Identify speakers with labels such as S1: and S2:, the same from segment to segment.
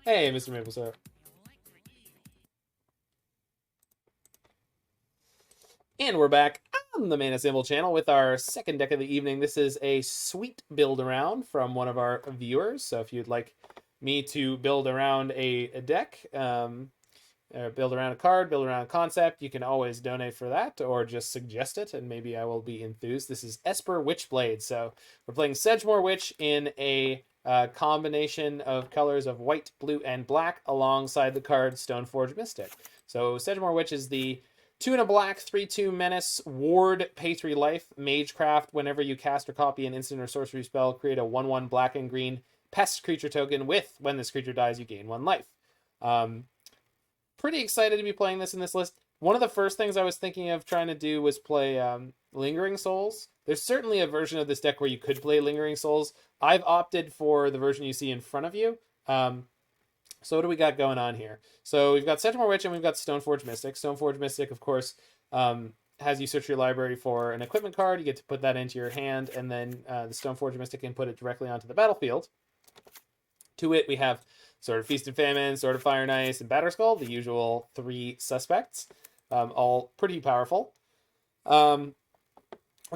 S1: Hey, Mr. Maple Syrup. And we're back on the Mana Symbol channel with our second deck of the evening. This is a sweet build around from one of our viewers. So if you'd like me to build around a deck, build around a card, build around a concept, you can always donate for that or just suggest it and maybe I will be enthused. This is Esper Witchblade. So we're playing Sedgemoor Witch in a combination of colors of white, blue, and black alongside the card Stoneforge Mystic. So Sedgemoor Witch is the 2 and a black, 3/2 menace, ward, pay 3 life, magecraft. Whenever you cast or copy an instant or sorcery spell, create a 1/1 black and green pest creature token with, when this creature dies, you gain 1 life. Pretty excited to be playing this in this list. One of the first things I was thinking of trying to do was play Lingering Souls. There's certainly a version of this deck where you could play Lingering Souls. I've opted for the version you see in front of you. So what do we got going on here? So we've got Sedgemoor Witch and we've got Stoneforge Mystic. Stoneforge Mystic, of course, has you search your library for an equipment card. You get to put that into your hand, and then the Stoneforge Mystic can put it directly onto the battlefield. To it, we have Sword of Feast and Famine, Sword of Fire and Ice, and Batterskull, the usual 3 suspects, all pretty powerful.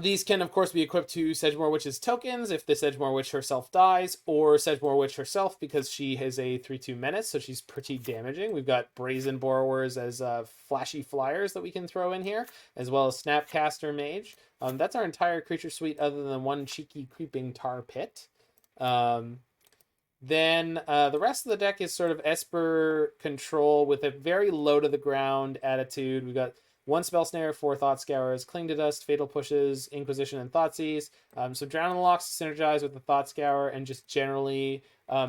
S1: These can, of course, be equipped to Sedgemoor Witch's tokens if the Sedgemoor Witch herself dies, or Sedgemoor Witch herself because she has a 3/2 menace, so she's pretty damaging. We've got Brazen Borrowers as flashy flyers that we can throw in here, as well as Snapcaster Mage. That's our entire creature suite other than one cheeky creeping tar pit. Then the rest of the deck is sort of Esper control with a very low to the ground attitude. We've got 1 Spell Snare, 4 Thought Scours, Cling to Dust, Fatal Pushes, Inquisition, and Thoughtseize. So Drowned Loch synergize with the Thought Scour and just generally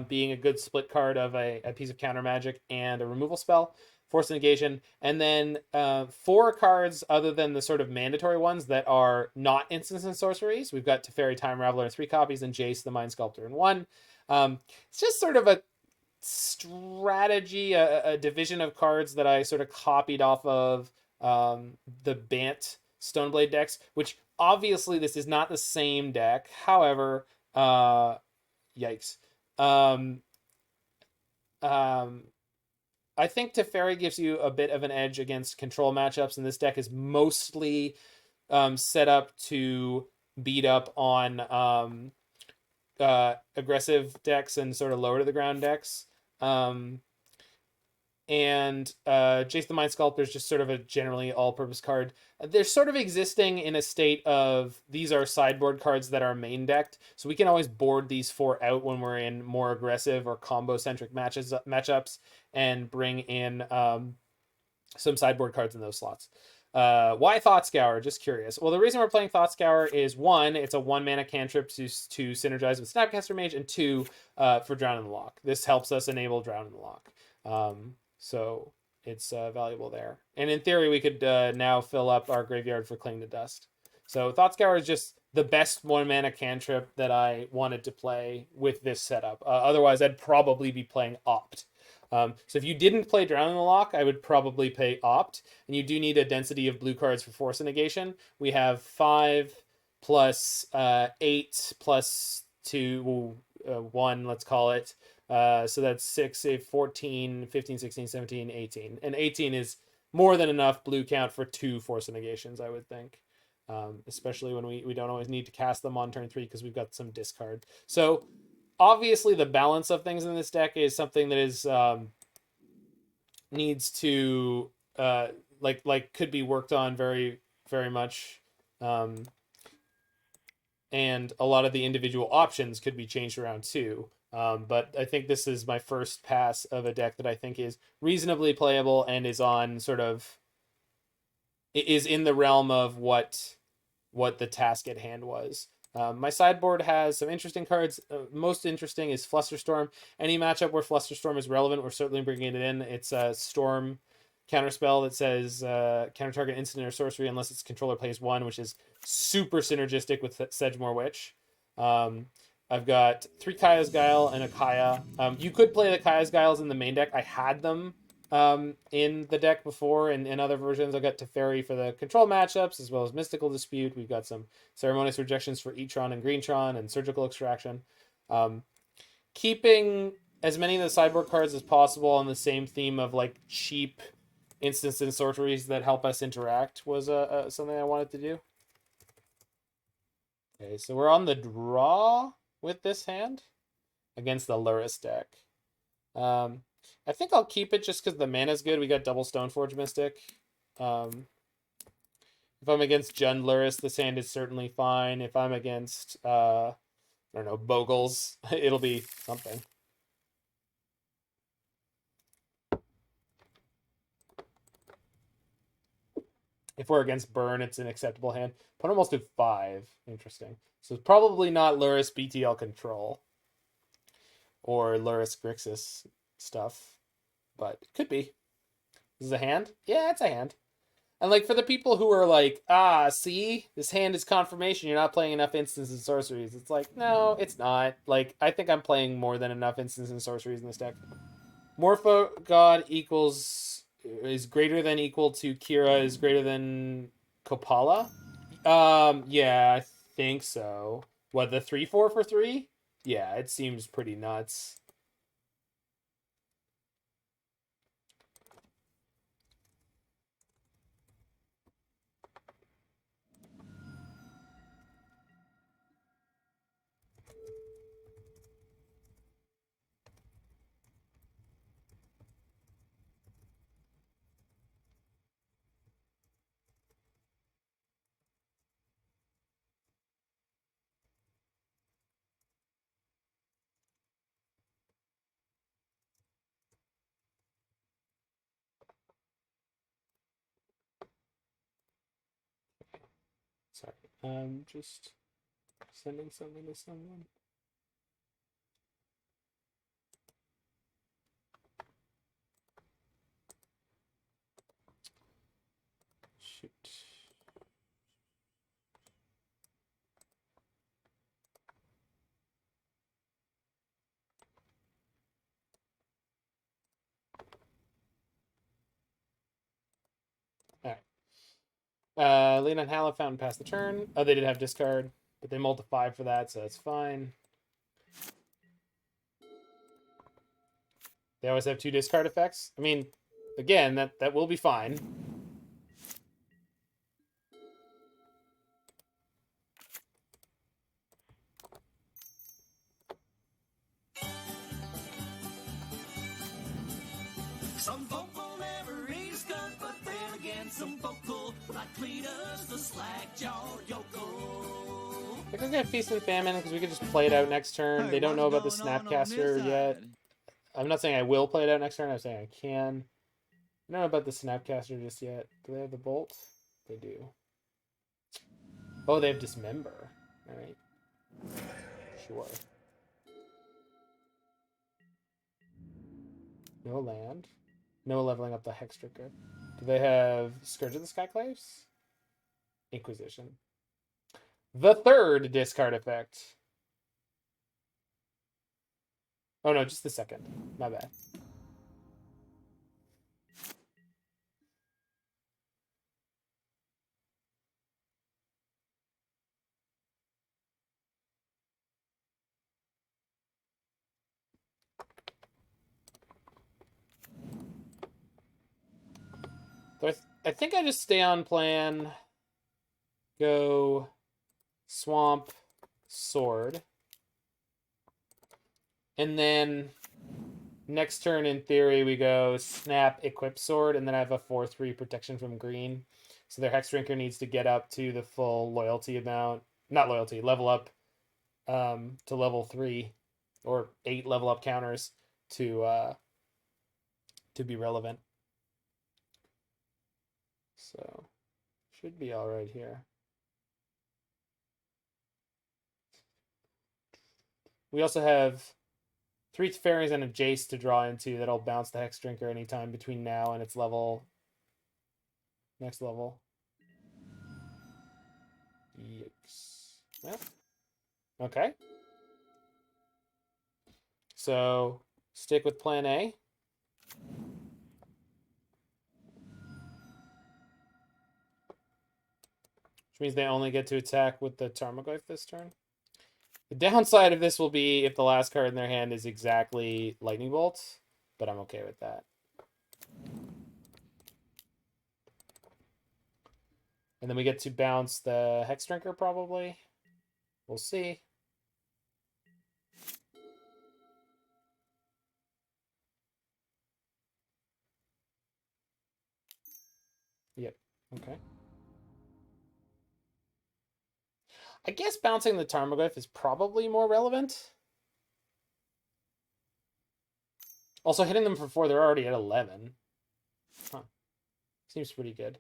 S1: being a good split card of a piece of counter magic and a removal spell. Force of Negation. And then 4 cards other than the sort of mandatory ones that are not instants and sorceries. We've got Teferi, Time Raveler in 3 copies, and Jace, the Mind Sculptor in 1. It's just sort of a strategy, a division of cards that I sort of copied off of the Bant Stoneblade decks, which obviously this is not the same deck. However, yikes. I think Teferi gives you a bit of an edge against control matchups, and this deck is mostly set up to beat up on aggressive decks and sort of lower to the ground decks. And Jace the Mind Sculptor is just sort of a generally all-purpose card. They're sort of existing in a state of these are sideboard cards that are main decked, so we can always board these 4 out when we're in more aggressive or combo-centric matchups and bring in some sideboard cards in those slots. Why Thought Scour? Just curious. Well, the reason we're playing Thought Scour is 1, it's a 1 mana cantrip to synergize with Snapcaster Mage, and 2, for Drown in the Loch. This helps us enable Drown in the Loch. So it's valuable there. And in theory, we could now fill up our graveyard for Cling to Dust. So Thought Scour is just the best 1 mana cantrip that I wanted to play with this setup. Otherwise, I'd probably be playing Opt. So if you didn't play Drown in the Loch, I would probably play Opt. And you do need a density of blue cards for Force of Negation. We have 5 plus 8 plus 2, 1, let's call it. So that's 6, 14, 15, 16, 17, 18. And 18 is more than enough blue count for 2 Force of Negations, I would think. Especially when we don't always need to cast them on turn 3 because we've got some discard. So obviously the balance of things in this deck is something that is needs to could be worked on very, very much. And a lot of the individual options could be changed around too. But I think this is my first pass of a deck that I think is reasonably playable and is on sort of is in the realm of what the task at hand was. My sideboard has some interesting cards. Most interesting is Flusterstorm. Any matchup where Flusterstorm is relevant, we're certainly bringing it in. It's a Storm counterspell that says counter target instant or sorcery unless its controller plays 1, which is super synergistic with Sedgemoor Witch. I've got 3 Kaya's Guile and a Kaya. You could play the Kaya's Guiles in the main deck. I had them in the deck before and in other versions. I've got Teferi for the control matchups as well as Mystical Dispute. We've got some Ceremonious Rejections for E-Tron and Greentron and Surgical Extraction. Keeping as many of the sideboard cards as possible on the same theme of like cheap instants and sorceries that help us interact was something I wanted to do. Okay, so we're on the draw with this hand against the Luris deck. I think I'll keep it just because the mana's good. We got double Stoneforge Mystic. If I'm against Jund Luris, this hand is certainly fine. If I'm against, I don't know, Bogles, it'll be something. If we're against Burn, it's an acceptable hand. Put almost to 5. Interesting. So it's probably not Luris BTL Control or Luris Grixis stuff, but it could be. This is a hand? Yeah, it's a hand. And like for the people who are like, see, this hand is confirmation you're not playing enough instants and sorceries. It's like, no, it's not. Like, I think I'm playing more than enough instants and sorceries in this deck. Morpho God is greater than equal to Kira is greater than Kopala. Yeah, I think so. What, the 3/4 for 3? Yeah, it seems pretty nuts. Sorry, I'm just sending something to someone. Shoot. Alright. Lean on Hallowed Fountain past the turn. Oh, they did have discard, but they mulled to 5 for that, so that's fine. They always have 2 discard effects. I mean, again, that will be fine.
S2: Some folk will never eat skunk, but then again some folk will, like Cletus the slack-jawed yokel.
S1: They're gonna get Feast and Famine because we could just play it out next turn. They don't know about the Snapcaster yet. I'm not saying I will play it out next turn. I'm saying I can. I don't know about the Snapcaster just yet. Do they have the Bolt? They do. Oh, they have Dismember. All right. Sure. No land. No leveling up the Hextricka. Do they have Scourge of the Skyclaves? Inquisition. The third discard effect. Oh no, just the second. My bad. So I think I just stay on plan. Go Swamp Sword. And then next turn, in theory, we go Snap Equip Sword, and then I have a 4/3 protection from green. So their Hexdrinker needs to get up to the full loyalty amount. Not loyalty, level up to level 3 or 8 level up counters to be relevant. So should be all right here. We also have 3 Teferis and a Jace to draw into that'll bounce the Hexdrinker anytime between now and its level. Next level. Yikes. Yeah. Okay. So stick with plan A. Which means they only get to attack with the Tarmogoyf this turn. The downside of this will be if the last card in their hand is exactly Lightning Bolt, but I'm okay with that. And then we get to bounce the Hex Drinker, probably. We'll see. Yep. Okay. I guess bouncing the Tarmogoyf is probably more relevant. Also, hitting them for 4, they're already at 11. Huh. Seems pretty good.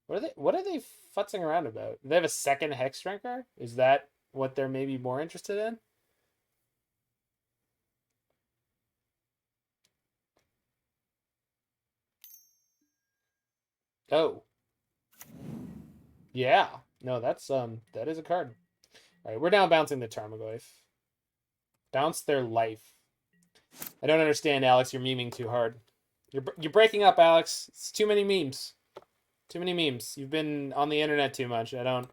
S1: What are they futzing around about? Do they have a second Hex Drinker? Is that what they're maybe more interested in? Oh. Yeah. No, that is a card. Alright, we're now bouncing the Tarmogoyf. Bounce their life. I don't understand, Alex. You're memeing too hard. You're breaking up, Alex. It's too many memes. Too many memes. You've been on the internet too much. I'm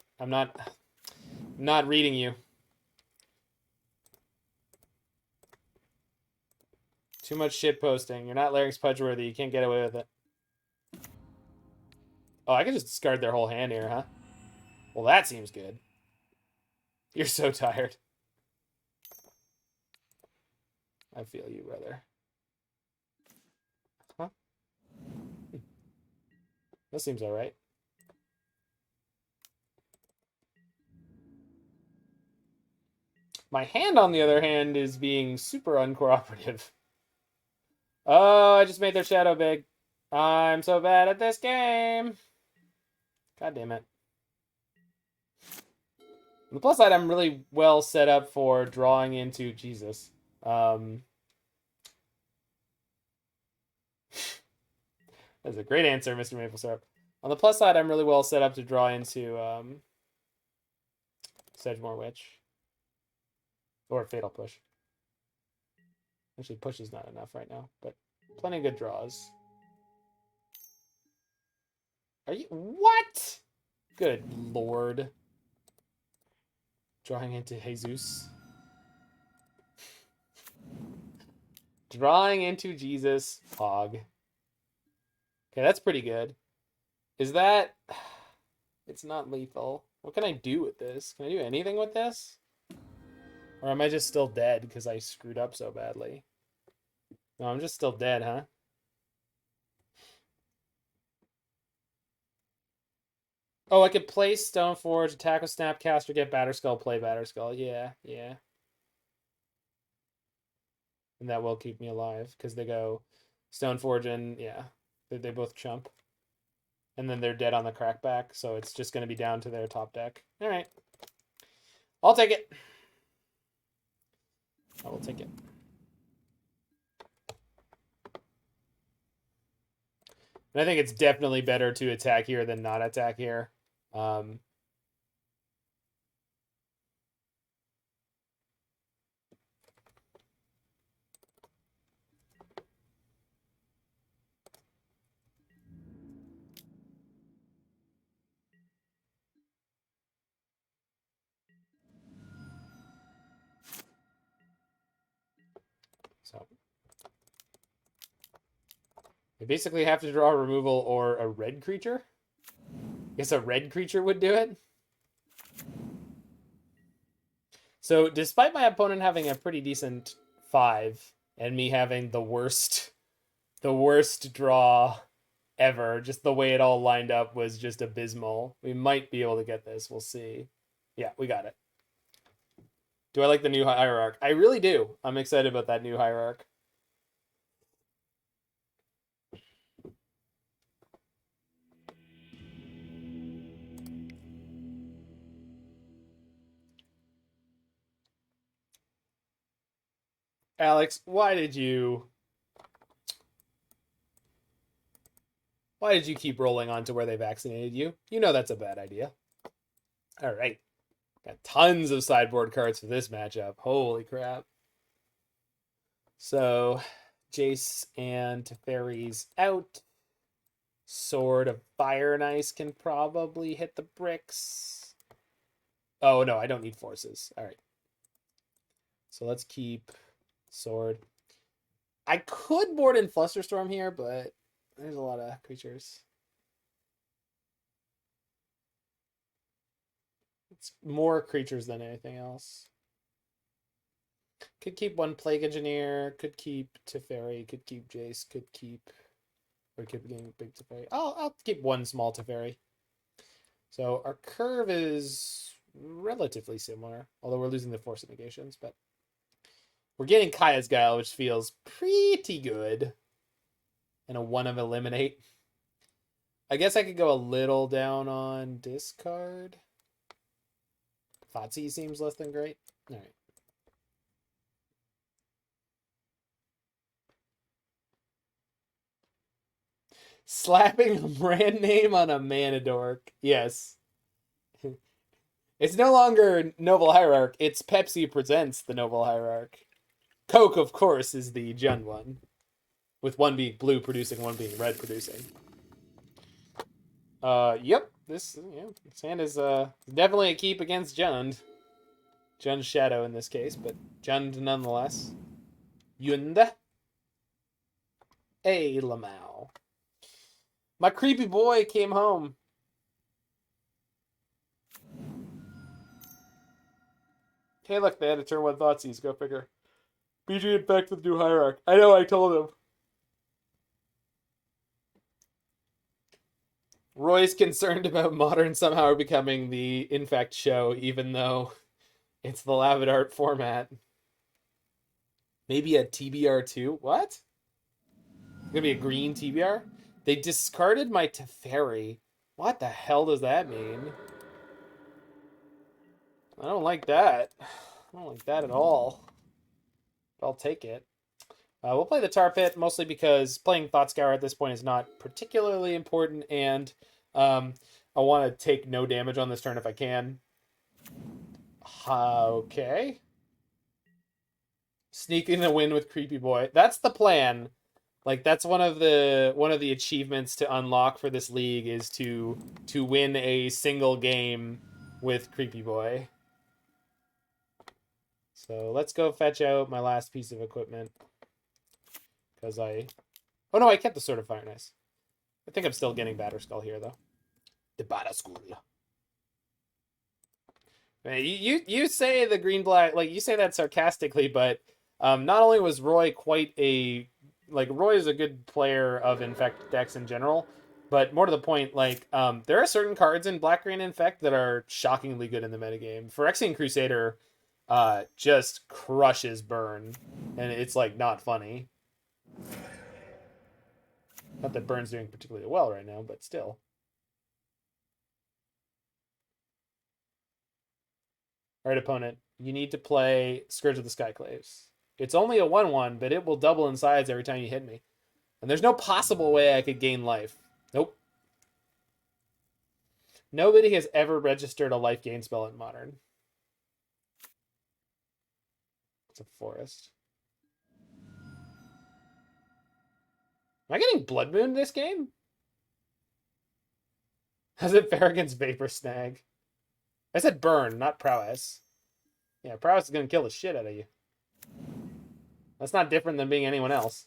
S1: not reading you. Too much shit posting. You're not Larynx Pudgeworthy. You can't get away with it. Oh, I could just discard their whole hand here, huh? Well, that seems good. You're so tired. I feel you, brother. Huh? That seems alright. My hand, on the other hand, is being super uncooperative. Oh, I just made their shadow big. I'm so bad at this game. God damn it. On the plus side, I'm really well set up for drawing into Jesus. That's a great answer, Mr. Maple Syrup. On the plus side, I'm really well set up to draw into Sedgemoor Witch. Or Fatal Push. Actually, push is not enough right now, but plenty of good draws. Are you... What? Good lord. Drawing into Jesus. Drawing into Jesus. Hog. Okay, that's pretty good. Is that... It's not lethal. What can I do with this? Can I do anything with this? Or am I just still dead because I screwed up so badly? No, I'm just still dead, huh? Oh, I could play Stoneforge, attack with Snapcaster, get Batterskull, play Batterskull. Yeah, yeah. And that will keep me alive because they go Stoneforge and, yeah, they both chump. And then they're dead on the crackback, so it's just going to be down to their top deck. All right. I'll take it. I will take it. And I think it's definitely better to attack here than not attack here. So they basically have to draw a removal or a red creature. I guess a red creature would do it. So despite my opponent having a pretty decent 5 and me having the worst draw ever, just the way it all lined up was just abysmal. We might be able to get this. We'll see. Yeah, we got it. Do I like the new hierarch? I really do. I'm excited about that new hierarch. Alex, why did you keep rolling on to where they vaccinated you? You know that's a bad idea. All right. Got tons of sideboard cards for this matchup. Holy crap. So, Jace and Teferi's out. Sword of Fire and Ice can probably hit the bricks. Oh, no, I don't need forces. All right. So let's keep sword. I could board in Flusterstorm here, but there's a lot of creatures. It's more creatures than anything else. Could keep one Plague Engineer, could keep Teferi, could keep Jace, could keep... Or keep getting big Teferi. I'll keep one small Teferi. So our curve is relatively similar, although we're losing the Force of Negations, but we're getting Kaya's Guile, which feels pretty good. And a 1 of Eliminate. I guess I could go a little down on discard. Thoughtseize seems less than great. All right. Slapping a brand name on a Manadork. Yes. It's no longer Noble Hierarch. It's Pepsi presents the Noble Hierarch. Coke, of course, is the Jund one. With one being blue producing, one being red producing. Yep. This hand is definitely a keep against Jund. Jund's Shadow in this case, but Jund nonetheless. Yunda. Hey, Lamau. My creepy boy came home. Hey, look, they had a turn 1 Thoughtseize. Go figure. BG Infect with new Hierarch. I know, I told him. Roy's concerned about Modern somehow becoming the Infect show, even though it's the Lavid Art format. Maybe a TBR2? What? It's gonna be a green TBR? They discarded my Teferi. What the hell does that mean? I don't like that. I don't like that at all. But I'll take it. We'll play the Tar Pit, mostly because playing Thought Scour at this point is not particularly important, and I want to take no damage on this turn if I can. Okay. Sneaking the win with Creepy Boy. That's the plan. Like, that's one of the achievements to unlock for this league is to win a single game with Creepy Boy. So let's go fetch out my last piece of equipment. Because oh no, I kept the Sword of Fire. Nice. I think I'm still getting Batterskull here, though. The Batterskull. You say the green-black, like, you say that sarcastically, but not only was Roy quite a... Like, Roy is a good player of Infect decks in general, but more to the point, like, there are certain cards in Black-Green Infect that are shockingly good in the metagame. Phyrexian Crusader just crushes Burn, and it's, like, not funny. Not that Burn's doing particularly well right now, but still. All right, opponent, you need to play Scourge of the Skyclaves. It's only a 1/1, but it will double in size every time you hit me. And there's no possible way I could gain life. Nope. Nobody has ever registered a life gain spell in Modern. It's a forest. Am I getting Blood Moon this game? Has it fair against Vapor Snag? I said burn, not prowess. Yeah, prowess is going to kill the shit out of you. That's not different than being anyone else.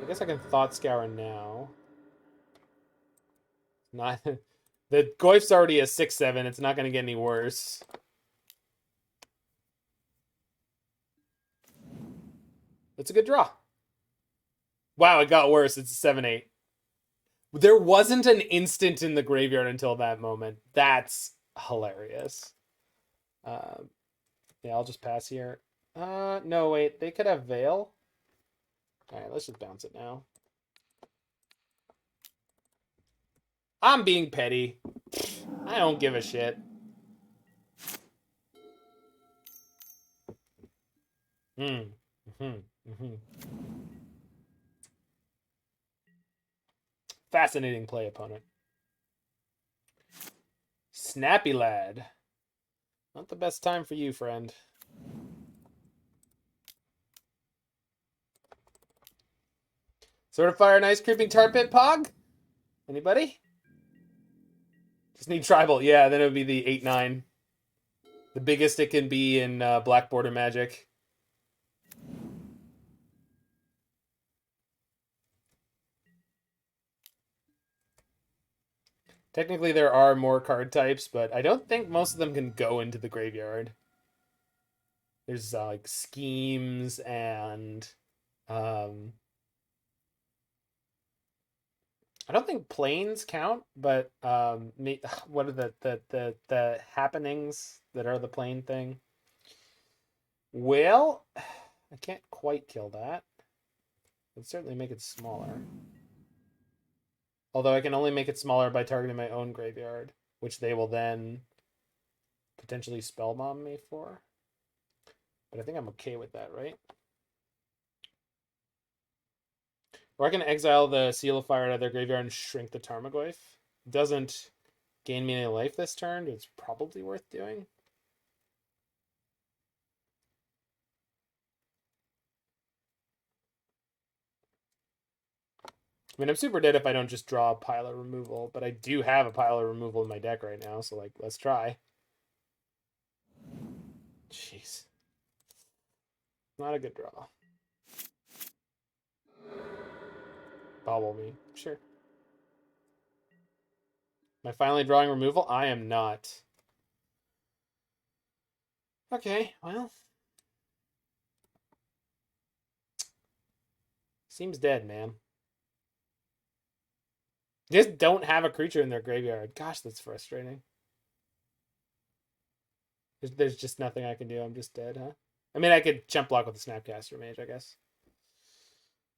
S1: I guess I can Thought Scour now. Not the Goif's already a 6/7. It's not going to get any worse. It's a good draw. Wow, it got worse. It's a 7/8. There wasn't an instant in the graveyard until that moment. That's hilarious. Yeah, I'll just pass here. No, wait. They could have Veil. All right, let's just bounce it now. I'm being petty. I don't give a shit. Fascinating play, opponent. Snappy Lad. Not the best time for you, friend. Sword of Fire and Ice Creeping Tar Pit Pog? Anybody? Just need tribal. Yeah, then it would be the 8/9. The biggest it can be in Black Border Magic. Technically, there are more card types, but I don't think most of them can go into the graveyard. There's like schemes and I don't think planes count, but what are the happenings that are the plane thing? Well, I can't quite kill that. I'd certainly make it smaller. Although I can only make it smaller by targeting my own graveyard, which they will then potentially spellbomb me for. But I think I'm okay with that, right? Or I can exile the Seal of Fire out of their graveyard and shrink the Tarmogoyf. It doesn't gain me any life this turn, but it's probably worth doing. I mean, I'm super dead if I don't just draw a pile of removal, but I do have a pile of removal in my deck right now, so, like, let's try. Jeez. Not a good draw. Bobble me. Sure. Am I finally drawing removal? I am not. Okay, well. Seems dead, man. Just don't have a creature in their graveyard. Gosh, that's frustrating. There's just nothing I can do. I'm just dead, huh? I mean, I could jump block with the Snapcaster Mage, I guess.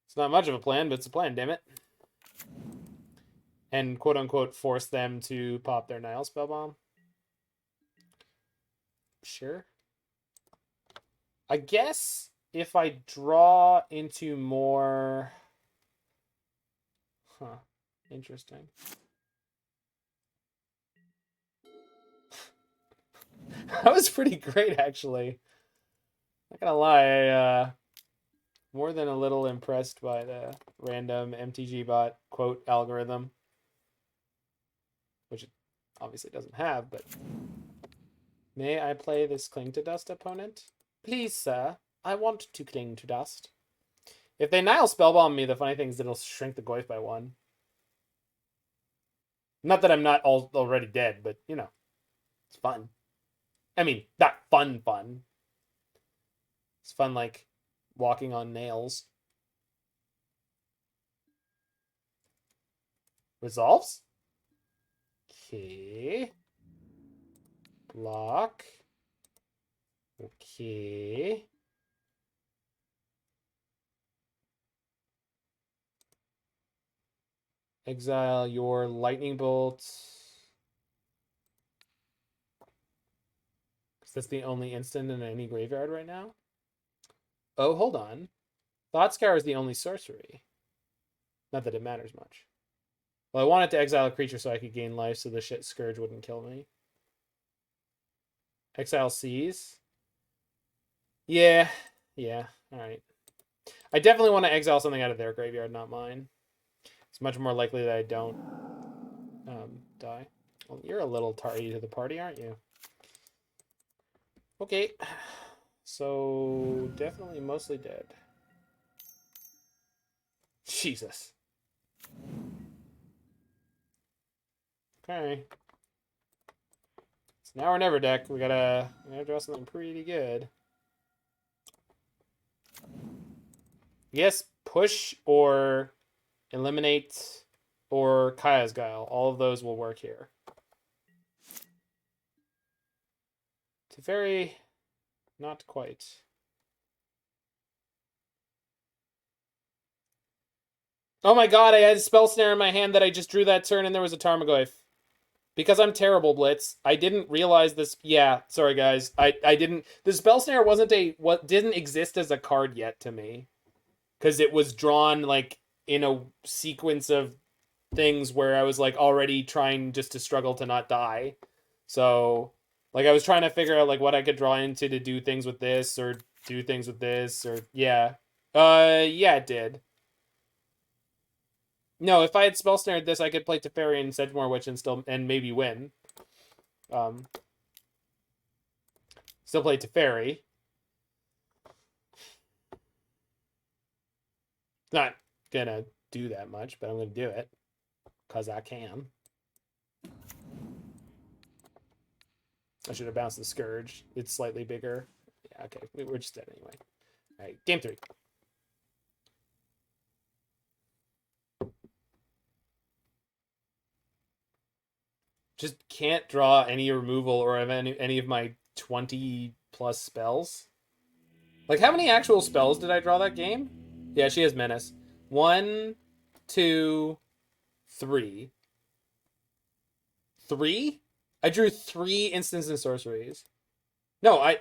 S1: It's not much of a plan, but it's a plan, damn it. And quote-unquote force them to pop their Nile Spellbomb. Sure. I guess if I draw into more... Huh. Interesting. That was pretty great, actually. Not gonna lie, more than a little impressed by the random MTG bot quote algorithm, which it obviously doesn't have, but... May I play this Cling to Dust opponent? Please, sir. I want to cling to dust. If they Nile Spellbomb me, the funny thing is it'll shrink the Goyf by 1. Not that I'm not already dead, but, you know, it's fun. I mean, not fun. It's fun like walking on nails. Resolves? Okay. Block. Okay. Exile your lightning bolts. Because that's the only instant in any graveyard right now. Oh, hold on. Thought Scour is the only sorcery. Not that it matters much. Well, I wanted to exile a creature so I could gain life so the shit Scourge wouldn't kill me. Exile Seize. Yeah. Alright. I definitely want to exile something out of their graveyard, not mine. It's much more likely that I don't die. Well, you're a little tardy to the party, aren't you? Okay. So, definitely mostly dead. Jesus. Okay. It's now or never deck. We gotta draw something pretty good. Yes, push or eliminate or Kaya's Guile. All of those will work here. Teferi, not quite. Oh my god, I had Spell Snare in my hand that I just drew that turn and there was a Tarmogoyf. Because I'm terrible, Blitz. I didn't realize this. Yeah, sorry guys. I didn't. The Spell Snare didn't exist as a card yet to me. Because it was drawn like in a sequence of things where I was like already trying just to struggle to not die. So like I was trying to figure out like what I could draw into to do things with this or do things with this or yeah. Yeah, it did. No, if I had Spell Snared this, I could play Teferi and Sedgemoor Witch and maybe win. Still play Teferi. Not gonna do that much, but I'm gonna do it. Because I can. I should have bounced the Scourge. It's slightly bigger. Yeah, okay. We're just dead anyway. Alright, game 3. Just can't draw any removal or have any of my 20 plus spells. Like, how many actual spells did I draw that game? Yeah, she has Menace. 1, 2, 3. 3? I drew 3 instants and sorceries. No,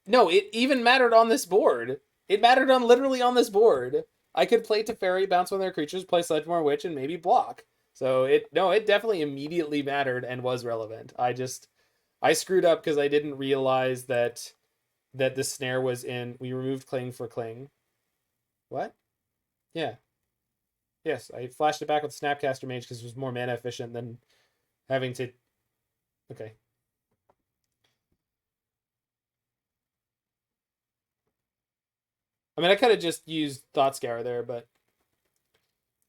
S1: no, it even mattered on this board. It mattered on literally on this board. I could play Teferi, bounce one of their creatures, play Sedgemoor Witch, and maybe block. So it definitely immediately mattered and was relevant. I screwed up because I didn't realize that the snare was in. We removed Cling for Cling. What? Yeah. Yes, I flashed it back with Snapcaster Mage because it was more mana efficient than having to. Okay. I mean, I could have just used Thought Scour there, but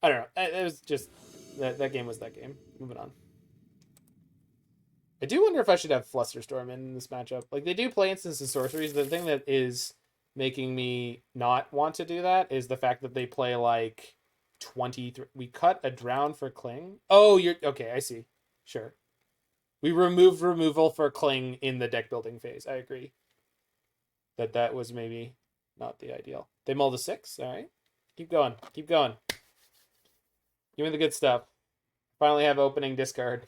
S1: I don't know. It was just that game was that game. Moving on. I do wonder if I should have Flusterstorm in this matchup. Like, they do play instants and sorceries. The thing that is making me not want to do that is the fact that they play like 23. We cut a Drown for Cling. Oh, you're okay. I see. Sure. We removed removal for Cling in the deck building phase. I agree. That was maybe not the ideal. They mulled a 6. All right. Keep going. Keep going. Give me the good stuff. Finally have opening discard.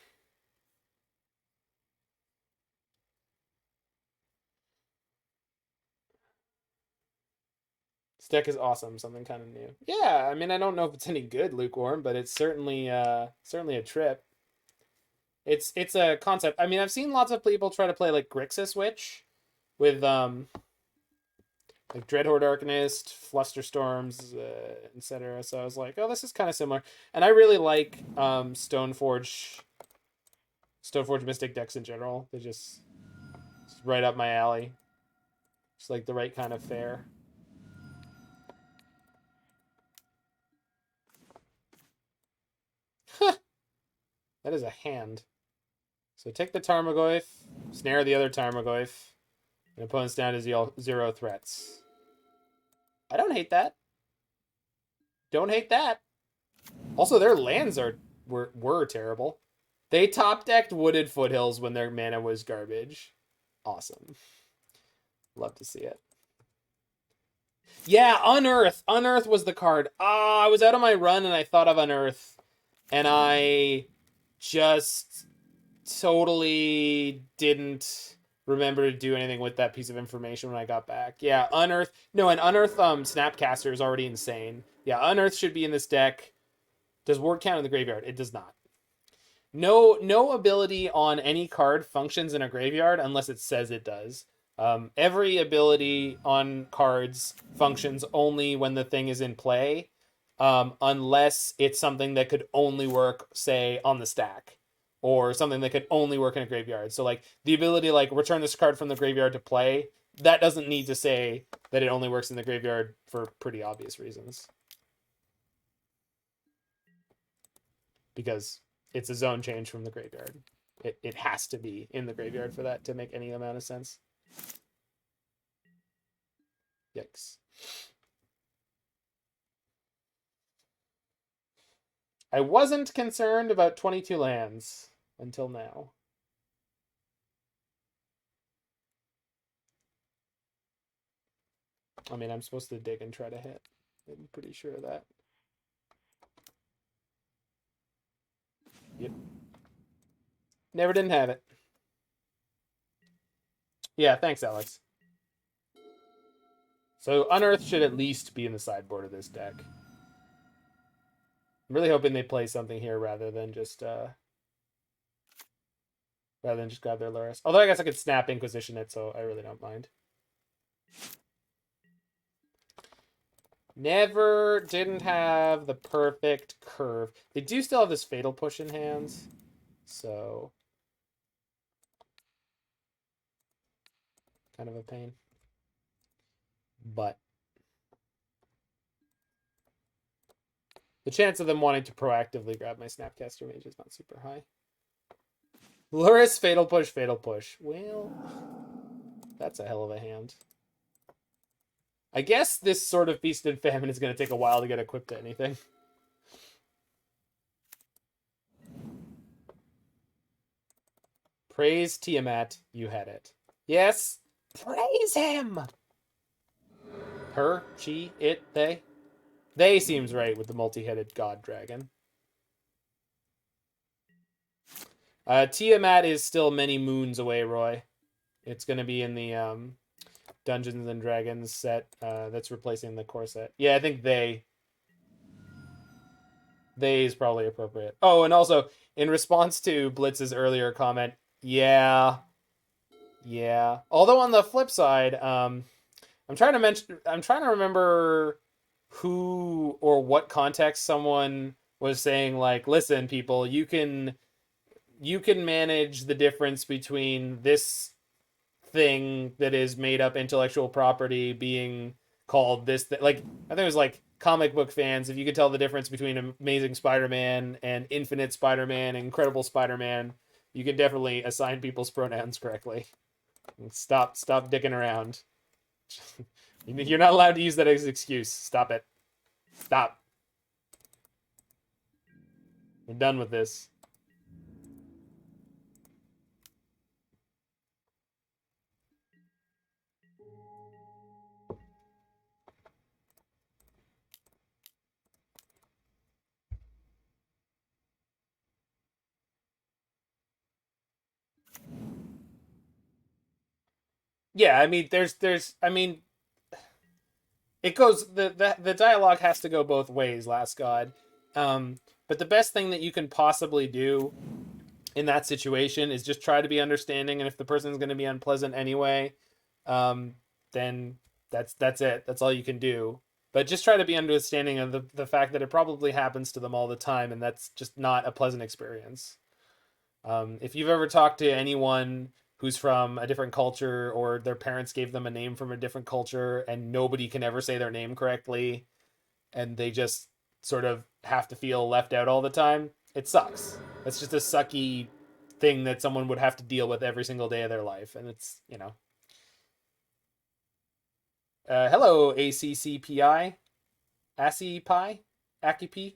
S1: This deck is awesome. Something kind of new. Yeah, I mean, I don't know if it's any good, Lukewarm, but it's certainly a trip. It's a concept. I mean, I've seen lots of people try to play like Grixis Witch with like Dreadhorde Arcanist, Flusterstorms, etc. So I was like, oh, this is kind of similar. And I really like Stoneforge Mystic decks in general. They're just right up my alley. Just like the right kind of fare. That is a hand. So take the Tarmogoyf, snare the other Tarmogoyf, and opponent's down to 0 threats. I don't hate that. Don't hate that. Also, their lands were terrible. They top decked Wooded Foothills when their mana was garbage. Awesome. Love to see it. Yeah, Unearth. Unearth was the card. I was out on my run and I thought of Unearth. And I just totally didn't remember to do anything with that piece of information when I got back. Yeah, Unearth. No, and Unearth Snapcaster is already insane. Yeah, Unearth should be in this deck. Does ward count in the graveyard? It does not. No ability on any card functions in a graveyard unless it says it does. Every ability on cards functions only when the thing is in play, unless it's something that could only work, say, on the stack, or something that could only work in a graveyard. So, like, the ability, like, return this card from the graveyard to play, that doesn't need to say that it only works in the graveyard for pretty obvious reasons. Because it's a zone change from the graveyard. It has to be in the graveyard for that to make any amount of sense. Yikes. I wasn't concerned about 22 lands until now. I mean, I'm supposed to dig and try to hit. I'm pretty sure of that. Yep. Never didn't have it. Yeah, thanks, Alex. So Unearth should at least be in the sideboard of this deck. I'm really hoping they play something here rather than just grab their Luris. Although I guess I could snap Inquisition it, so I really don't mind. Didn't have the perfect curve. They do still have this Fatal Push in hands. So, kind of a pain. But the chance of them wanting to proactively grab my Snapcaster Mage is not super high. Luris, Fatal Push, Fatal Push. Well, that's a hell of a hand. I guess this sort of Feast and Famine is going to take a while to get equipped to anything. Praise Tiamat, you had it. Yes, praise him! Her, she, it, they? They seems right with the multi-headed god dragon. Tiamat is still many moons away, Roy. It's going to be in the Dungeons and Dragons set that's replacing the core set. Yeah, I think they is probably appropriate. Oh, and also, in response to Blitz's earlier comment, yeah. Although on the flip side, I'm trying to remember who or what context someone was saying, like, listen, people, you can manage the difference between this thing that is made up intellectual property being called this like, I think it was like comic book fans, if you could tell the difference between Amazing Spider-Man and Infinite Spider-Man and Incredible Spider-Man, you can definitely assign people's pronouns correctly. Stop dicking around. You're not allowed to use that as an excuse. Stop it. Stop. We're done with this. Yeah, I mean, it goes, the dialogue has to go both ways, Last God. But the best thing that you can possibly do in that situation is just try to be understanding, and if the person's going to be unpleasant anyway, then that's it. That's all you can do. But just try to be understanding of the fact that it probably happens to them all the time, and that's just not a pleasant experience. If you've ever talked to anyone who's from a different culture, or their parents gave them a name from a different culture and nobody can ever say their name correctly, and they just sort of have to feel left out all the time, it sucks. It's just a sucky thing that someone would have to deal with every single day of their life, and it's, hello, ACCPI. ACCPI? ACCP?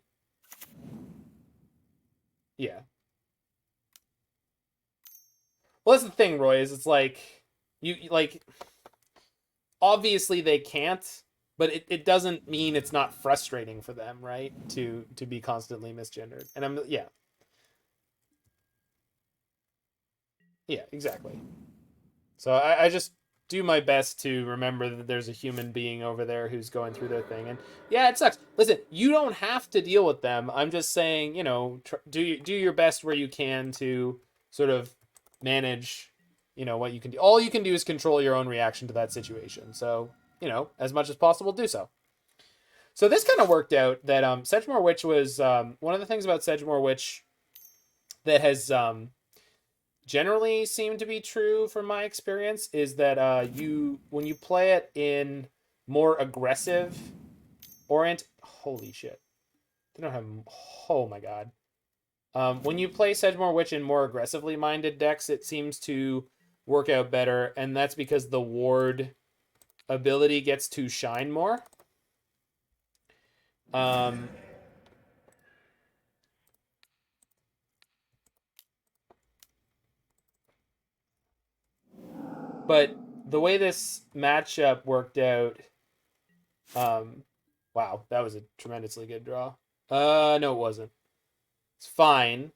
S1: Yeah. Well, that's the thing, Roy, is it's like, you like, obviously they can't, but it doesn't mean it's not frustrating for them, right? To be constantly misgendered. And yeah, exactly. So I just do my best to remember that there's a human being over there who's going through their thing. And yeah, it sucks. Listen, you don't have to deal with them. I'm just saying, do your best where you can to sort of manage, what you can do. All you can do is control your own reaction to that situation. So, as much as possible, do so. So this kind of worked out that Sedgemoor Witch was one of the things about Sedgemoor Witch that has generally seemed to be true from my experience is that when you play it in more aggressive holy shit, they don't have, oh my god, when you play Sedgemoor Witch in more aggressively minded decks, it seems to work out better, and that's because the ward ability gets to shine more. But the way this matchup worked out, wow, that was a tremendously good draw. No, it wasn't. It's fine.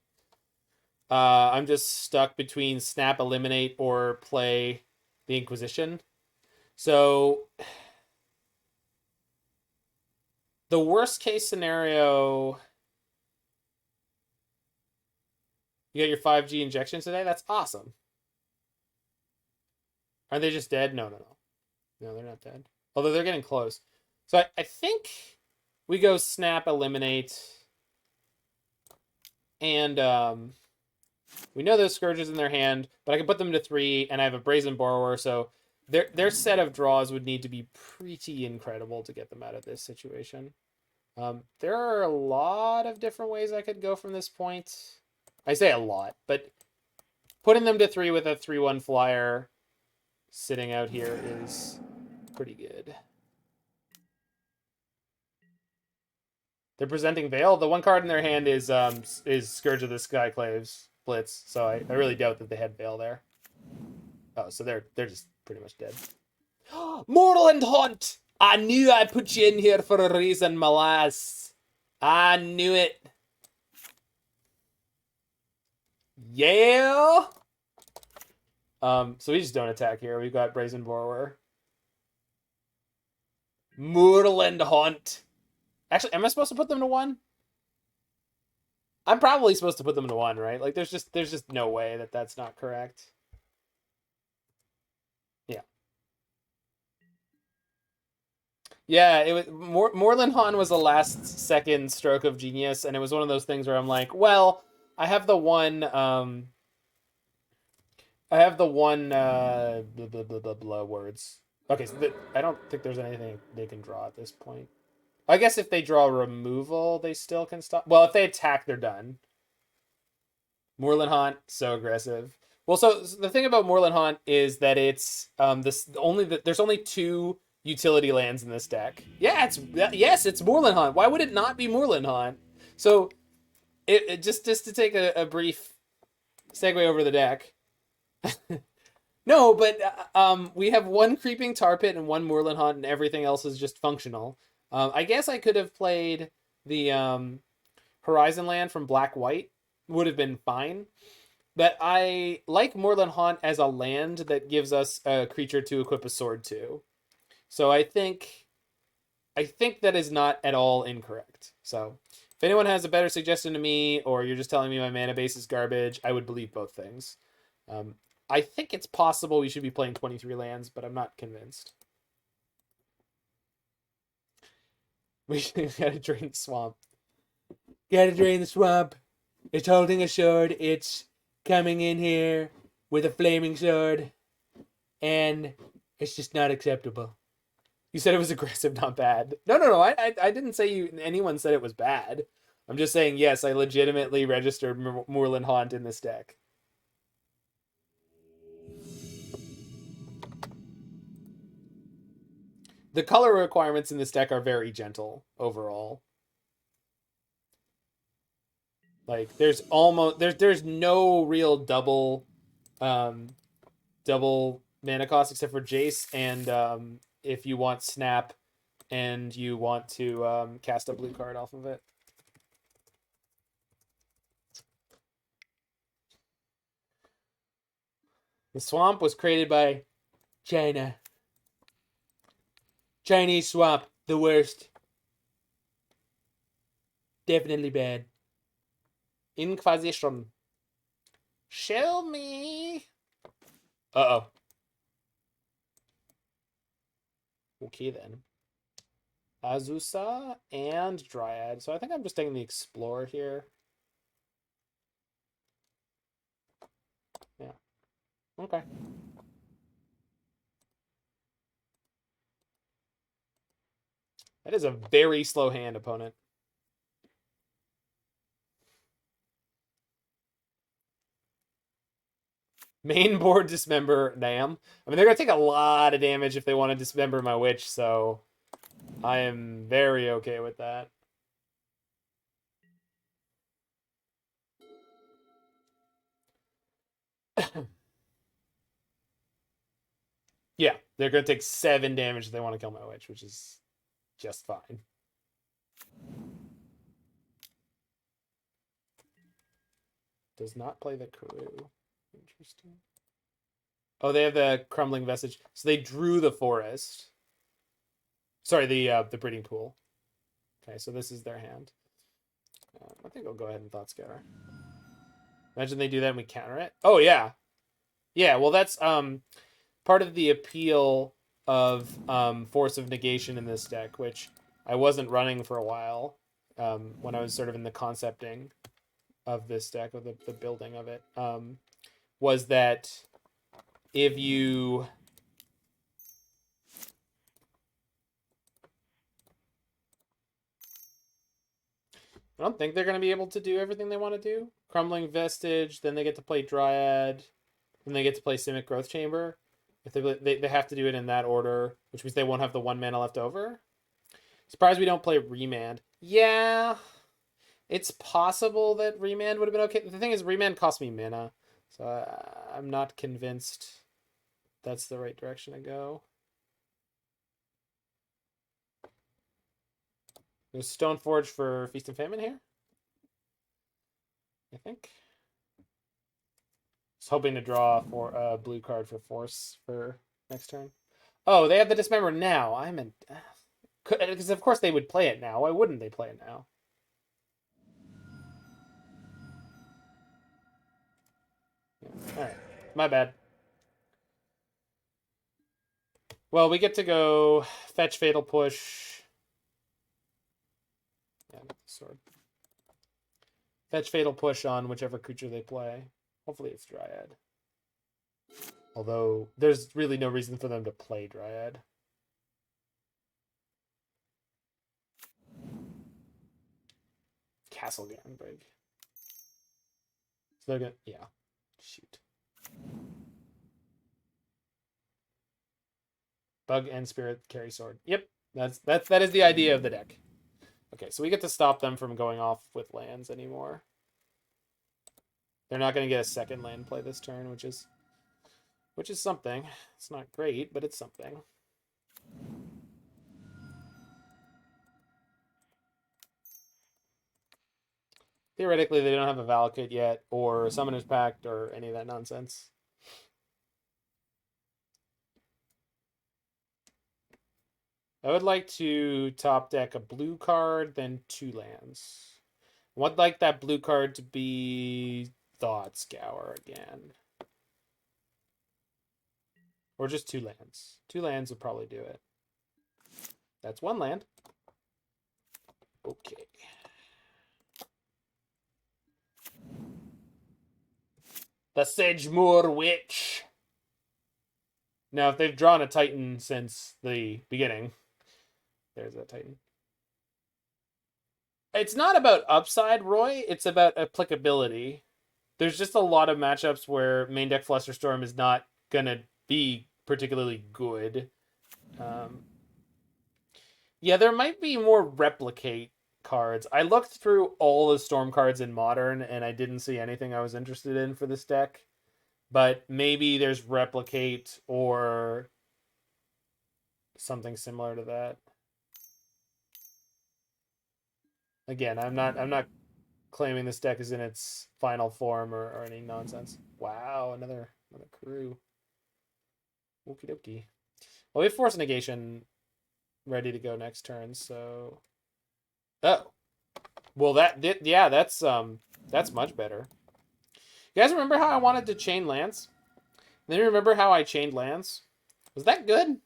S1: I'm just stuck between snap, eliminate, or play the Inquisition. So the worst case scenario, you got your 5G injections today? That's awesome. Are they just dead? No. No, they're not dead. Although they're getting close. So I think we go snap, eliminate, and we know there's Scourges in their hand, but I can put them to 3, and I have a Brazen Borrower, so their set of draws would need to be pretty incredible to get them out of this situation. There are a lot of different ways I could go from this point. I say a lot, but putting them to 3 with a 3/1 flyer sitting out here is pretty good. They're presenting Veil. The one card in their hand is Scourge of the Skyclaves Blitz, so I really doubt that they had Veil there. Oh, so they're just pretty much dead. Moorland Haunt! I knew I put you in here for a reason, my lass. I knew it. Yeah! So we just don't attack here. We've got Brazen Borrower. Moorland Haunt. Actually, am I supposed to put them to 1? I'm probably supposed to put them to 1, right? Like, there's just no way that that's not correct. Yeah. Yeah, it was Moorland Haunt was a last-second stroke of genius, and it was one of those things where I'm like, well, I have the one blah, blah, blah, blah, blah words. Okay, so I don't think there's anything they can draw at this point. I guess if they draw removal, they still can stop. Well, if they attack, they're done. Moorland Haunt, so aggressive. Well, so the thing about Moorland Haunt is that it's there's only 2 utility lands in this deck. Yeah, it's Moorland Haunt. Why would it not be Moorland Haunt? So it just to take a brief segue over the deck. No, but we have 1 Creeping Tar Pit and 1 Moorland Haunt, and everything else is just functional. I guess I could have played the Horizon Land from Black White. Would have been fine. But I like Moorland Haunt as a land that gives us a creature to equip a sword to. So I think that is not at all incorrect. So if anyone has a better suggestion to me, or you're just telling me my mana base is garbage, I would believe both things. I think it's possible we should be playing 23 lands, but I'm not convinced. We gotta drain the swamp. Gotta drain the swamp. It's holding a sword. It's coming in here with a flaming sword. And it's just not acceptable. You said it was aggressive, not bad. No. I didn't say anyone said it was bad. I'm just saying, yes, I legitimately registered Moorland Haunt in this deck. The color requirements in this deck are very gentle overall. Like there's no real double mana cost except for Jace, and if you want snap and you want to cast a blue card off of it. The swamp was created by China. Chinese swamp, the worst. Definitely bad. Inquisition. Show me. Uh-oh. Okay, then. Azusa and Dryad. So I think I'm just taking the Explorer here. Yeah. Okay. That is a very slow hand, opponent. Main board dismember, damn. I mean, they're going to take a lot of damage if they want to dismember my witch, so I am very okay with that. Yeah, they're going to take 7 damage if they want to kill my witch, which is just fine. Does not play the crew. Interesting. Oh, they have the Crumbling Vestige. So they drew the forest. Sorry, the breeding pool. Okay, so this is their hand. I think I'll go ahead and Thought Scour. Imagine they do that and we counter it. Oh, yeah. Yeah, well, that's part of the appeal of Force of Negation in this deck, which I wasn't running for a while when I was sort of in the concepting of this deck, or the building of it, was that if you... I don't think they're going to be able to do everything they want to do. Crumbling Vestige, then they get to play Dryad, then they get to play Simic Growth Chamber. If they have to do it in that order, which means they won't have the 1 mana left over. Surprised we don't play Remand. Yeah, it's possible that Remand would have been okay. The thing is, Remand cost me mana, so I'm not convinced that's the right direction to go. There's Stoneforge for Feast and Famine here, I think. Just hoping to draw for a blue card for Force for next turn. Oh, they have the Dismember now. I'm in... Because of course they would play it now. Why wouldn't they play it now? Yeah. Alright, my bad. Well, we get to go fetch Fatal Push. Yeah, sword. Fetch Fatal Push on whichever creature they play. Hopefully it's Dryad. Although, there's really no reason for them to play Dryad. Castle Gambrig. So they're gonna... Yeah. Shoot. Bug and Spirit carry sword. Yep. That is the idea of the deck. Okay, so we get to stop them from going off with lands anymore. They're not going to get a second land play this turn, which is something. It's not great, but it's something. Theoretically, they don't have a Valakut yet, or Summoner's Pact, or any of that nonsense. I would like to top deck a blue card, then 2 lands. I would like that blue card to be Thought Scour again. Or just 2 lands. 2 lands would probably do it. That's 1 land. Okay. The Sedgemoor Witch. Now, if they've drawn a Titan since the beginning, there's that Titan. It's not about upside, Roy. It's about applicability. There's just a lot of matchups where main deck Flusterstorm is not going to be particularly good. Yeah, there might be more replicate cards. I looked through all the Storm cards in Modern, and I didn't see anything I was interested in for this deck. But maybe there's replicate or something similar to that. Again, I'm not claiming this deck is in its final form or any nonsense. Wow, another crew. Okie dokie. Well, we have Force Negation ready to go next turn, so... Oh. Well, that's much better. You guys remember how I wanted to chain lands? Then you remember how I chained lands? Was that good?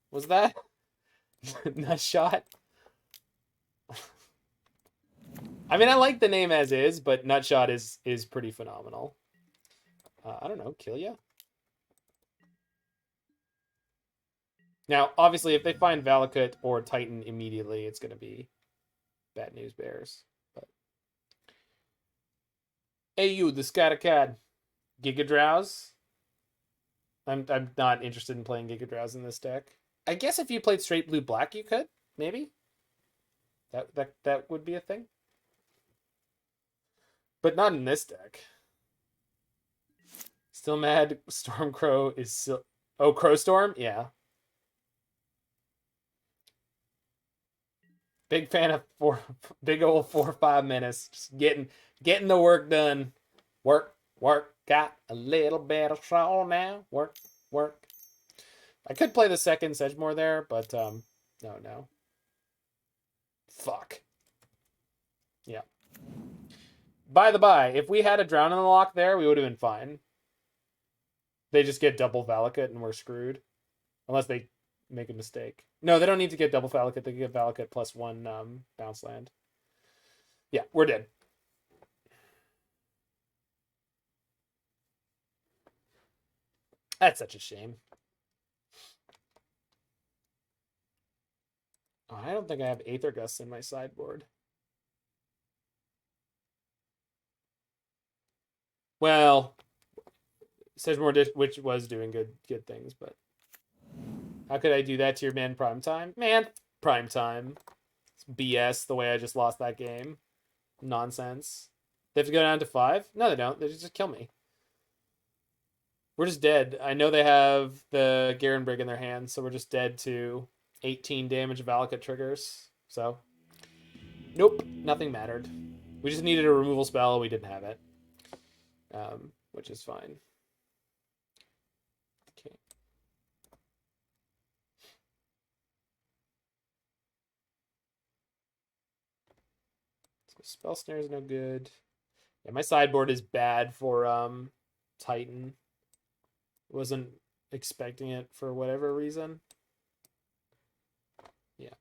S1: Was that nut shot? I mean, I like the name as is, but Nutshot is pretty phenomenal. I don't know, kill ya? Now, obviously, if they find Valakut or Titan immediately, it's going to be bad news bears. But hey, you, the Scatacad, Giga Drowse. I'm not interested in playing Giga Drowse in this deck. I guess if you played straight blue black, you could maybe. That would be a thing. But not in this deck. Still mad Stormcrow is still... Oh, Crowstorm? Yeah. Big fan of big old 4-5 minutes. Just getting the work done. Work. Got a little bit of soul now. Work. I could play the second Sedgemoor there, but no. Fuck. Yeah. By the by, if we had a Drown in the Loch there, we would have been fine. They just get double Valakut and we're screwed. Unless they make a mistake. No, they don't need to get double Valakut. They can get Valakut plus 1 bounce land. Yeah, we're dead. That's such a shame. Oh, I don't think I have Aether Gusts in my sideboard. Well, Sedgemoor Witch was doing good things, but how could I do that to your man Primetime? Man, Primetime. It's BS the way I just lost that game. Nonsense. They have to go down to 5? No, they don't. They just kill me. We're just dead. I know they have the Garen Brig in their hands, so we're just dead to 18 damage Valakut triggers. So, nope, nothing mattered. We just needed a removal spell. We didn't have it, which is fine. Okay. So Spell Snare is no good. Yeah, my sideboard is bad for Titan. Wasn't expecting it for whatever reason. Yeah.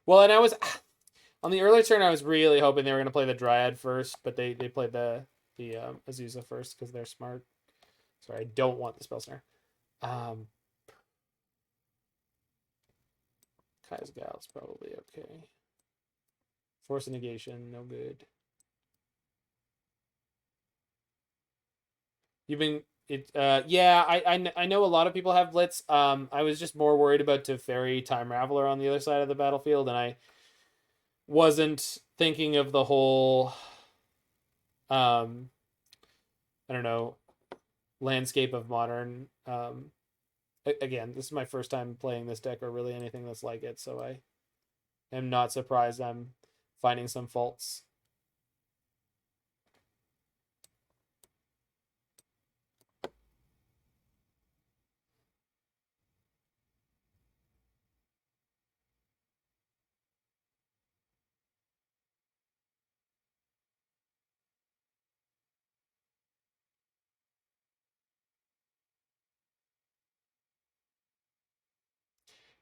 S1: Well, and I was on the early turn. I was really hoping they were going to play the Dryad first, but they played the Azusa first because they're smart. Sorry, I don't want the Spell Snare. Kai's Gal's probably okay. Force of Negation, no good. You've been yeah, I know a lot of people have Blitz. I was just more worried about Teferi Time Raveler on the other side of the battlefield, and I wasn't thinking of the whole I don't know, landscape of Modern. Again, this is my first time playing this deck or really anything that's like it, so I am not surprised I'm finding some faults.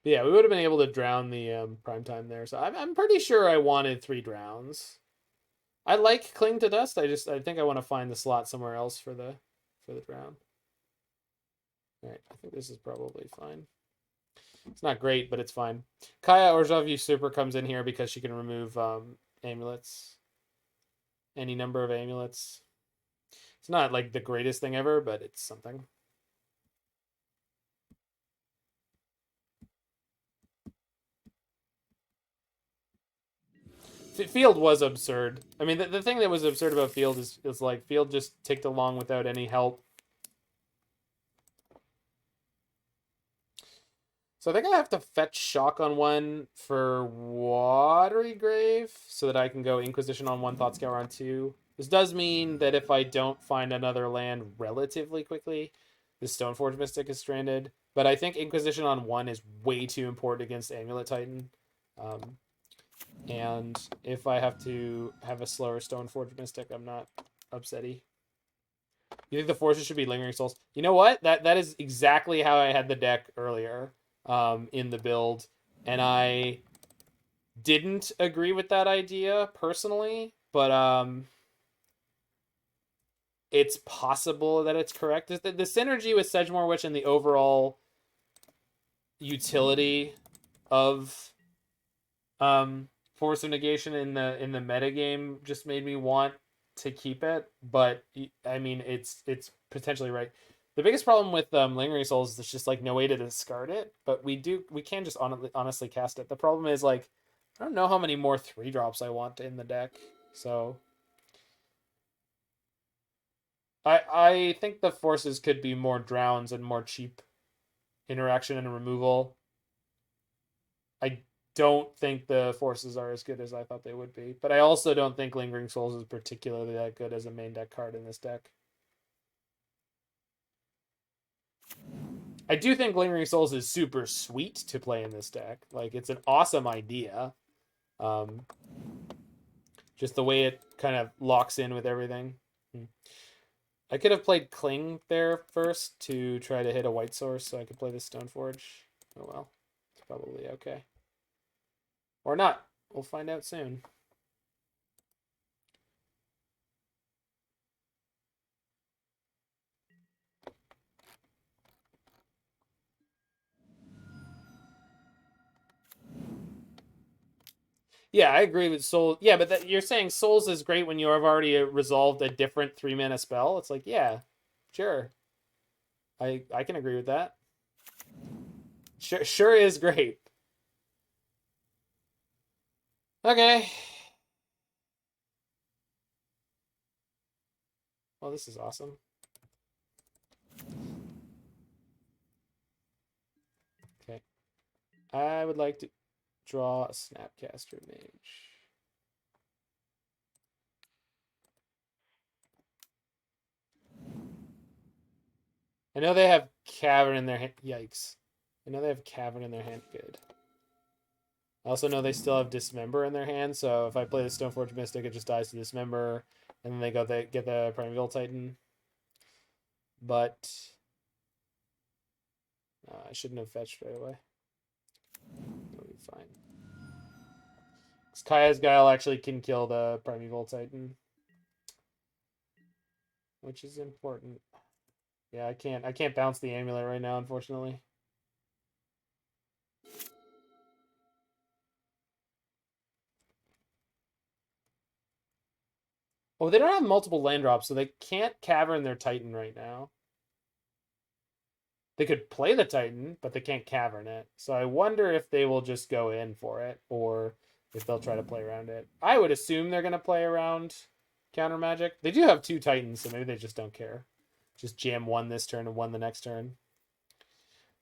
S1: But yeah, we would have been able to drown the Primetime there. So I'm pretty sure I wanted 3 drowns. I like Cling to Dust. I think I want to find the slot somewhere else for the drown. All right, I think this is probably fine. It's not great, but it's fine. Kaya Orzhov Usurper comes in here because she can remove amulets. Any number of amulets. It's not like the greatest thing ever, but it's something. Field was absurd. I mean, the thing that was absurd about Field is like Field just ticked along without any help. So I think I have to fetch Shock on 1 for Watery Grave so that I can go Inquisition on 1, Thought Scour on 2. This does mean that if I don't find another land relatively quickly, the Stoneforge Mystic is stranded. But I think Inquisition on 1 is way too important against Amulet Titan. And if I have to have a slower Stoneforge Mystic, I'm not upsetty. You think the forces should be Lingering Souls? You know what? That is exactly how I had the deck earlier in the build. And I didn't agree with that idea personally, but it's possible that it's correct. The synergy with Sedgemoor Witch and the overall utility of Force of Negation in the metagame just made me want to keep it, but I mean it's potentially right. The biggest problem with Lingering Souls is there's just like no way to discard it, but we can just honestly cast it. The problem is like I don't know how many more 3-drops I want in the deck, so I think the forces could be more drowns and more cheap interaction and removal. I don't think the forces are as good as I thought they would be, but I also don't think Lingering Souls is particularly that good as a main deck card in this deck. I do think Lingering Souls is super sweet to play in this deck. Like, it's an awesome idea. Just the way it kind of locks in with everything. I could have played Cling there first to try to hit a white source so I could play the Stoneforge. Oh well, it's probably okay. Or not. We'll find out soon. Yeah, I agree with Soul. Yeah, but you're saying Souls is great when you have already resolved a different 3-mana spell. It's like, yeah, sure. I can agree with that. Sure is great. Okay. Well, this is awesome. Okay. I would like to draw a Snapcaster Mage. I know they have Cavern in their hand. Yikes. I know they have Cavern in their hand. Good. I also know they still have Dismember in their hand, so if I play the Stoneforge Mystic, it just dies to Dismember, and then they get the Primeval Titan. But I shouldn't have fetched right away. It'll be fine. Kaya's Guile actually can kill the Primeval Titan, which is important. Yeah, I can't bounce the amulet right now, unfortunately. Oh, they don't have multiple land drops, so they can't Cavern their Titan right now. They could play the Titan, but they can't Cavern it. So I wonder if they will just go in for it, or if they'll try to play around it. I would assume they're going to play around counter magic. They do have 2 Titans, so maybe they just don't care. Just jam 1 this turn and 1 the next turn.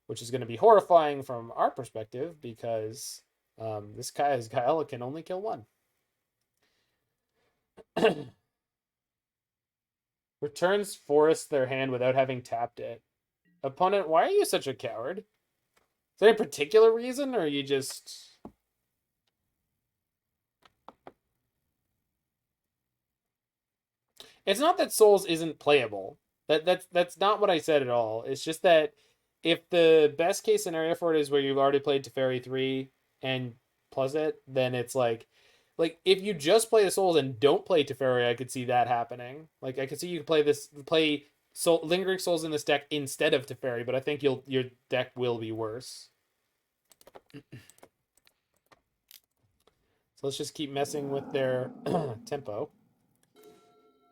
S1: Which is going to be horrifying from our perspective, because this Kaya's Guile can only kill 1. Returns forest their hand without having tapped it. Opponent, why are you such a coward? Is there any particular reason, or are you just... It's not that Souls isn't playable. That's not what I said at all. It's just that if the best case scenario for it is where you've already played Teferi 3 and plus it, then it's like if you just play the Souls and don't play Teferi, I could see that happening. Like I could see you play Lingering Souls in this deck instead of Teferi, but I think your deck will be worse. So let's just keep messing with their tempo.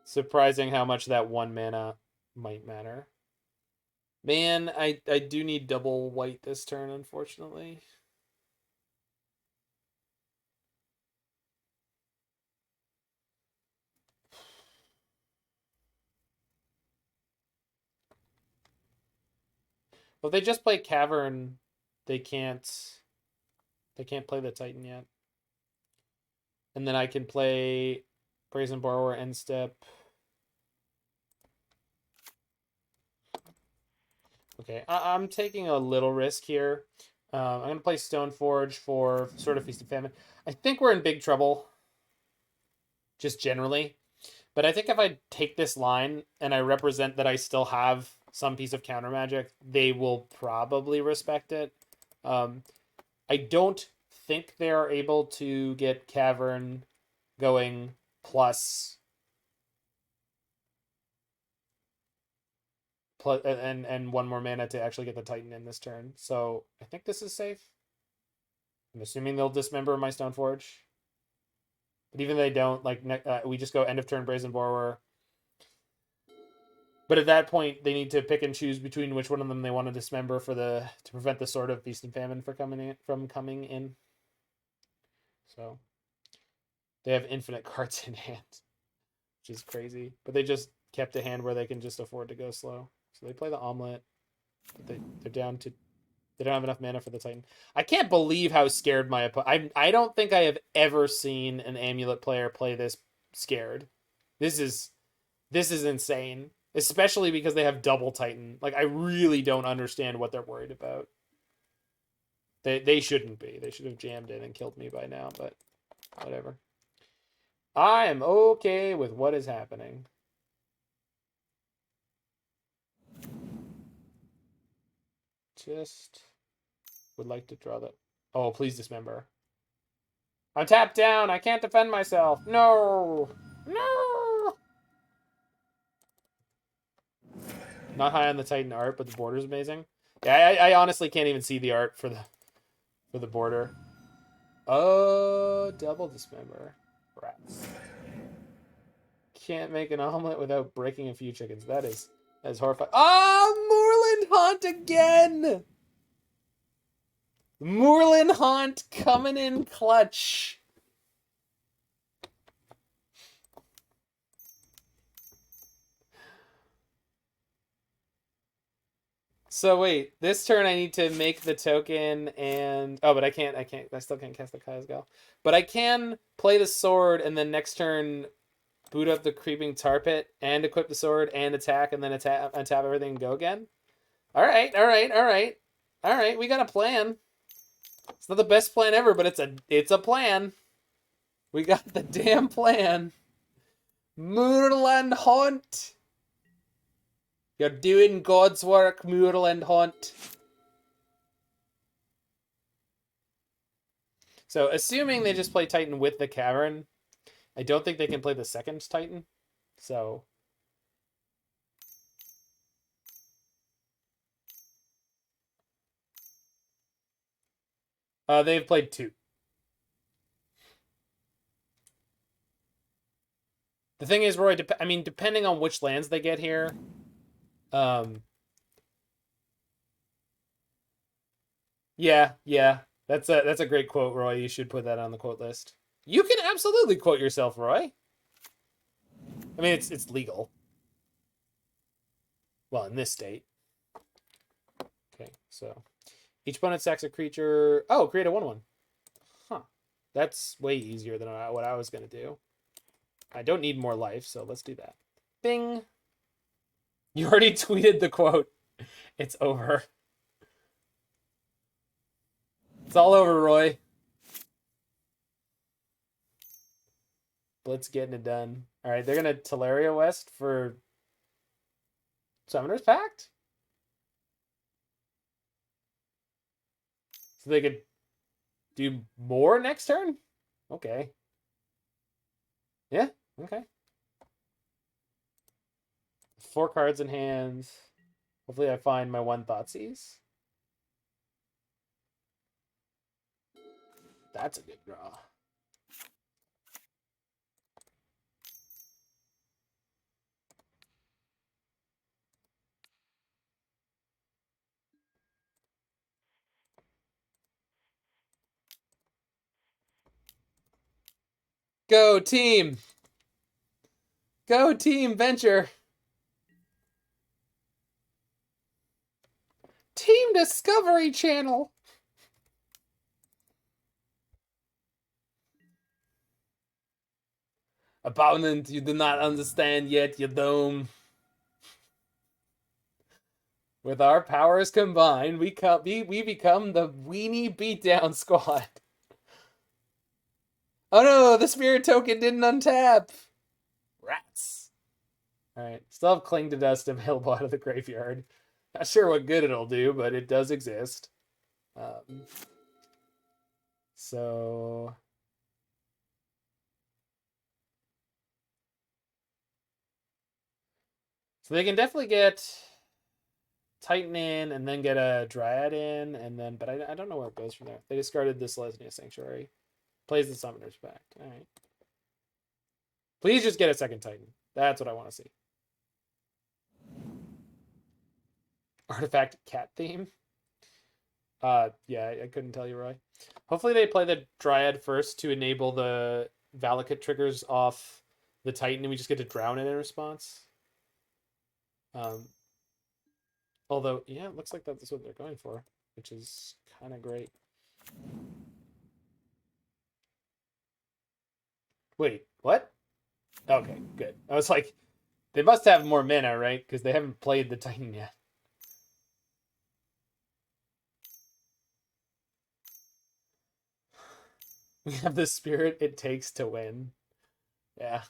S1: Surprising how much that 1 mana might matter. Man, I do need double white this turn, unfortunately. Well, if they just play Cavern, they can't play the Titan yet. And then I can play Brazen Borrower end step. Okay, I'm taking a little risk here. I'm going to play Stoneforge for Sword of Feast and Famine. I think we're in big trouble, just generally. But I think if I take this line and I represent that I still have some piece of counter magic, they will probably respect it. I don't think they are able to get Cavern going plus and 1 more mana to actually get the Titan in this turn. So I think this is safe. I'm assuming they'll dismember my Stoneforge. But even if they don't, we just go end of turn Brazen Borrower. But at that point, they need to pick and choose between which one of them they want to dismember to prevent the Sword of Feast and Famine from coming in. So they have infinite cards in hand, which is crazy. But they just kept a hand where they can just afford to go slow. So they play the Omelet. But they're down to... They don't have enough mana for the Titan. I can't believe how scared my opponent... I don't think I have ever seen an Amulet player play this scared. This is insane. Especially because they have double Titan. Like, I really don't understand what they're worried about. They shouldn't be. They should have jammed in and killed me by now, but whatever. I am okay with what is happening. just would like to draw that. Oh, please dismember. I'm tapped down. I can't defend myself. No. No. Not high on the Titan art, but the border's amazing. Yeah, I honestly can't even see the art for the border. Oh, double dismember. Rats. Can't make an omelet without breaking a few chickens. That is horrifying. Oh, Moorland Haunt again! Moorland Haunt coming in clutch. So wait, this turn I need to make the token and... Oh, but I still can't cast the Kozilek. But I can play the sword and then next turn boot up the Creeping Tar Pit and equip the sword and attack and then untap everything and go again. All right. We got a plan. It's not the best plan ever, but it's a plan. We got the damn plan. Moorland Haunt. You're doing God's work, Moorland Haunt. So, assuming they just play Titan with the Cavern, I don't think they can play the second Titan. So... they've played 2. The thing is, Roy, depending on which lands they get here, yeah, that's a great quote, Roy. You should put that on the quote list. You can absolutely quote yourself, Roy. I mean, it's legal. Well, in this state. Okay, so each opponent sacks a creature. Oh, create a 1/1. Huh. That's way easier than what I was gonna do. I don't need more life, so let's do that. Bing. You already tweeted the quote. It's over. It's all over, Roy. Blitz getting it done. All right, they're going to Teleria West for Summoner's Pact? So they could do more next turn? Okay. Yeah, okay. 4 cards in hand. Hopefully I find my 1 Thoughtseize. That's a good draw. Go team! Go team venture! Team Discovery Channel! Opponent, you do not understand yet, you dome. With our powers combined, we become the weenie beatdown squad. Oh no, the spirit token didn't untap. Rats. Alright, still have Cling to Dust available out of the graveyard. Not sure what good it'll do, but it does exist. So they can definitely get Titan in and then get a Dryad in, and then, but I don't know where it goes from there. They discarded this Lesnia Sanctuary. Plays the Summoner's Pact. All right. Please just get a second Titan. That's what I want to see. Artifact cat theme. Yeah, I couldn't tell you, Roy. Hopefully they play the Dryad first to enable the Valakut triggers off the Titan, and we just get to drown it in response. Although, yeah, it looks like that's what they're going for, which is kind of great. Wait, what? Okay, good. I was like, they must have more mana, right? Because they haven't played the Titan yet. We have the spirit it takes to win. Yeah.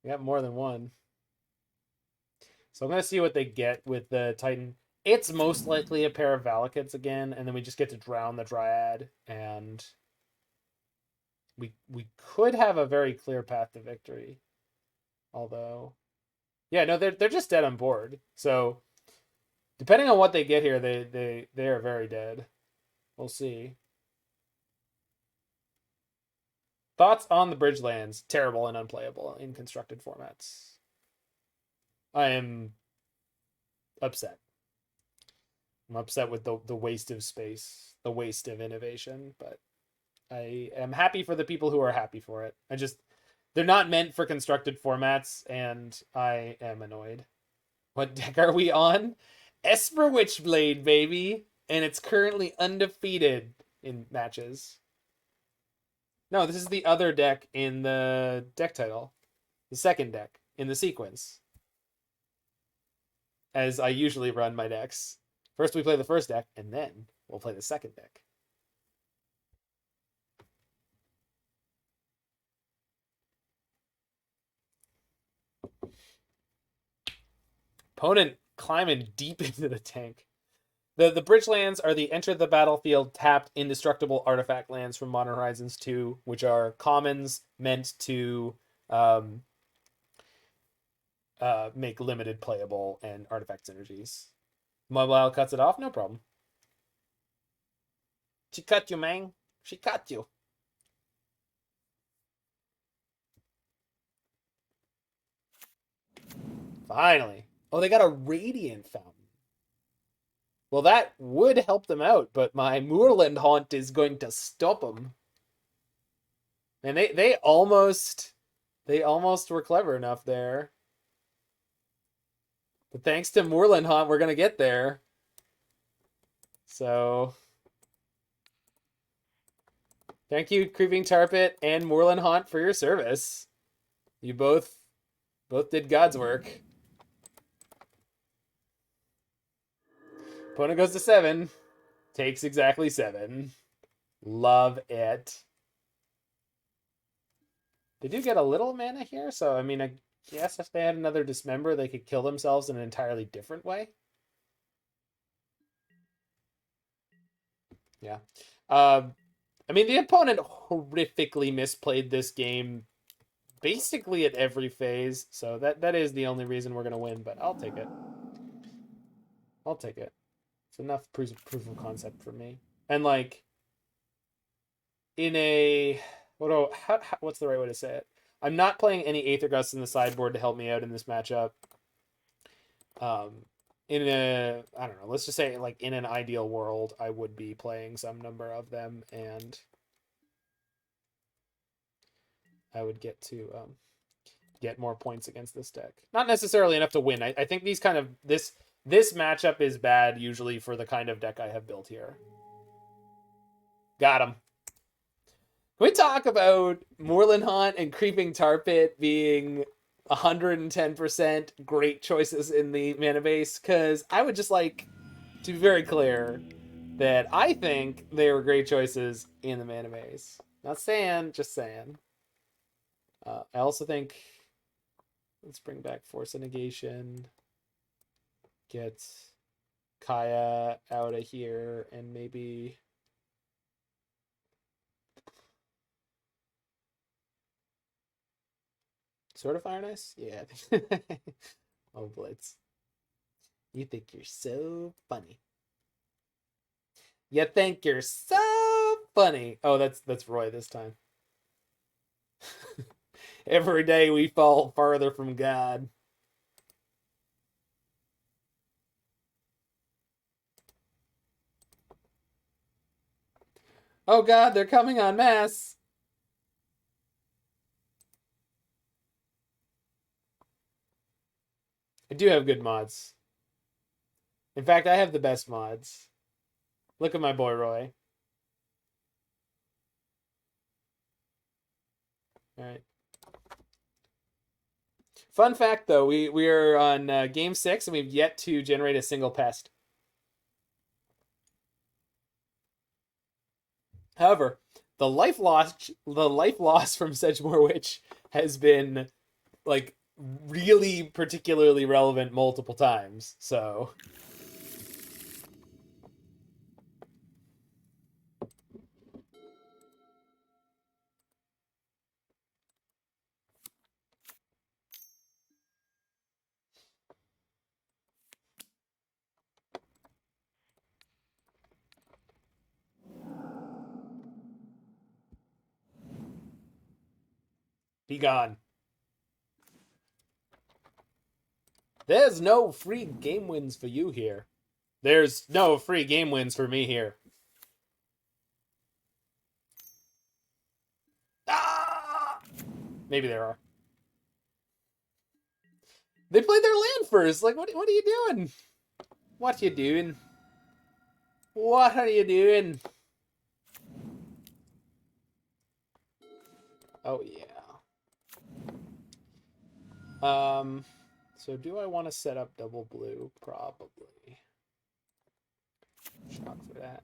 S1: We got more than one. So I'm going to see what they get with the Titan. It's most likely a pair of Valakids again, and then we just get to drown the Dryad, and we could have a very clear path to victory. Although, yeah, no, they're just dead on board. So depending on what they get here, they are very dead. We'll see. Thoughts on the Bridgelands? Terrible and unplayable in constructed formats. I am upset. I'm upset with the waste of space, the waste of innovation, but I am happy for the people who are happy for it. They're not meant for constructed formats, and I am annoyed. What deck are we on? Esper Witchblade, baby, and it's currently undefeated in matches. No, this is the other deck in the deck title. The second deck in the sequence. As I usually run my decks. First we play the first deck, and then we'll play the second deck. Opponent climbing deep into the tank. The bridge lands are the enter the battlefield tapped indestructible artifact lands from Modern Horizons 2, which are commons meant to make limited playable and artifact synergies. Mobile cuts it off, no problem. She cut you, man. She cut you. Finally. Oh, they got a Radiant Fountain. Well, that would help them out, but my Moorland Haunt is going to stop them. And they almost were clever enough there. But thanks to Moorland Haunt, we're going to get there. So thank you, Creeping Tarpit and Moorland Haunt, for your service. You both did God's work. Opponent goes to 7. Takes exactly 7. Love it. They do get a little mana here, so I mean, I guess if they had another Dismember, they could kill themselves in an entirely different way. Yeah. I mean, the opponent horrifically misplayed this game basically at every phase, so that is the only reason we're going to win, but I'll take it. I'll take it. It's enough proof of concept for me. And like, in a what's the right way to say it? I'm not playing any Aether Gusts in the sideboard to help me out in this matchup. In a, I don't know, let's just say like in an ideal world, I would be playing some number of them, and I would get to get more points against this deck. Not necessarily enough to win. I think these kind of this matchup is bad usually for the kind of deck I have built here. Got him. Can we talk about Moorland Haunt and Creeping Tarpit being 110% great choices in the mana base? Because I would just like to be very clear that I think they were great choices in the mana base. Not saying, just saying. I also think, let's bring back Force of Negation. Get Kaya out of here, and maybe Sword of Fire and Ice? Yeah. Oh, Blitz. You think you're so funny. You think you're so funny. Oh, that's Roy this time. Every day we fall farther from God. Oh God, they're coming en masse. I do have good mods. In fact, I have the best mods. Look at my boy Roy. All right. Fun fact, though, we are on game 6, and we've yet to generate a single pest. However, the life loss from Sedgemoor Witch has been like really particularly relevant multiple times. So Be gone. There's no free game wins for you here. There's no free game wins for me here. Ah! Maybe there are. They played their land first. Like, what are you doing? What you doing? What are you doing? Oh, yeah. So do I want to set up double blue? Probably. Shock for that.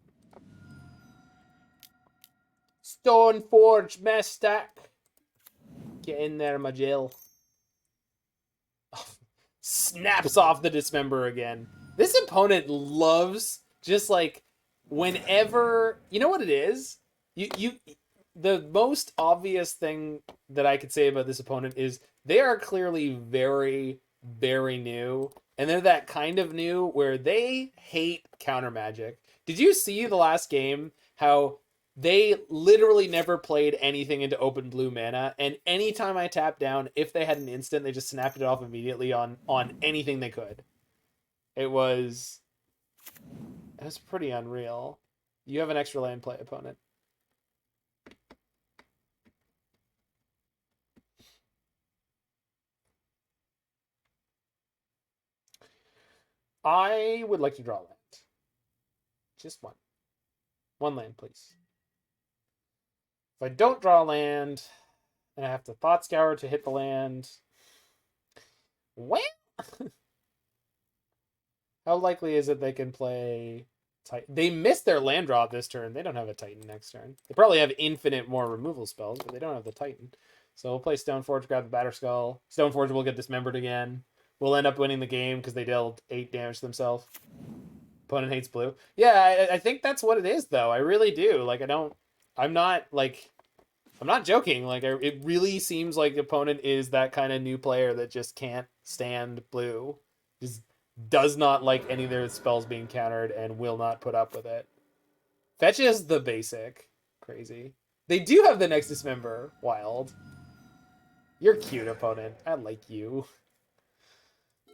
S1: Stoneforge Mystic. Get in there, my Jill. Oh, snaps off the Dismember again. This opponent loves just like whenever, you know what it is? The most obvious thing that I could say about this opponent is they are clearly very, very new. And they're that kind of new where they hate counter magic. Did you see the last game how they literally never played anything into open blue mana, and anytime I tapped down, if they had an instant, they just snapped it off immediately on anything they could. It was pretty unreal. You have an extra land play, opponent. I would like to draw land. Just one. One land, please. If I don't draw land, and I have to Thought Scour to hit the land, well, how likely is it they can play Titan? They missed their land draw this turn. They don't have a Titan next turn. They probably have infinite more removal spells, but they don't have the Titan. So we'll play Stoneforge, grab the Batterskull. Stoneforge will get dismembered again. We'll end up winning the game because they dealt 8 damage to themselves. Opponent hates blue. Yeah, I think that's what it is, though. I really do. Like, I'm not joking. Like, it really seems like the opponent is that kind of new player that just can't stand blue. Just does not like any of their spells being countered and will not put up with it. Fetch is the basic. Crazy. They do have the next Dismember. Wild. You're cute, opponent. I like you.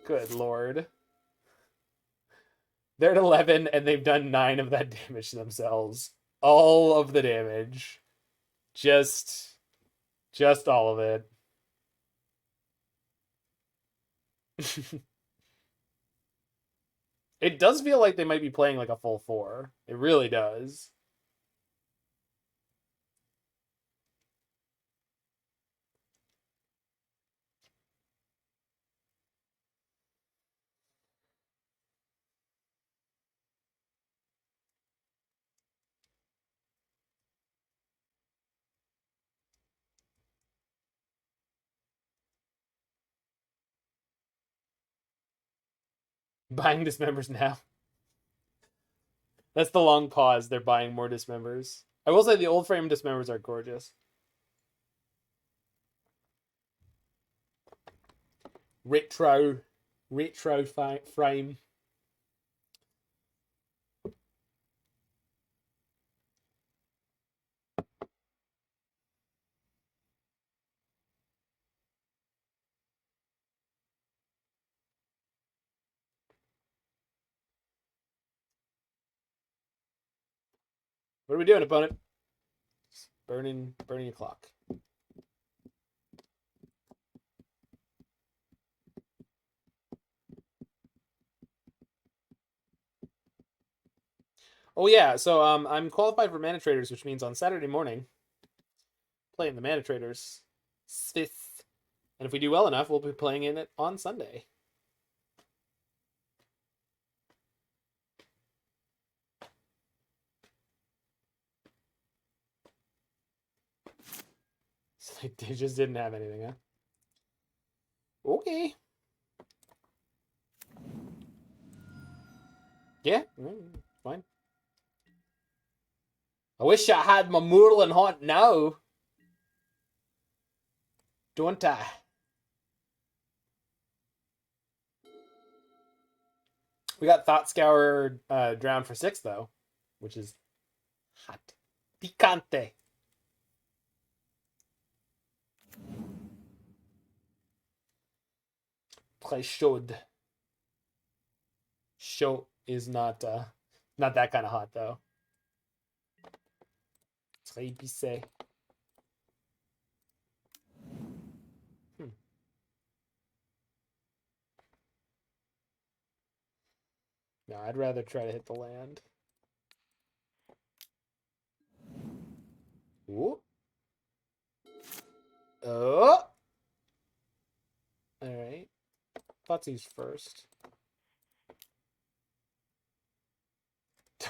S1: Good lord. They're at 11 and they've done 9 of that damage to themselves. All of the damage. Just all of it. It does feel like they might be playing like a full 4. It really does. Buying Dismembers now. That's the long pause. They're buying more Dismembers. I will say the old frame Dismembers are gorgeous. Retro frame. What are we doing, opponent? Just burning your clock. Oh yeah, so I'm qualified for Mana Traders, which means on Saturday morning, playing the Mana Traders 5th. And if we do well enough, we'll be playing in it on Sunday. So they just didn't have anything, huh? Okay. Yeah, fine. I wish I had my Moorland Haunt now. Don't I? We got Thought Scour Drowned for 6, though, which is hot. Picante. très chaud. Chaud is not that kind of hot though. Très épicé. No, I'd rather try to hit the land. Ooh. Oh. All right. Thoughtseize first.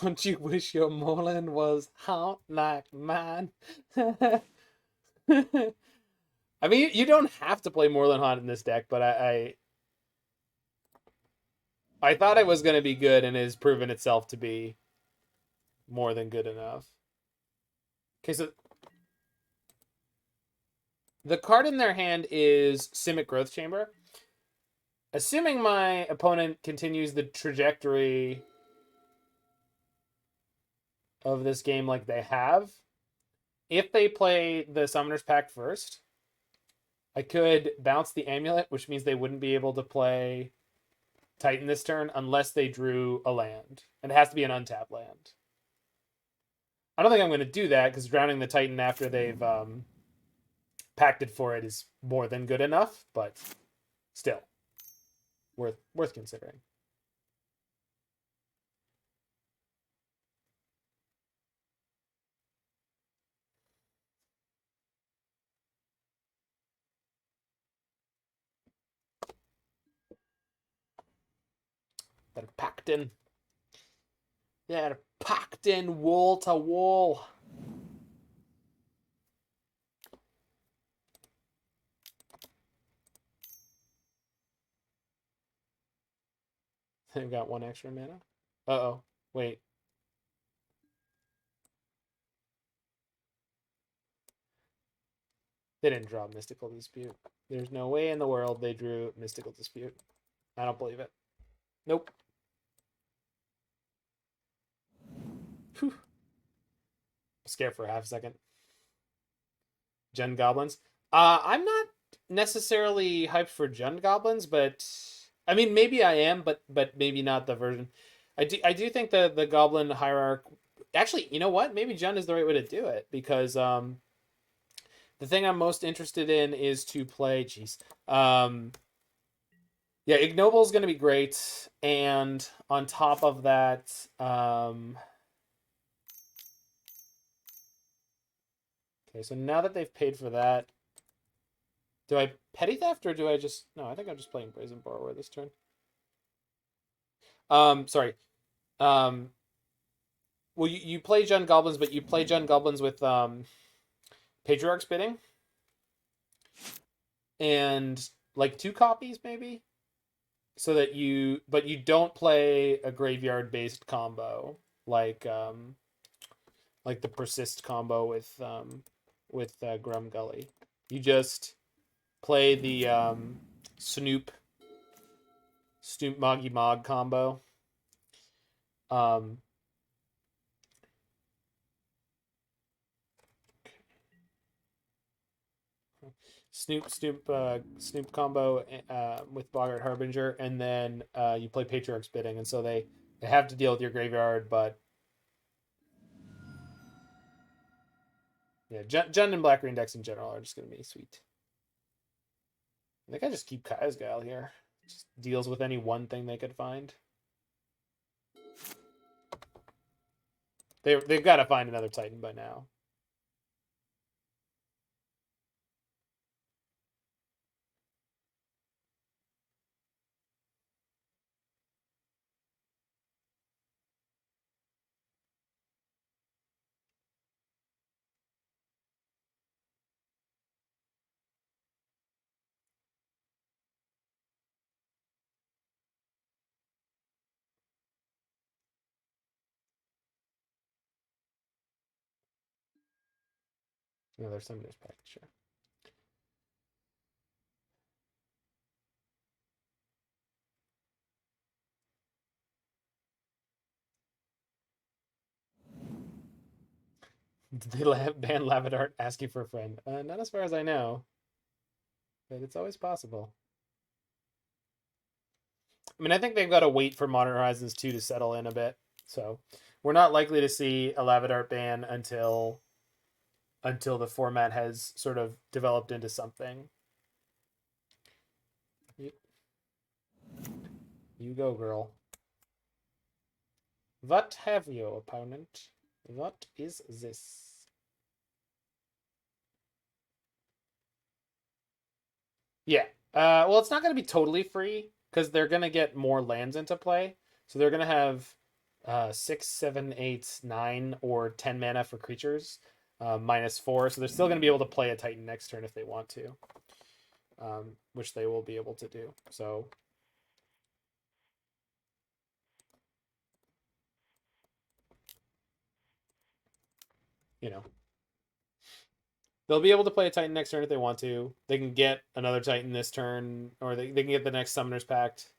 S1: Don't you wish your Moorland was haunt like mine? I mean, you don't have to play Moorland Haunt in this deck, but I thought it was going to be good, and it has proven itself to be more than good enough. Okay, so the card in their hand is Simic Growth Chamber. Assuming my opponent continues the trajectory of this game like they have, if they play the Summoner's Pact first, I could bounce the Amulet, which means they wouldn't be able to play Titan this turn unless they drew a land. And it has to be an untapped land. I don't think I'm going to do that because drowning the Titan after they've pacted for it is more than good enough, but still worth considering. They're packed in. They're packed in wall to wall. They've got one extra mana. Uh-oh. Wait. They didn't draw Mystical Dispute. There's no way in the world they drew Mystical Dispute. I don't believe it. Nope. Whew. Scared for a half second. Jund Goblins. I'm not necessarily hyped for Jund Goblins, but I mean maybe I am, but maybe not the version. I do think the Goblin Hierarch. Actually, you know what? Maybe Jund is the right way to do it because the thing I'm most interested in is to play. Jeez. Yeah, Ignoble is going to be great, and on top of that, okay. So now that they've paid for that, do I Petty Theft or do I just... No, I think I'm just playing Brazen Borrower this turn. Sorry. Well, you play Jund Goblins, but you play Jund Goblins with Patriarch's Bidding. And like 2 copies, maybe? So that you... But you don't play a graveyard-based combo, like the Persist combo with Grum Gully. You just play the Snoop Moggy Mog combo. Snoop combo with Boggart Harbinger, and then you play Patriarch's Bidding, and so they have to deal with your graveyard, but yeah, Jund and Black Green decks in general are just going to be sweet. I think I just keep Kaya's Guile here. Just deals with any one thing they could find. They've got to find another Titan by now. No, there's some news package, sure. Did they ban Lavadart asking for a friend? Not as far as I know. But it's always possible. I mean, I think they've got to wait for Modern Horizons 2 to settle in a bit. So we're not likely to see a Lavadart ban until the format has sort of developed into something. You go, girl. What have you, opponent? What is this? Yeah. Well, it's not going to be totally free because they're going to get more lands into play. So they're going to have 6, 7, 8, 9, or 10 mana for creatures, -4. So they're still going to be able to play a Titan next turn if they want to, which they will be able to do. So, you know, they'll be able to play a Titan next turn if they want to. They can get another Titan this turn, or they can get the next Summoner's Pact.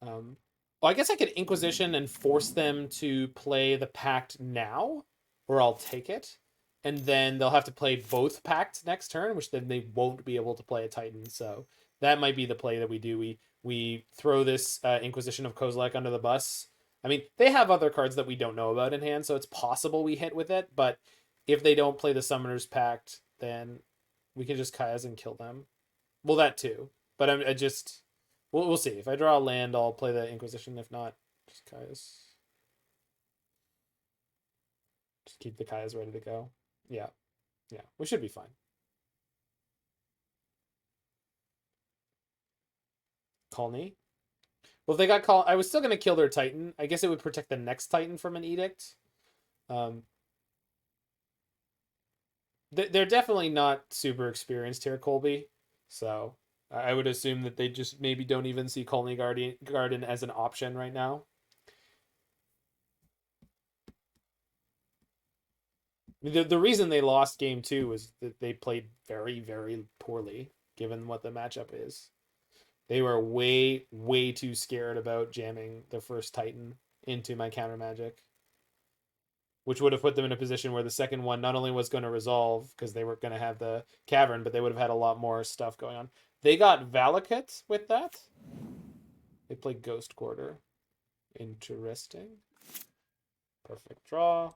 S1: Well, I guess I could Inquisition and force them to play the Pact now, or I'll take it. And then they'll have to play both Pacts next turn, which then they won't be able to play a Titan. So that might be the play that we do. We throw this Inquisition of Kozilek under the bus. I mean, they have other cards that we don't know about in hand, so it's possible we hit with it. But if they don't play the Summoner's Pact, then we can just Kai's and kill them. Well, that too. But I just... We'll see. If I draw a land, I'll play the Inquisition. If not, just Kai's. Just keep the Kai's ready to go. Yeah. Yeah. We should be fine. Colony. Well, if they got call, I was still going to kill their Titan. I guess it would protect the next Titan from an edict. They're definitely not super experienced here, Colby. So I would assume that they just maybe don't even see Colony Garden as an option right now. The reason they lost game 2 was that they played very, very poorly, given what the matchup is. They were way, way too scared about jamming the first Titan into my counter magic, which would have put them in a position where the second one not only was going to resolve because they were going to have the cavern, but they would have had a lot more stuff going on. They got Valakut with that. They played Ghost Quarter. Interesting. Perfect draw.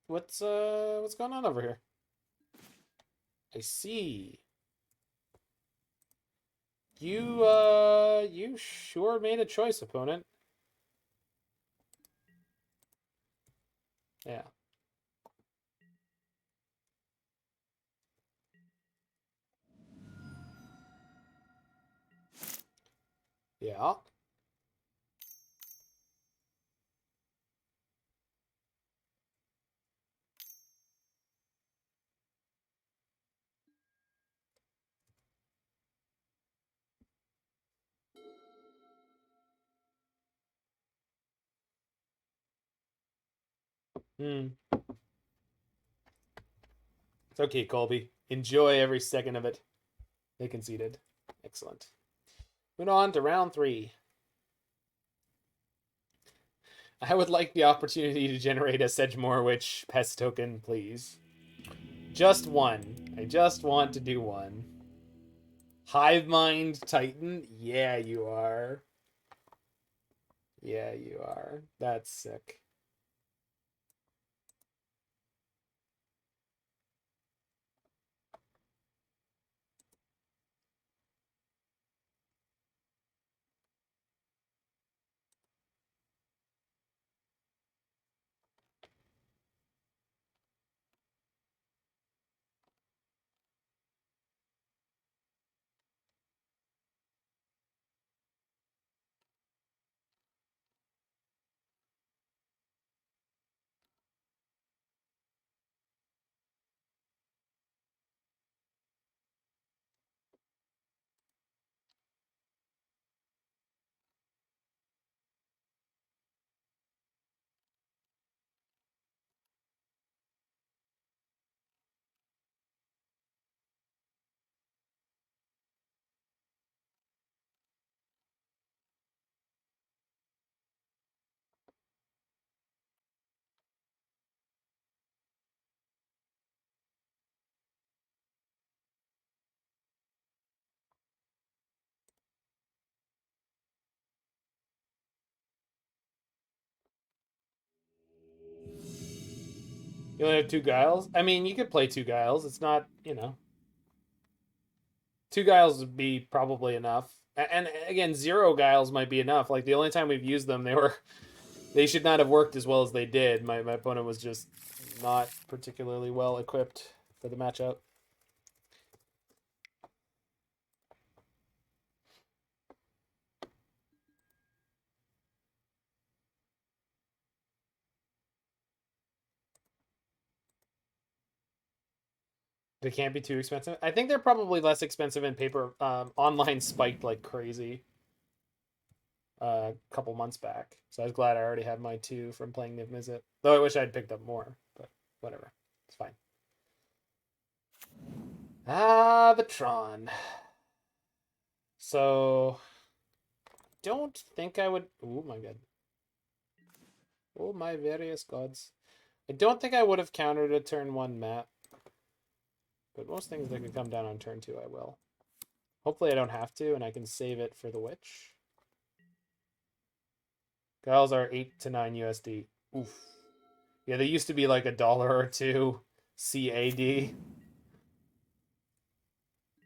S1: What's going on over here? I see. You sure made a choice, opponent. Yeah. Yeah. Hmm. It's okay, Colby. Enjoy every second of it. They conceded. Excellent. Moving on to round 3. I would like the opportunity to generate a Sedgemoor Witch pest token, please. Just one. I just want to do one. Hive Mind Titan? Yeah, you are. Yeah, you are. That's sick. You only have 2 Guiles? I mean, you could play 2 Guiles. It's not, you know. 2 Guiles would be probably enough. And again, 0 Guiles might be enough. Like, the only time we've used them, they should not have worked as well as they did. My opponent was just not particularly well equipped for the matchup. They can't be too expensive. I think they're probably less expensive in paper. Online spiked like crazy a couple months back. So I was glad I already had my 2 from playing Niv Mizzet. Though I wish I'd picked up more, but whatever. It's fine. Ah, the Tron. So, don't think I would... Oh my god. Oh my various gods. I don't think I would have countered a turn 1 map. But most things that could come down on turn 2, I will. Hopefully I don't have to, and I can save it for the Witch. Guiles are 8 to 9 USD. Oof. Yeah, they used to be like $1 or $2 CAD.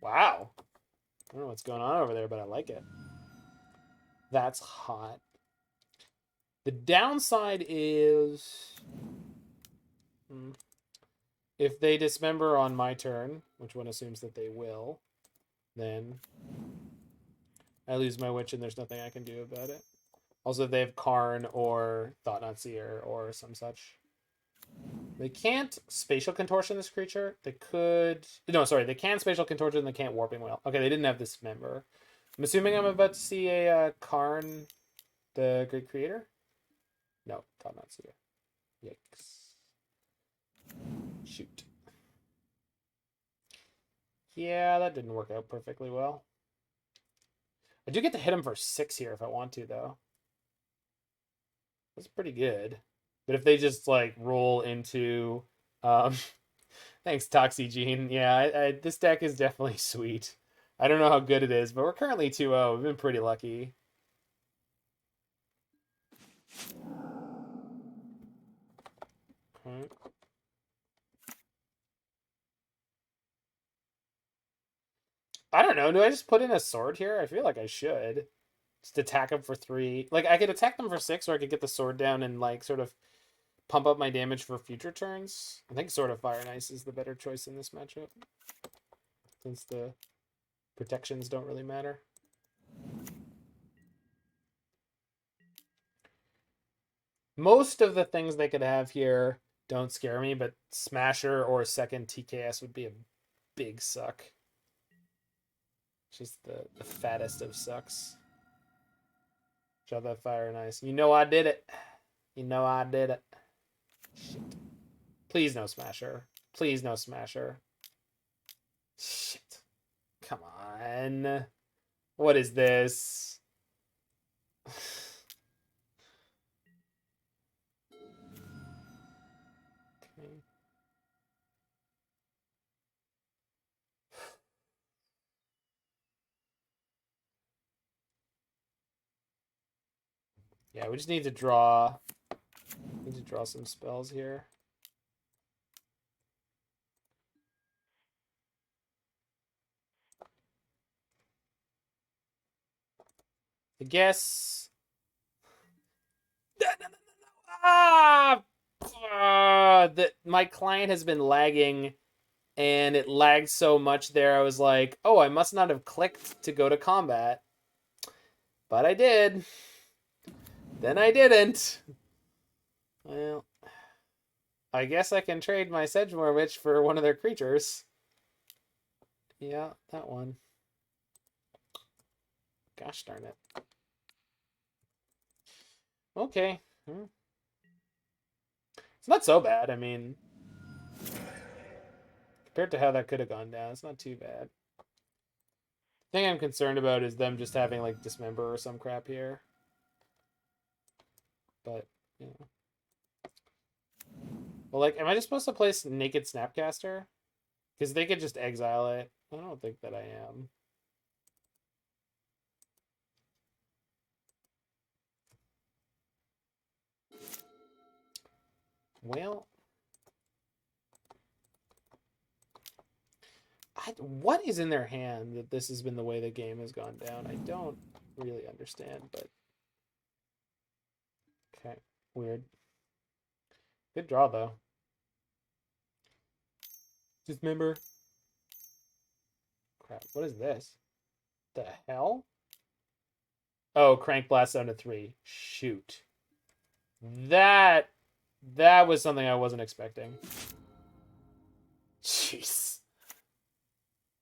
S1: Wow. I don't know what's going on over there, but I like it. That's hot. The downside is... if they dismember on my turn, which one assumes that they will, then I lose my Witch and there's nothing I can do about it. Also, if they have Karn or Thought-Seer or some such. They can't Spatial Contortion this creature. They could... No, sorry. They can Spatial Contortion and they can't Warping Wail. Okay, they didn't have Dismember. I'm assuming I'm about to see a Karn, the Great Creator? No, Thought-Seer. Yikes. Shoot. Yeah, that didn't work out perfectly well. I do get to hit him for 6 here if I want to, though. That's pretty good. But if they just, like, roll into... thanks, Toxygene. Yeah, this deck is definitely sweet. I don't know how good it is, but we're currently 2-0. We've been pretty lucky. Okay. I don't know. Do I just put in a sword here? I feel like I should. Just attack them for 3. Like, I could attack them for 6, or I could get the sword down and, like, sort of pump up my damage for future turns. I think Sword of Fire and Ice is the better choice in this matchup, since the protections don't really matter. Most of the things they could have here don't scare me, but Smasher or second TKS would be a big suck. Just the fattest of sucks. Shove that Fire and Ice. You know I did it. You know I did it. Shit. Please no Smasher. Please no Smasher. Shit. Come on. What is this? Okay. Yeah, we just need to draw. Need to draw some spells here. I guess. That my client has been lagging, and it lagged so much there. I was like, oh, I must not have clicked to go to combat, but I did. Then I didn't. Well, I guess I can trade my Sedgemoor Witch for one of their creatures. Yeah, that one. Gosh darn it. Okay. It's not so bad. I mean, compared to how that could have gone down, it's not too bad. The thing I'm concerned about is them just having, like, Dismember or some crap here. But, you know. Well, like, am I just supposed to play Naked Snapcaster? Because they could just exile it. I don't think that I am. Well, what is in their hand that this has been the way the game has gone down? I don't really understand, but okay, weird. Good draw though. Just remember, crap. What is this? The hell? Oh, Crank Blast down to 3. Shoot. That was something I wasn't expecting. Jeez.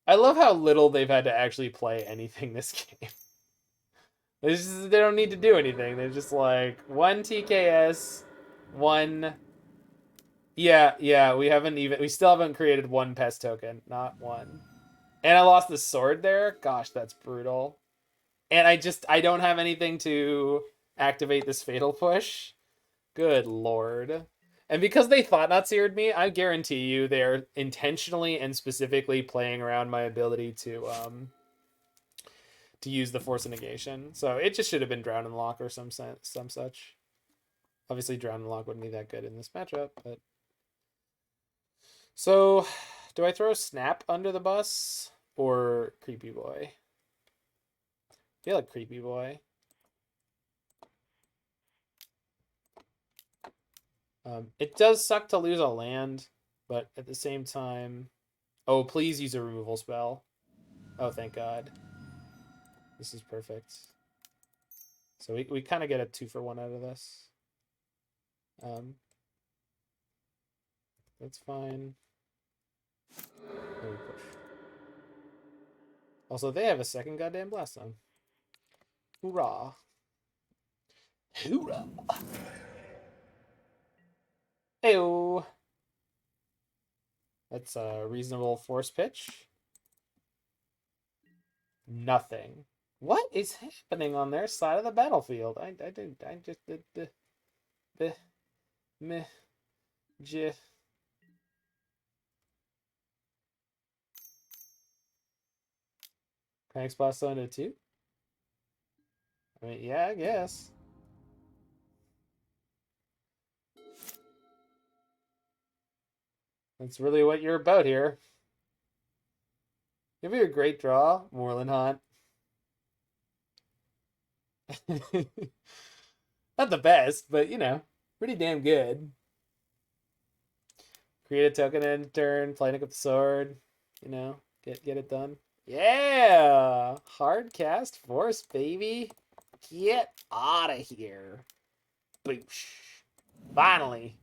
S1: I love how little they've had to actually play anything this game. They don't need to do anything. They're just like, 1 TKS, 1... Yeah, we still haven't created 1 pest token. Not 1. And I lost the sword there? Gosh, that's brutal. And I don't have anything to activate this fatal push. Good lord. And because they Thought-Seared me, I guarantee you they're intentionally and specifically playing around my ability to use the Force of Negation. So it just should have been Drowned Loch or some such. Obviously, Drowned Loch wouldn't be that good in this matchup, but... So, do I throw Snap under the bus or Creepy Boy? I feel like Creepy Boy. It does suck to lose a land, but at the same time... Oh, please use a removal spell. Oh, thank God. This is perfect. So we kind of get a 2-for-1 out of this. That's fine. Let me push. Also, they have a second goddamn blast zone. Hoorah. Hoorah. Heyo. That's a reasonable force pitch. Nothing. What is happening on their side of the battlefield? I just the meh j. Can I explode zone to 2? I mean, yeah, I guess. That's really what you're about here. Give me a great draw, Moorland Haunt. Not the best, but you know, pretty damn good. Create a token in turn, play Nick with the sword, you know, get it done. Yeah! Hard cast force, baby. Get out of here. Boosh. Finally.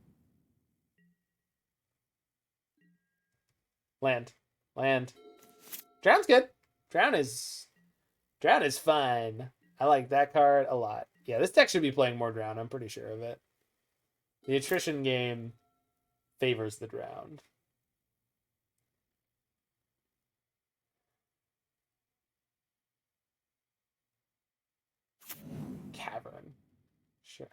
S1: Land. Drown's good. Drown is fun. I like that card a lot. Yeah, this deck should be playing more Drown. I'm pretty sure of it. The attrition game favors the Drowned. Cavern. Sure.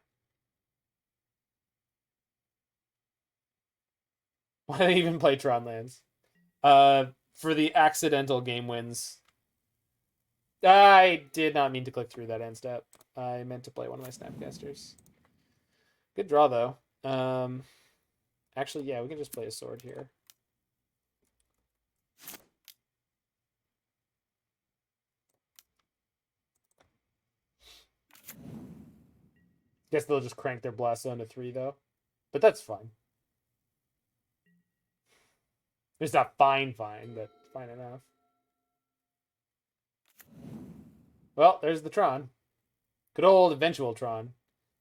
S1: Why do they even play Tron lands? For the accidental game wins. I did not mean to click through that end step. I meant to play one of my Snapcasters. Good draw, though. Actually, yeah, we can just play a sword here. Guess they'll just crank their blast zone to 3, though. But that's fine. It's not fine, but fine enough. Well, there's the Tron. Good old eventual Tron.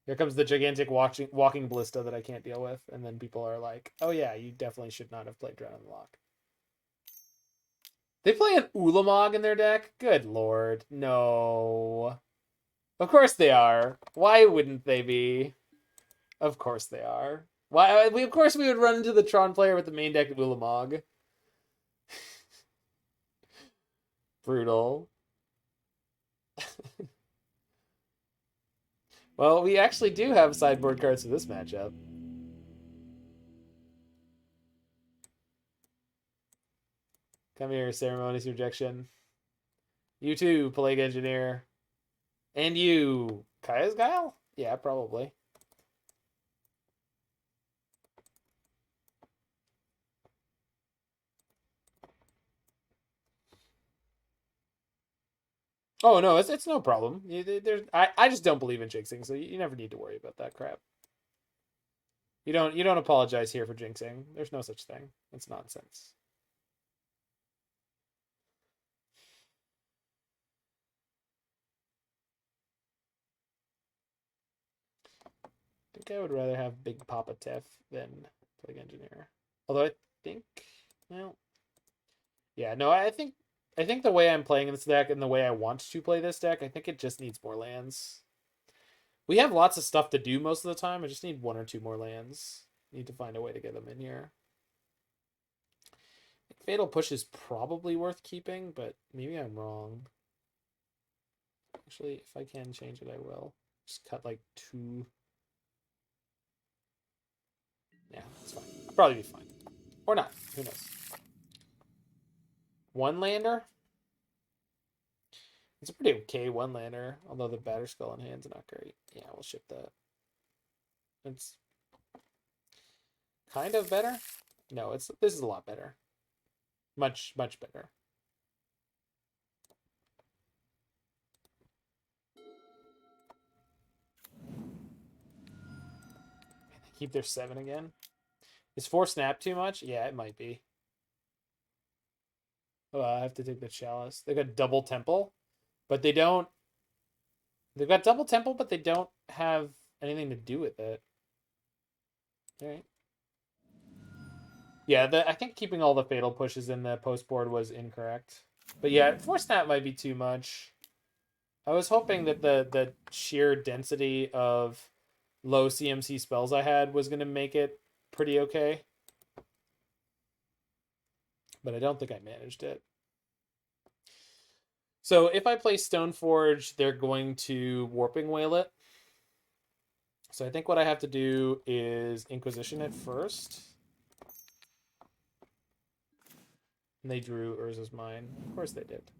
S1: Here comes the gigantic walking ballista that I can't deal with. And then people are like, oh yeah, you definitely should not have played Drowned Loch. They play an Ulamog in their deck? Good lord. No. Of course they are. Why wouldn't they be? Of course they are. Why? Of course we would run into the Tron player with the main deck of Ulamog. Brutal. Well, we actually do have sideboard cards for this matchup. Come here, Ceremonious Rejection. You too, Plague Engineer. And you, Kaya's Guile? Yeah, probably. Oh no, it's no problem. I just don't believe in jinxing, so you never need to worry about that crap. You don't apologize here for jinxing. There's no such thing. It's nonsense. I think I would rather have Big Papa Tef than Plague Engineer. Although I think, well, yeah, no, I think the way I'm playing this deck and the way I want to play this deck, I think it just needs more lands. We have lots of stuff to do most of the time. I just need one or two more lands. Need to find a way to get them in here. Fatal Push is probably worth keeping, but maybe I'm wrong. Actually, if I can change it, I will. Just cut like 2. Yeah, it's fine. I'll probably be fine. Or not. Who knows? One lander? It's a pretty okay one lander, although the Batterskull in hand's not great. Yeah, we'll ship that. It's kind of better. No, this is a lot better. Much better. Keep their 7 again. Is 4 snap too much? Yeah, it might be. Oh, I have to take the chalice. They got double temple, but they don't. They've got double temple, but they don't have anything to do with it. All right. Yeah, I think keeping all the fatal pushes in the post board was incorrect. But yeah, 4 snap might be too much. I was hoping that the sheer density of low CMC spells I had was going to make it pretty okay. But I don't think I managed it. So if I play Stoneforge, they're going to Warping Wail it. So I think what I have to do is Inquisition it first. And they drew Urza's Mine. Of course they did.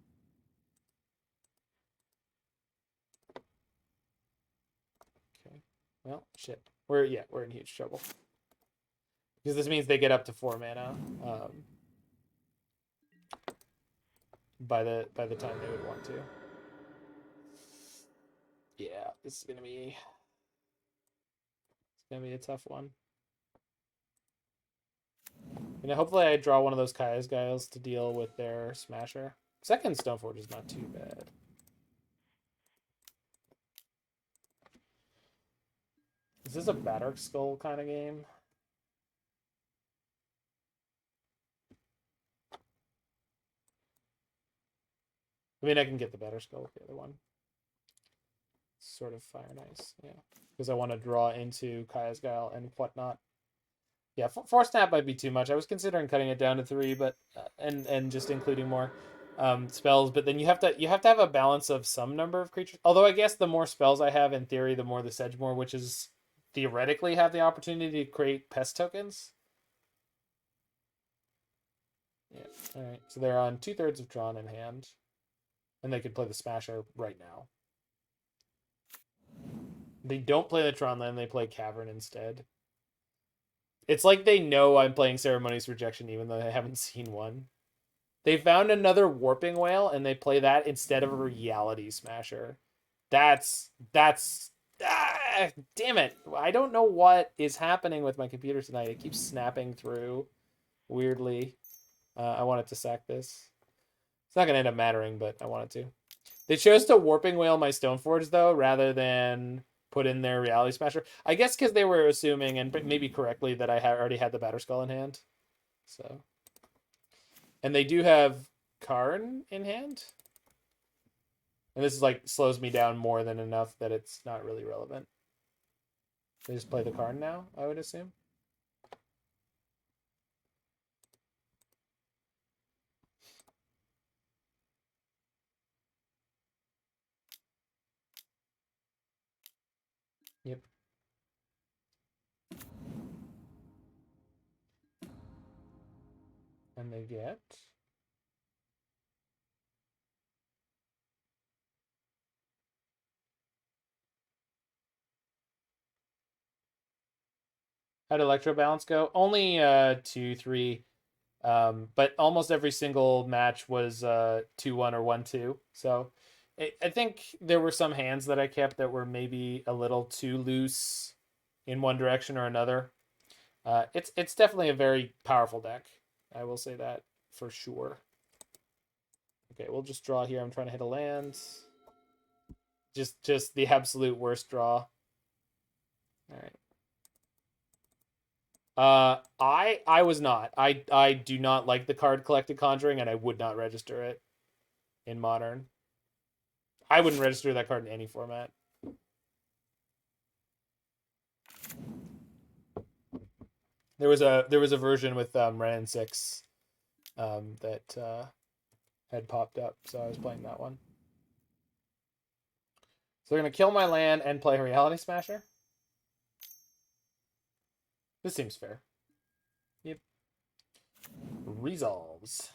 S1: Okay. Well, shit. We're in huge trouble. Because this means they get up to 4 mana. By the time they would want to. Yeah, this is gonna be a tough one. And hopefully I draw one of those Kaya's Guiles to deal with their Smasher. Second Stoneforge is not too bad. Is this a Batterskull kind of game? I mean, I can get the Batterskull with the other one. Sort of fire nice, yeah. Because I want to draw into Kaya's Guile and whatnot. Yeah, 4 snap might be too much. I was considering cutting it down to 3, but and just including more spells. But then you have to have a balance of some number of creatures. Although I guess the more spells I have, in theory, the more the Sedgemoor Witches theoretically have the opportunity to create pest tokens. Yeah. All right. So they're on 2/3 of drawn in hand, and they could play the Smasher right now. They don't play the Tron Land. They play Cavern instead. It's like they know I'm playing Ceremonious Rejection, even though they haven't seen one. They found another Warping Wail, and they play that instead of a Reality Smasher. That's damn it. I don't know what is happening with my computer tonight. It keeps snapping through weirdly. I wanted to sack this. It's not going to end up mattering, but I wanted to. They chose to Warping Wail my Stoneforge, though, rather than put in their Reality Smasher. I guess because they were assuming, and maybe correctly, that I already had the Batterskull in hand. So, and they do have Karn in hand. And this is like slows me down more than enough that it's not really relevant. They just play the Karn now, I would assume. Yep. And they get how'd Electro Balance go? Only 2, 3. But almost every single match was 2-1 or 1-2. So I think there were some hands that I kept that were maybe a little too loose in one direction or another. It's definitely a very powerful deck. I will say that for sure. Okay, we'll just draw here. I'm trying to hit a land. Just the absolute worst draw. All right. I was not. I do not like the card Collected Conjuring, and I would not register it in Modern. I wouldn't register that card in any format. There was a version with Ren and 6 that had popped up, so I was playing that one. So they're gonna kill my land and play Reality Smasher. This seems fair. Yep. Resolves.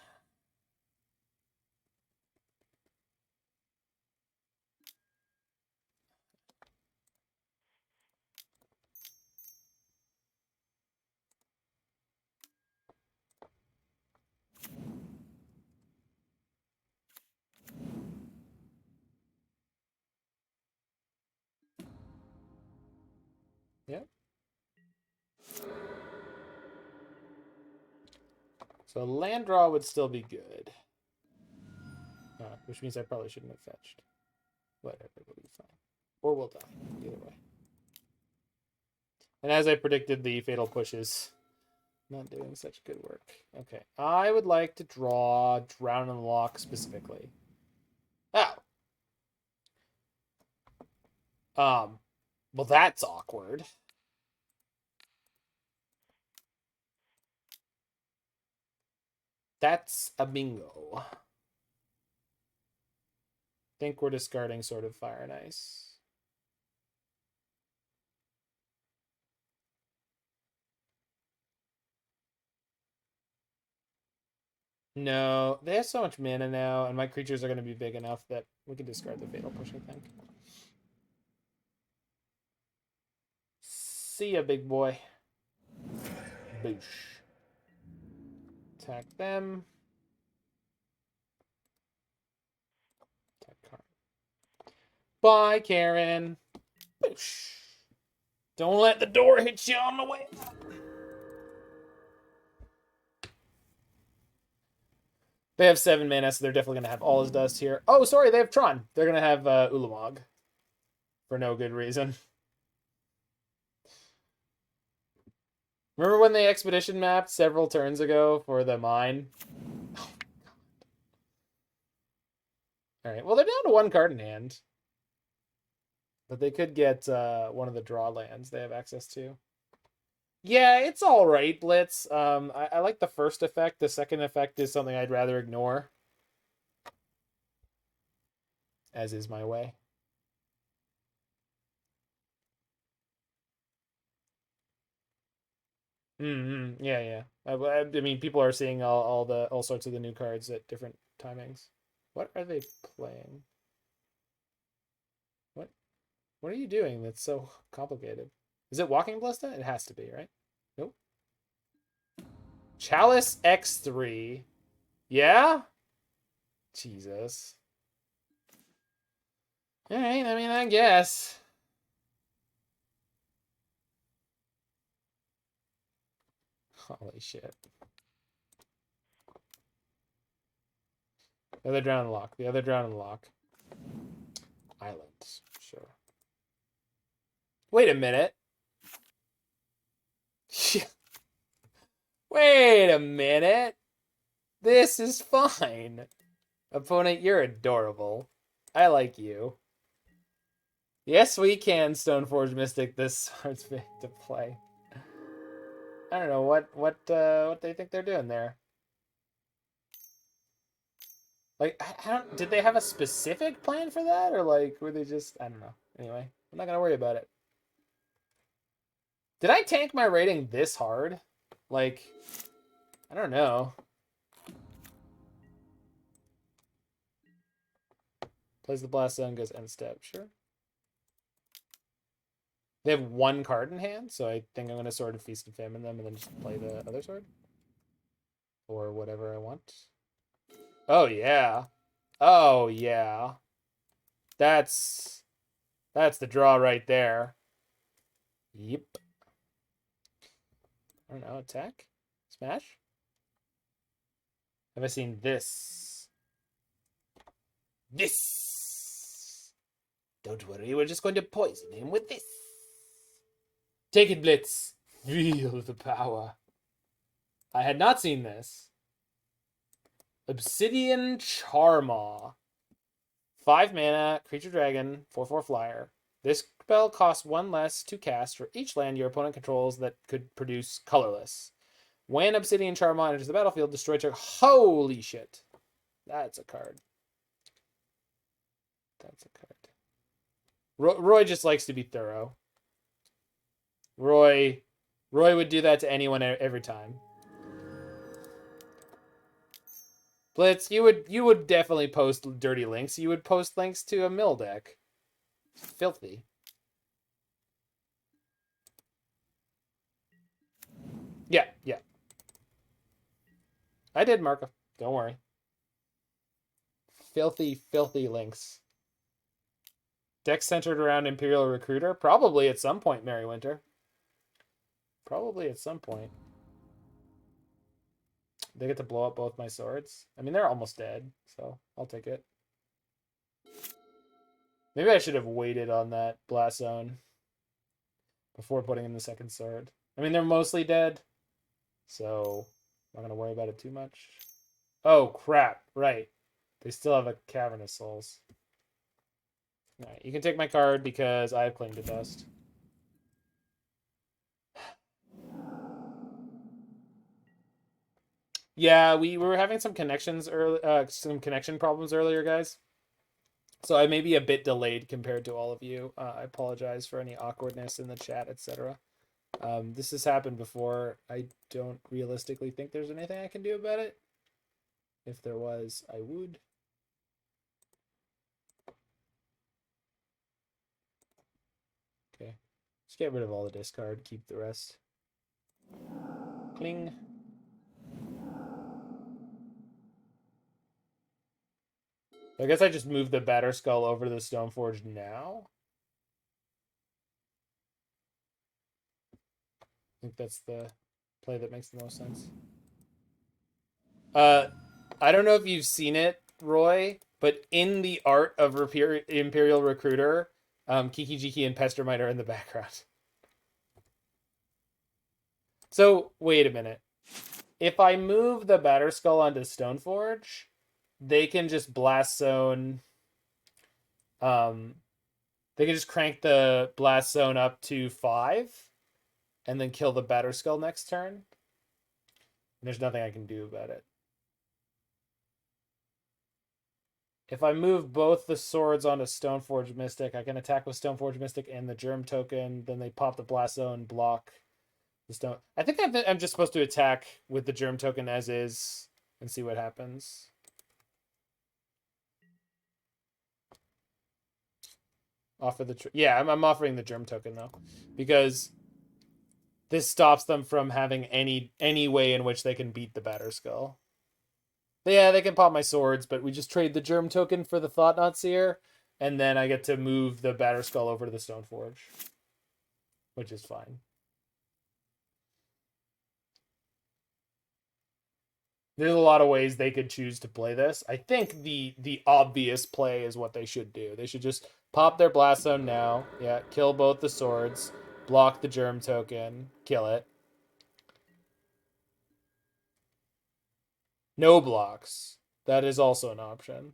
S1: Yep. So land draw would still be good. Which means I probably shouldn't have fetched. Whatever, it'll be fine. Or we'll die. Either way. And as I predicted, the Fatal Push is not doing such good work. Okay. I would like to draw Drown in the Loch specifically. Oh. Well, that's awkward. That's a bingo. Think we're discarding Sword of Fire and Ice. No, they have so much mana now, and my creatures are going to be big enough that we can discard the Fatal Push, I think. See ya, big boy. Boosh. Attack them. Attack Karen. Bye, Karen. Boosh. Don't let the door hit you on the way out. They have 7 mana, so they're definitely going to have all his dust here. Oh, sorry, they have Tron. They're going to have Ulamog. For no good reason. Remember when they expedition mapped several turns ago for the mine? Oh, alright, well, they're down to 1 card in hand. But they could get one of the draw lands they have access to. Yeah, it's alright, Blitz. I like the first effect. The second effect is something I'd rather ignore. As is my way. Yeah, yeah. I mean, people are seeing all sorts of the new cards at different timings. What are they playing? What are you doing that's so complicated? Is it Walking Ballista? It has to be, right? Nope. Chalice X3. Yeah? Jesus. Alright, I mean, I guess. Holy shit. The other Drowned Loch. The other Drowned Loch. Islands. Sure. Wait a minute. Wait a minute. This is fine. Opponent, you're adorable. I like you. Yes, we can Stoneforge Mystic this hard's big to play. I don't know what they think they're doing there. Like, I don't. Did they have a specific plan for that, or like were they just? I don't know. Anyway, I'm not gonna worry about it. Did I tank my rating this hard? Like, I don't know. Plays the blast zone, goes end step. Sure. They have 1 card in hand, so I think I'm gonna Sword of Feast and Famine them, and then just play the other sword, or whatever I want. Oh yeah. Oh yeah. That's the draw right there. Yep. I don't know. Attack? Smash? Have I seen this? This! Don't worry, we're just going to poison him with this. Take it, Blitz. Feel the power. I had not seen this. Obsidian Charmaw. 5 mana, creature dragon, 4/4 flyer. This spell costs 1 less to cast for each land your opponent controls that could produce colorless. When Obsidian Charmaw enters the battlefield, destroy target. Holy shit. That's a card. That's a card. Roy just likes to be thorough. Roy would do that to anyone every time. Blitz, you would definitely post dirty links. You would post links to a mill deck. Filthy. Yeah. I did, Marco. Don't worry. Filthy links. Deck centered around Imperial Recruiter? Probably at some point, Merrywinter. Probably at some point. They get to blow up both my swords. I mean, they're almost dead, so I'll take it. Maybe I should have waited on that blast zone before putting in the second sword. I mean, they're mostly dead, so I'm not going to worry about it too much. Oh, crap. Right. They still have a Cavernous Souls. All right, you can take my card because I have Claim to Dust. Yeah, we were having some connection problems earlier, guys. So I may be a bit delayed compared to all of you. I apologize for any awkwardness in the chat, etc. This has happened before. I don't realistically think there's anything I can do about it. If there was, I would. Okay. Just get rid of all the discard. Keep the rest. Cling. I guess I just moved the Batterskull over to the Stoneforge now. I think that's the play that makes the most sense. I don't know if you've seen it, Roy, but in the art of Imperial Recruiter, Kiki Jiki and Pestermite are in the background. So, wait a minute. If I move the Batterskull onto Stoneforge, they can just blast zone. They can just crank the blast zone up to 5 and then kill the Batterskull next turn. And there's nothing I can do about it. If I move both the swords onto Stoneforge Mystic, I can attack with Stoneforge Mystic and the Germ token. Then they pop the blast zone, block the stone. I think I'm just supposed to attack with the Germ token as is and see what happens. Offer the yeah, I'm offering the Germ token though, because this stops them from having any way in which they can beat the Batterskull. Yeah, they can pop my swords, but we just trade the Germ token for the Thoughtseize, and then I get to move the Batterskull over to the Stoneforge, which is fine. There's a lot of ways they could choose to play this. I think the obvious play is what they should do. They should just pop their Blast Zone now. Yeah, kill both the swords, block the Germ token, kill it. No blocks. That is also an option.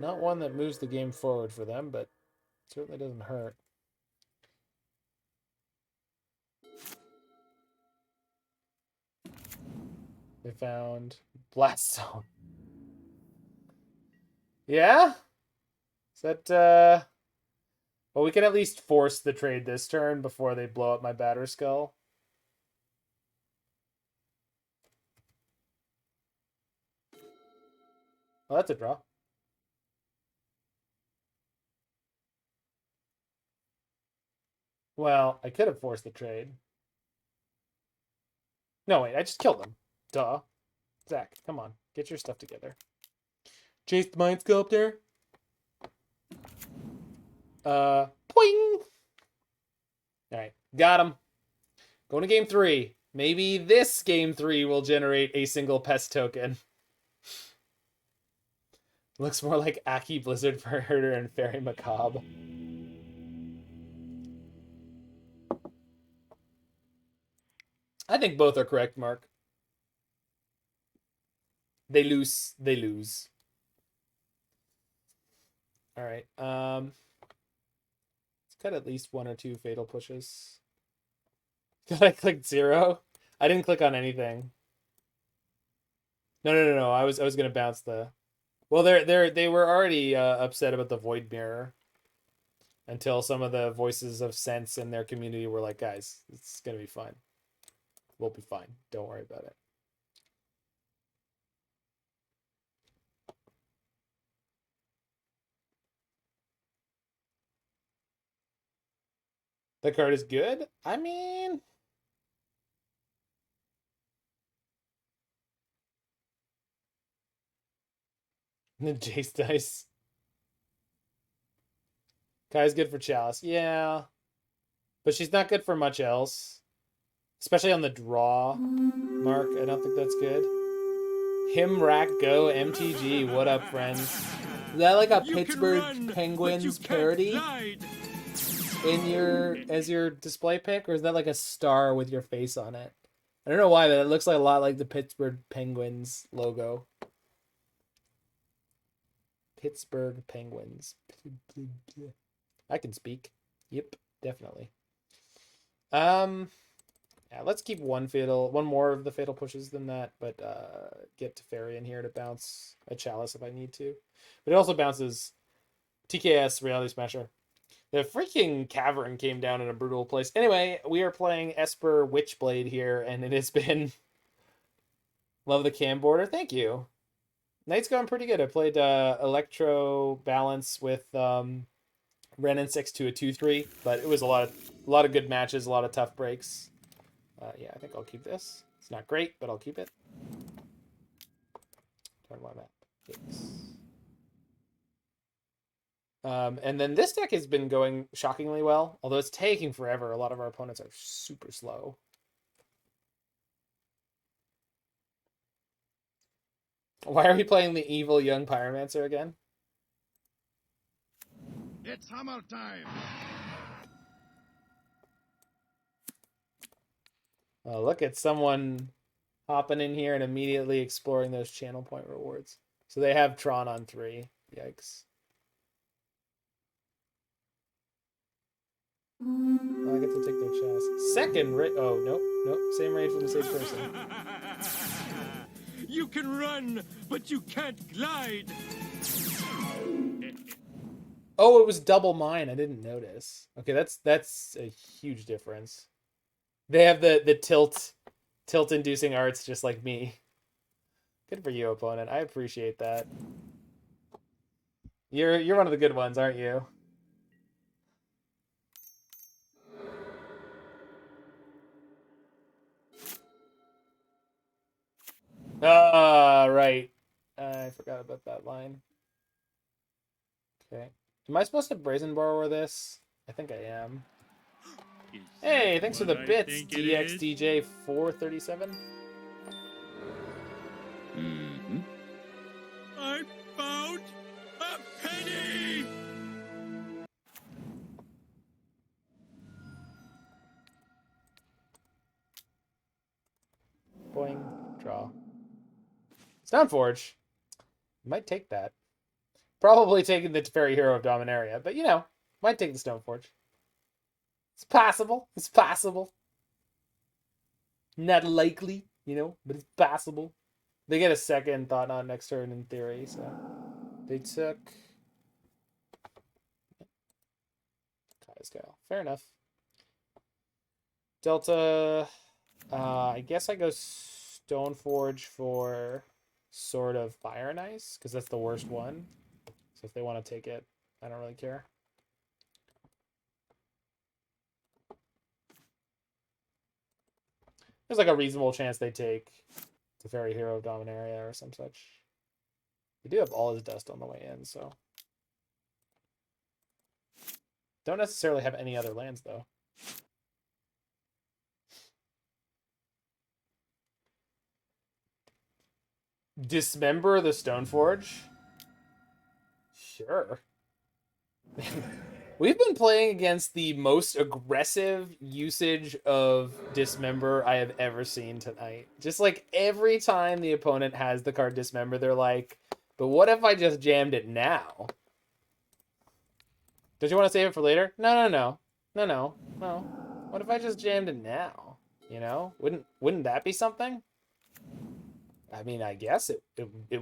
S1: Not one that moves the game forward for them, but certainly doesn't hurt. They found Blast Zone. Yeah? Is that, well, we can at least force the trade this turn before they blow up my Batterskull. Well, that's a draw. Well, I could have forced the trade. No, wait, I just killed them. Duh. Zach, come on. Get your stuff together. Jace the Mind Sculptor. Poing! Alright, got him. Going to game 3. Maybe this game 3 will generate a single pest token. Looks more like Aki Blizzard for Herder and Fairy Macabre. I think both are correct, Mark. They lose. They lose. All right. Let's cut at least 1 or 2 fatal pushes. Did I click 0? I didn't click on anything. No. I was gonna bounce the. Well, they were already upset about the Void Mirror until some of the voices of sense in their community were like, guys, it's gonna be fine. We'll be fine. Don't worry about it. The card is good. I mean, the Jace dice. Kai's good for Chalice. Yeah. But she's not good for much else. Especially on the draw, Mark. I don't think that's good. Him, Rack, Go, MTG. What up, friends? Is that like a Pittsburgh Penguins parody in as your display pic? Or is that like a star with your face on it? I don't know why, but it looks like a lot like the Pittsburgh Penguins logo. Pittsburgh Penguins. I can speak. Yep, definitely. Yeah, let's keep one more of the fatal pushes than that, but get Teferi in here to bounce a Chalice if I need to. But it also bounces TKS, Reality Smasher. The freaking Cavern came down in a brutal place. Anyway, we are playing Esper Witchblade here, and it has been... Love the cam border. Thank you. Night's going pretty good. I played Electro Balance with Ren and 6 to a 2-3, but it was a lot of good matches, a lot of tough breaks. Yeah, I think I'll keep this. It's not great, but I'll keep it. Turn one map. And then this deck has been going shockingly well, although it's taking forever. A lot of our opponents are super slow. Why are we playing the evil young Pyromancer again?
S3: It's hammer time.
S1: Oh, look at someone hopping in here and immediately exploring those channel point rewards. So they have Tron on 3. Yikes. Oh, I get to take their chest. Second rate. Oh, nope. Same raid from the same person.
S3: You can run, but you can't glide.
S1: Oh, it was double mine. I didn't notice. Okay, that's a huge difference. They have the tilt inducing arts just like me. Good for you, opponent. I appreciate that. You're one of the good ones, aren't you? Ah, right. I forgot about that line. Okay. Am I supposed to Brazen Borrower this? I think I am. Hey, thanks for the bits, DXDJ437.
S3: Mm-hmm. I found a penny!
S1: Boing. Draw. Stoneforge. Might take that. Probably taking the Teferi Hero of Dominaria, but might take the Stoneforge. It's possible. It's possible. Not likely, but it's possible. They get a second Thought on next turn in theory, so they took Kai's. Fair enough. Delta. I guess I go Stoneforge for Sword of Fire and Ice, because that's the worst one. So if they want to take it, I don't really care. There's like a reasonable chance they take Teferi Hero of Dominaria or some such. They do have all his dust on the way in, so. Don't necessarily have any other lands, though. Dismember the Stoneforge? Sure. We've been playing against the most aggressive usage of Dismember I have ever seen tonight. Just like every time the opponent has the card Dismember, they're like, but what if I just jammed it now? Don't you want to save it for later? No. What if I just jammed it now? You know? Wouldn't that be something? I mean, I guess it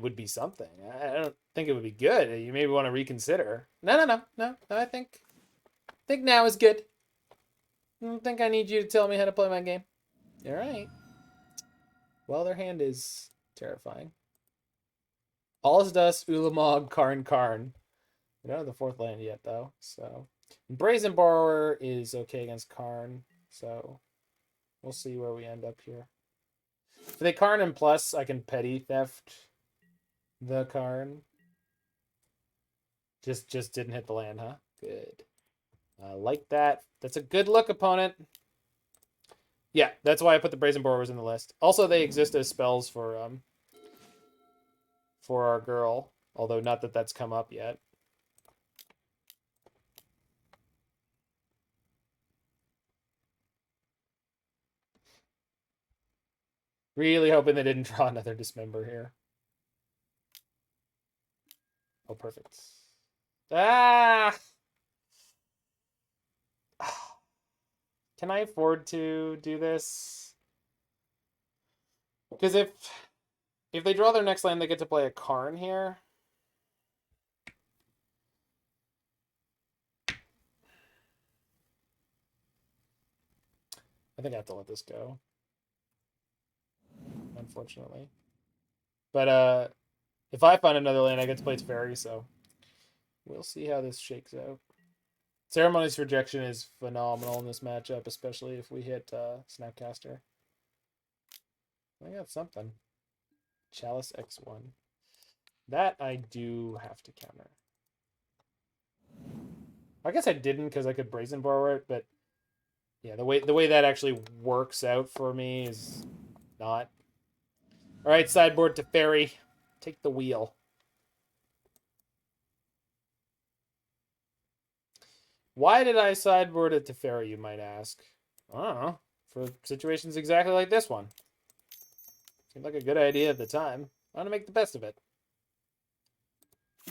S1: would be something. I don't think it would be good. You maybe want to reconsider. No. I think now is good. I don't think I need you to tell me how to play my game. All right. Well, their hand is terrifying. All's Dust, Ulamog, Karn. We don't have the fourth land yet, though. So, Brazen Borrower is okay against Karn. So, we'll see where we end up here. If they Karn and plus, I can petty theft the Karn. Just didn't hit the land, huh? Good. Like that. That's a good look, opponent. Yeah, that's why I put the Brazen Borrowers in the list. Also, they exist as spells for our girl. Although, not that that's come up yet. Really hoping they didn't draw another Dismember here. Oh, perfect. Ah! Can I afford to do this? Because if they draw their next land, they get to play a Karn here. I think I have to let this go. Unfortunately. But if I find another land, I get to play Teferi, so we'll see how this shakes out. Ceremony's Rejection is phenomenal in this matchup, especially if we hit Snapcaster. I got something. Chalice X1. That I do have to counter. I guess I didn't because I could Brazen Borrower it, but yeah, the way that actually works out for me is not. All right, sideboard Teferi. Take the wheel. Why did I sideboard a Teferi, you might ask? I don't know. For situations exactly like this one. Seemed like a good idea at the time. I want to make the best of it.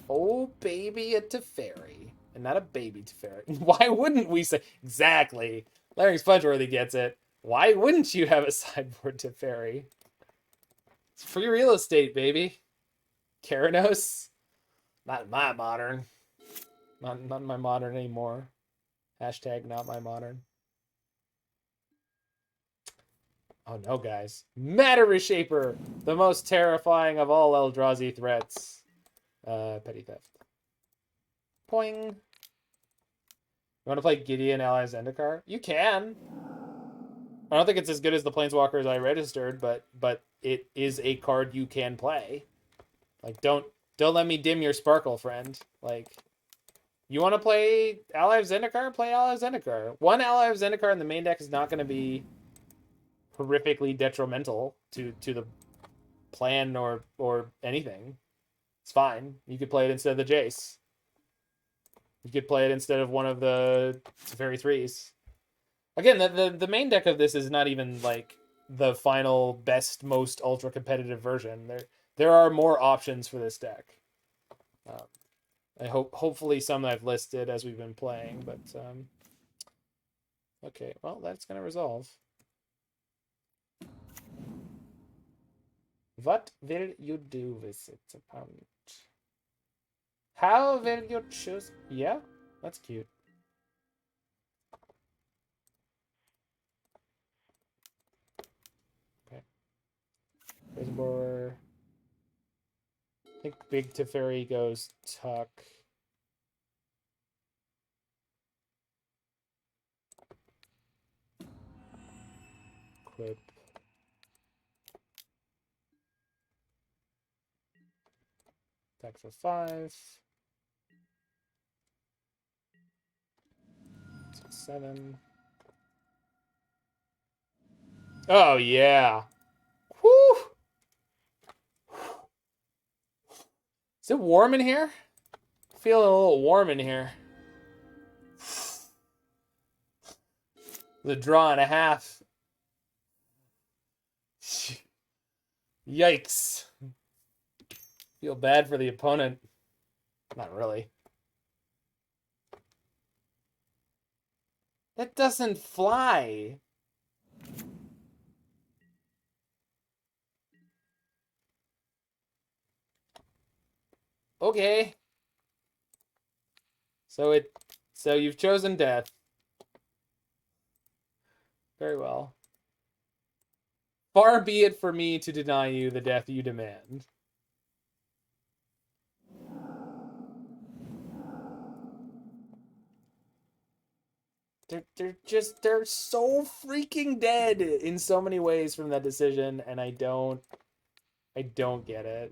S1: Oh, baby, a Teferi. And not a baby Teferi. Why wouldn't we say... Exactly. Larry Spudgeworthy gets it. Why wouldn't you have a sideboard Teferi? It's free real estate, baby. Keranos? Not in my modern. Not in my modern anymore. Hashtag not my modern. Oh no, guys. Matter Reshaper! The most terrifying of all Eldrazi threats. Petty Theft. Poing. You want to play Gideon Allies Zendikar? You can. I don't think it's as good as the Planeswalkers I registered, but it is a card you can play. Like, don't let me dim your sparkle, friend. Like, you want to play Ally of Zendikar? Play Ally of Zendikar. One Ally of Zendikar in the main deck is not going to be horrifically detrimental to the plan or anything. It's fine. You could play it instead of the Jace. You could play it instead of one of the Teferi 3s. Again, the main deck of this is not even like the final best, most ultra competitive version. There are more options for this deck. I hopefully some I've listed as we've been playing, but okay, well that's gonna resolve. What will you do with it, opponent? How will you choose? Yeah, that's cute. Okay. Brazen Borrower. I think Big Teferi goes Tuck. Quip. Attack for 5. 7. Oh, yeah. Whew. Is it warm in here? Feeling a little warm in here. The draw and a half. Yikes. Feel bad for the opponent. Not really. That doesn't fly. Okay. So you've chosen death. Very well. Far be it for me to deny you the death you demand. They're so freaking dead in so many ways from that decision, and I don't get it.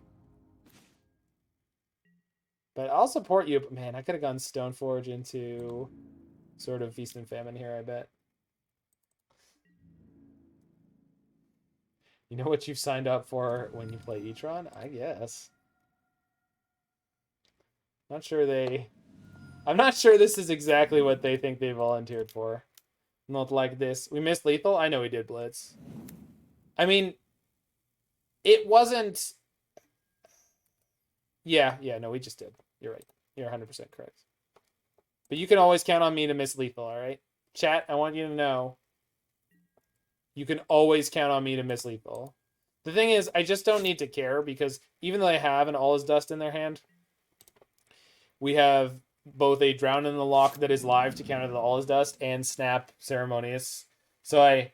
S1: But I'll support you. Man, I could have gone Stoneforge into sort of Feast and Famine here, I bet. You know what you've signed up for when you play Etron? I guess. I'm not sure this is exactly what they think they volunteered for. Not like this. We missed lethal? I know we did Blitz. I mean, it wasn't... Yeah, no, we just did. You're right. You're 100% correct. But you can always count on me to miss lethal, all right? Chat, I want you to know. You can always count on me to miss lethal. The thing is, I just don't need to care because even though they have an All Is Dust in their hand, we have both a Drown in the Loch that is live to counter the All Is Dust and Snap Ceremonious. So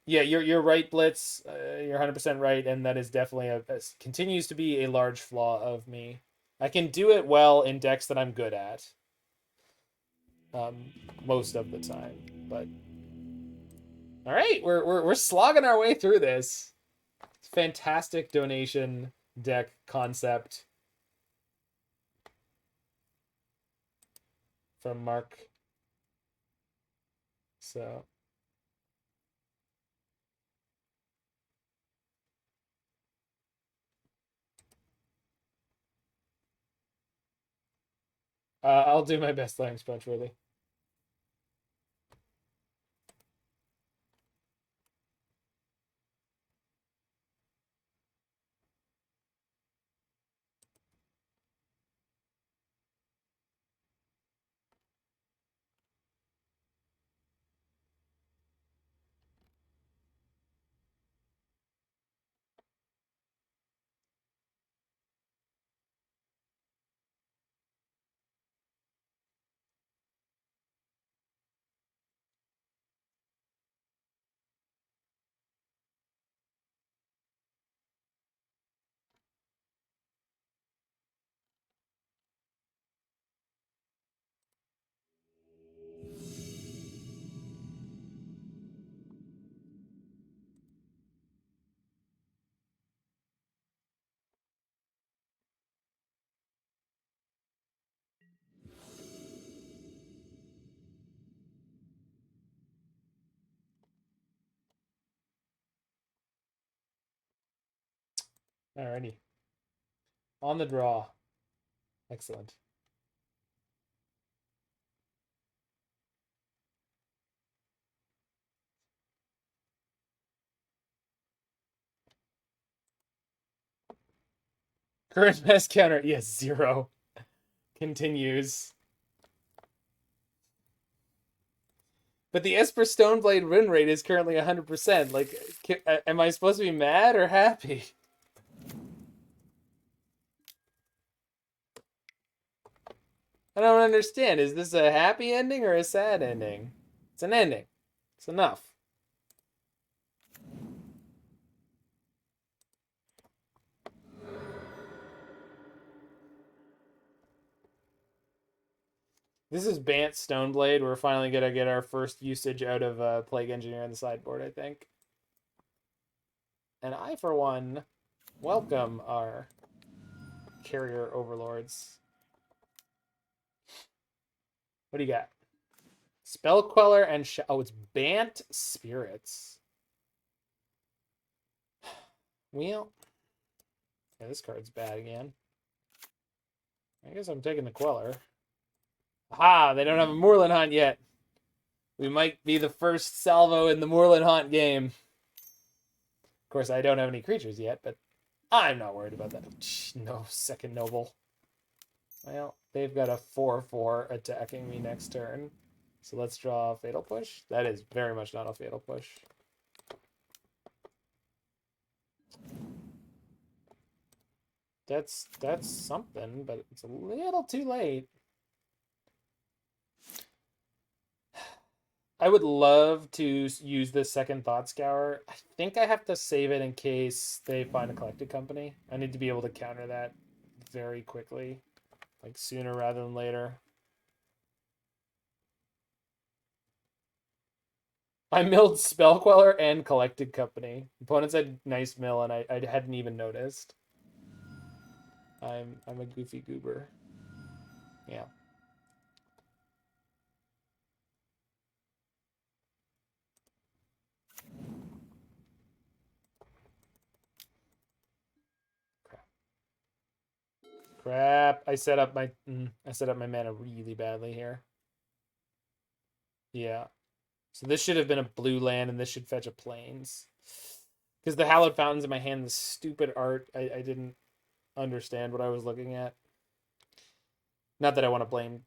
S1: yeah, you're right, Blitz. You're 100% right, and that is definitely continues to be a large flaw of me. I can do it well in decks that I'm good at, most of the time. But all right, we're slogging our way through this. It's fantastic donation deck concept from Mark. So. I'll do my best, thanks, Punchworthy. Alrighty. On the draw. Excellent. Current best counter, yes, 0. Continues. But the Esper Stoneblade win rate is currently 100%. Like, am I supposed to be mad or happy? I don't understand. Is this a happy ending or a sad ending? It's an ending. It's enough. This is Bant Stoneblade. We're finally going to get our first usage out of Plague Engineer on the sideboard, I think. And I, for one, welcome our carrier overlords. What do you got? Spell Queller and... oh, it's Bant Spirits. Well... yeah, this card's bad again. I guess I'm taking the Queller. Aha! They don't have a Moorland Haunt yet. We might be the first salvo in the Moorland Haunt game. Of course, I don't have any creatures yet, but I'm not worried about that. No, second noble. Well, they've got a 4/4 attacking me next turn. So let's draw a Fatal Push. That is very much not a Fatal Push. That's something, but it's a little too late. I would love to use this second Thought Scour. I think I have to save it in case they find a collected company. I need to be able to counter that very quickly. Like sooner rather than later. I milled Spell Queller and Collected Company. Opponents had nice mill and I hadn't even noticed. I'm a goofy goober. Yeah. Crap. I set up my mana really badly here. Yeah. So this should have been a blue land, and this should fetch a plains. Because the Hallowed Fountain's in my hand, the stupid art, I didn't understand what I was looking at. Not that I want to blame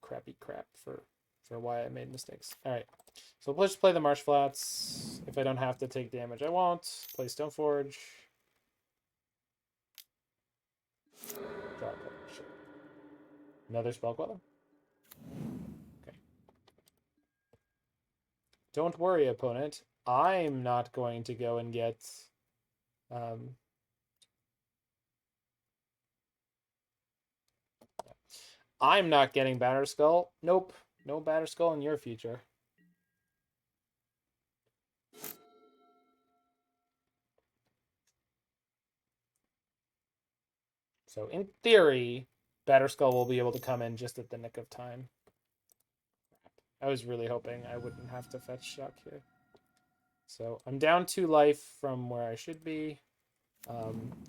S1: crappy crap for why I made mistakes. Alright. So we'll just play the Marsh Flats. If I don't have to take damage, I won't. Play Stoneforge. Draw a card. Sure. Another Spell Queller? Okay. Don't worry, opponent. I'm not going to go and get... I'm not getting Batterskull. Nope. No Batterskull in your future. So in theory, Batterskull will be able to come in just at the nick of time. I was really hoping I wouldn't have to fetch Shock here. So I'm down 2 life from where I should be,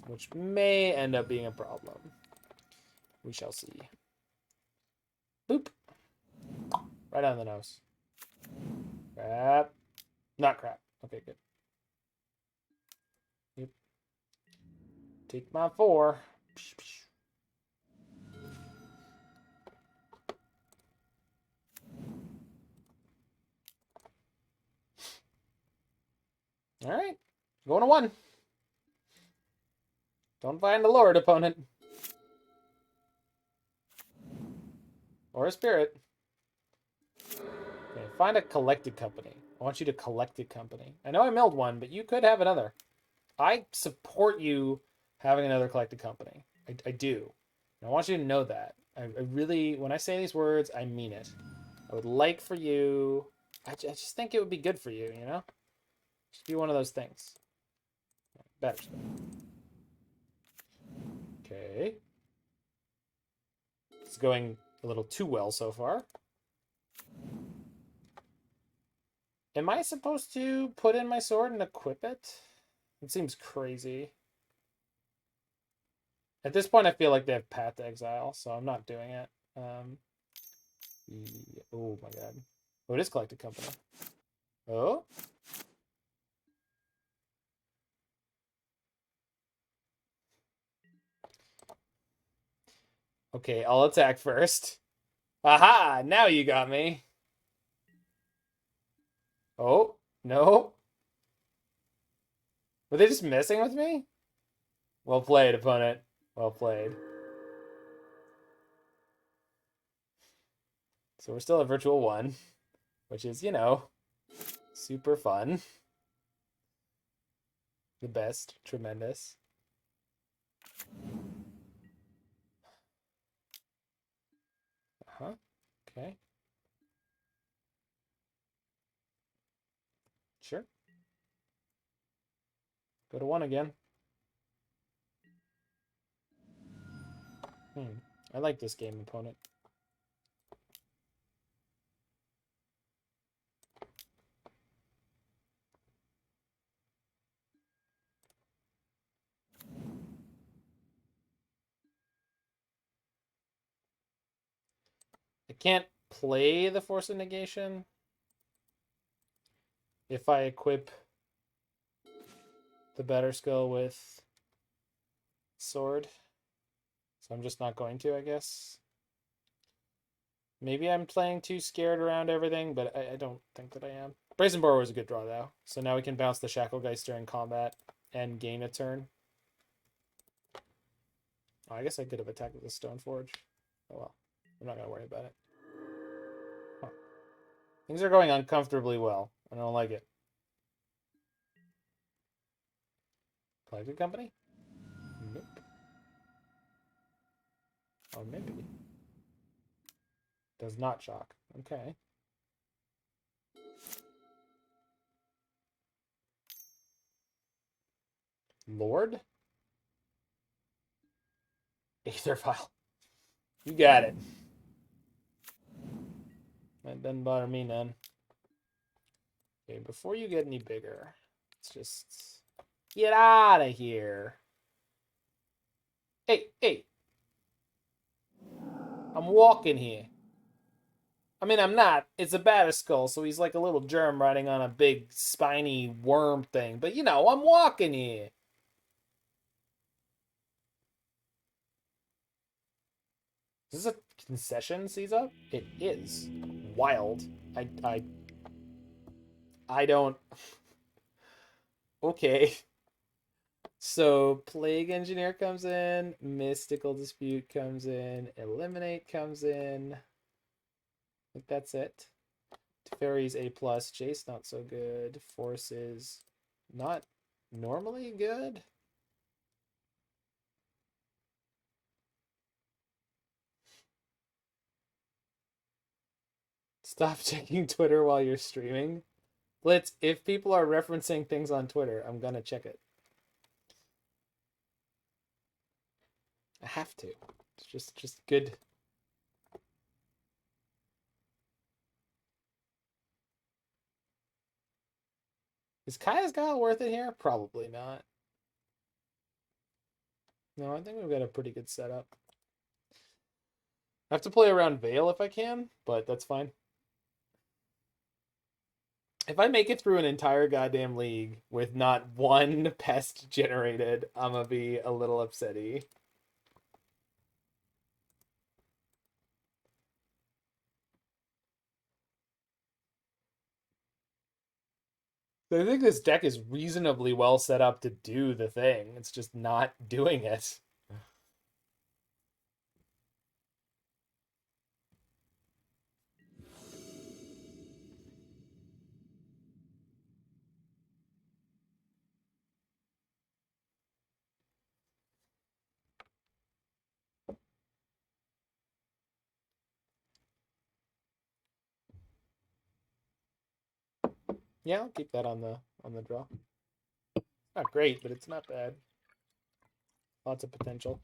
S1: which may end up being a problem. We shall see. Boop. Right on the nose. Crap. Not crap. Okay, good. Yep. Take my 4. All right. Going to 1. Don't find a Lord, opponent. Or a Spirit. Okay, find a collected company. I want you to collect a company. I know I milled 1, but you could have another. I support you having another collected company. I do. And I want you to know that. I really, when I say these words, I mean it. I would like for you... I just think it would be good for you, you know? Just be one of those things. Better. Okay. It's going a little too well so far. Am I supposed to put in my sword and equip it? It seems crazy. At this point, I feel like they have Path to Exile, so I'm not doing it. Oh my god. Oh, it is Collected Company. Oh? Okay, I'll attack first. Aha! Now you got me. Oh, no. Were they just messing with me? Well played, opponent. Well played. So we're still at Virtual 1, which is, you know, super fun. The best. Tremendous. Uh-huh. Okay. Sure. Go to 1 again. I like this game, opponent. can't play the Force of Negation if I equip the Batterskull with sword. So I'm just not going to, I guess. Maybe I'm playing too scared around everything, but I don't think that I am. Brazen Borrower was a good draw, though. So now we can bounce the Shacklegeist during combat and gain a turn. Oh, I guess I could have attacked with the Stoneforge. Oh well. I'm not going to worry about it. Huh. Things are going uncomfortably well. I don't like it. Collected Company? Nope. Oh, maybe. Does not shock. Okay. Lord? Aether File. You got it. That doesn't bother me none. Okay, before you get any bigger, let's just get out of here. Hey, hey. I'm walking here. I mean, I'm not. It's a Batterskull, so he's like a little germ riding on a big spiny worm thing. But, you know, I'm walking here. Is this a concession, Caesar? It is. Wild. I don't... Okay. So, Plague Engineer comes in, Mystical Dispute comes in, Eliminate comes in. I think that's it. Teferi's A+, Jace not so good. Force is not normally good. Stop checking Twitter while you're streaming. Blitz, if people are referencing things on Twitter, I'm gonna check it. I have to. It's just good. Is Kaya's Guile worth it here? Probably not. No, I think we've got a pretty good setup. I have to play around Veil if I can, but that's fine. If I make it through an entire goddamn league with not one pest generated, I'm gonna be a little upsetty. So I think this deck is reasonably well set up to do the thing. It's just not doing it. Yeah, I'll keep that on the draw. Not great, but it's not bad. Lots of potential.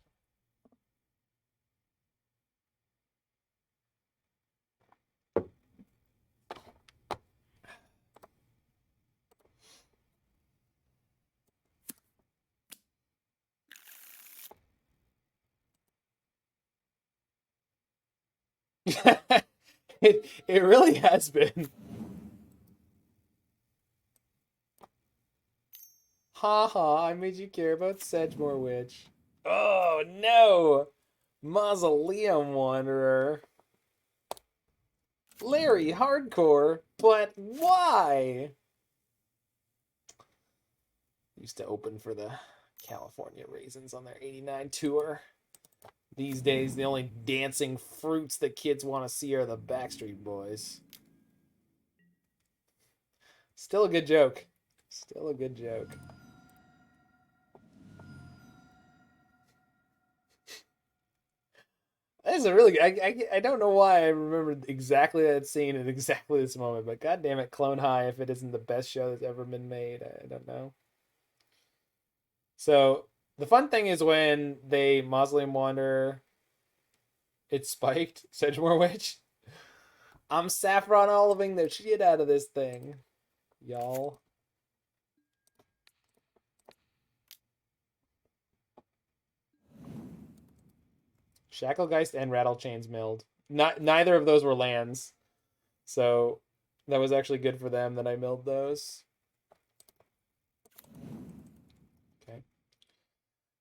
S1: it really has been. Ha ha, I made you care about Sedgemoor Witch. Oh no! Mausoleum Wanderer. Larry, hardcore, but why? Used to open for the California Raisins on their 89 tour. These days, the only dancing fruits that kids want to see are the Backstreet Boys. Still a good joke. Still a good joke. That is a really good... I don't know why I remembered exactly that scene at exactly this moment, but god damn it, Clone High, if it isn't the best show that's ever been made, I don't know. So, the fun thing is when they Mausoleum Wanderer, it's spiked, Sedgemoor Witch. I'm Saffron Oliving the shit out of this thing, y'all. Shacklegeist and Rattlechains milled. neither of those were lands. So that was actually good for them that I milled those. Okay.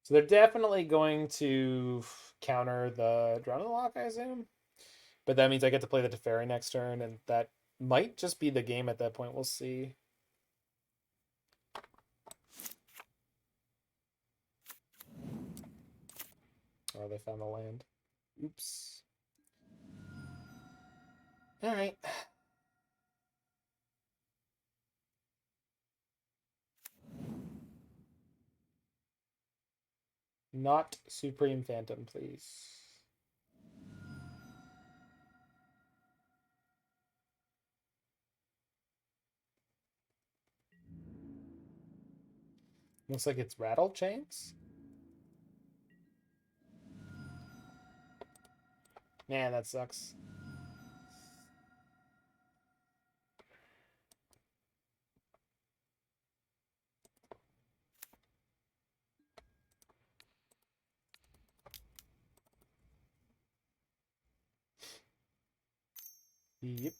S1: So they're definitely going to counter the Drowned Loch, I assume. But that means I get to play the Teferi next turn, and that might just be the game at that point. We'll see. Oh, they found the land. Oops. All right. Not Supreme Phantom, please. Looks like it's Rattle Chains. Man, that sucks. Yep.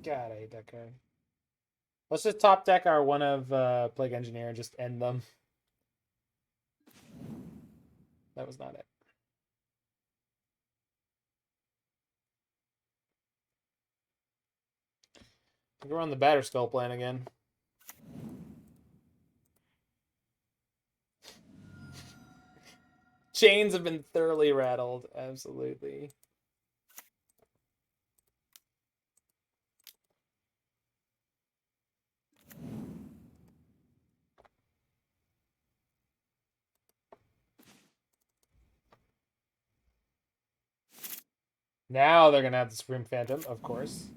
S1: God, I hate that card. Let's just top deck our one of Plague Engineer and just end them. That was not it. I think we're on the Batterskull plan again. Chains have been thoroughly rattled. Absolutely. Now they're going to have the Supreme Phantom, of course.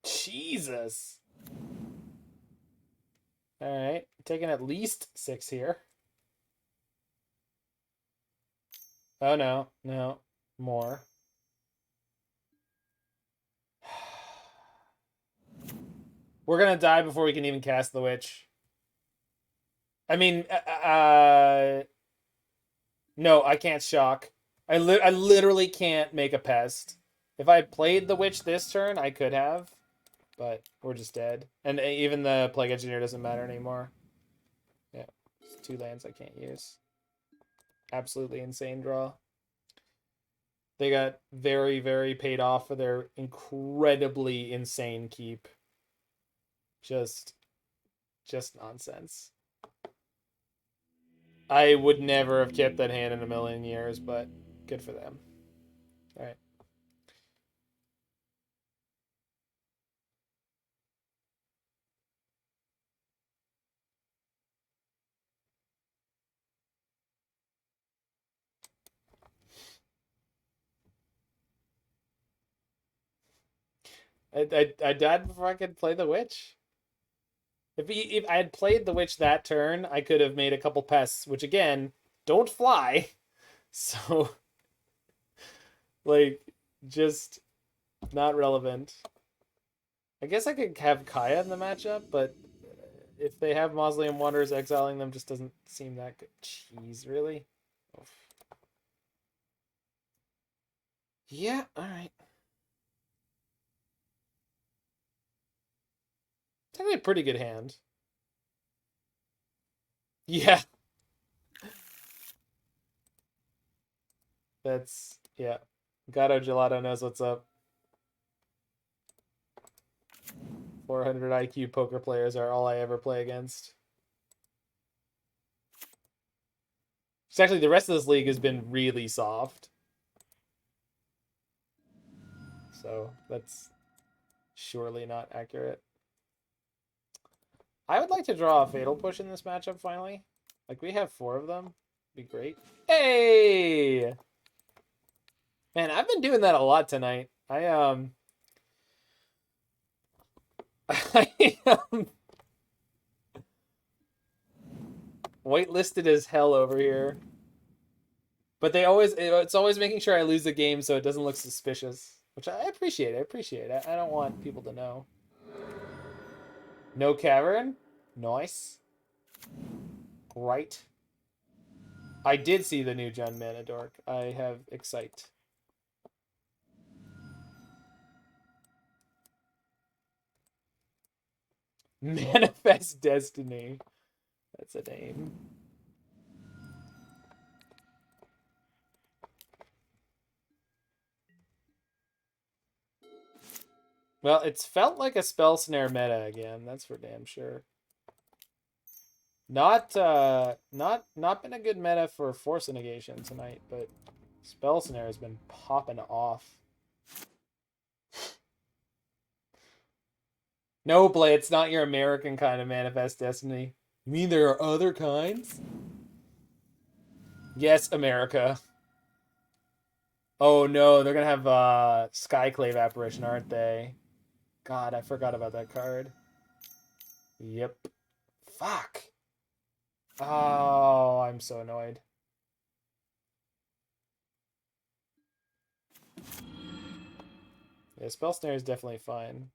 S1: Jesus. All right. Taking at least 6 here. Oh, no. No. More. We're going to die before we can even cast the Witch. I mean, no, I can't shock. I literally can't make a pest. If I played the Witch this turn, I could have. But we're just dead. And even the Plague Engineer doesn't matter anymore. Yeah. It's 2 lands I can't use. Absolutely insane draw. They got very, very paid off for their incredibly insane keep. Just nonsense. I would never have kept that hand in a million years, but good for them. All right. I died before I could play the Witch. If I had played the Witch that turn, I could have made a couple pests, which again, don't fly. So, like, just not relevant. I guess I could have Kaya in the matchup, but if they have Mausoleum Wanderers, exiling them just doesn't seem that good. Jeez, really? Oof. Yeah, alright. It's actually a pretty good hand. Yeah. That's, yeah. Gato Gelato knows what's up. 400 IQ poker players are all I ever play against. It's actually, the rest of this league has been really soft. So, that's surely not accurate. I would like to draw a Fatal Push in this matchup, finally. Like, we have 4 of them. Be great. Hey! Man, I've been doing that a lot tonight. I am whitelisted as hell over here. But it's always making sure I lose the game so it doesn't look suspicious. Which I appreciate. I don't want people to know. No Cavern. Nice. Right. I did see the new Jund Mana Dork. I have Excite. Manifest Destiny. That's a name. Well, it's felt like a Spell Snare meta again. That's for damn sure. Not been a good meta for Force of Negation tonight, but Spell Snare has been popping off. No, Blade, it's not your American kind of Manifest Destiny. You mean there are other kinds? Yes, America. Oh no, they're gonna have Skyclave Apparition, aren't they? God, I forgot about that card. Yep. Fuck. Oh, I'm so annoyed. Yeah, Spell Snare is definitely fine.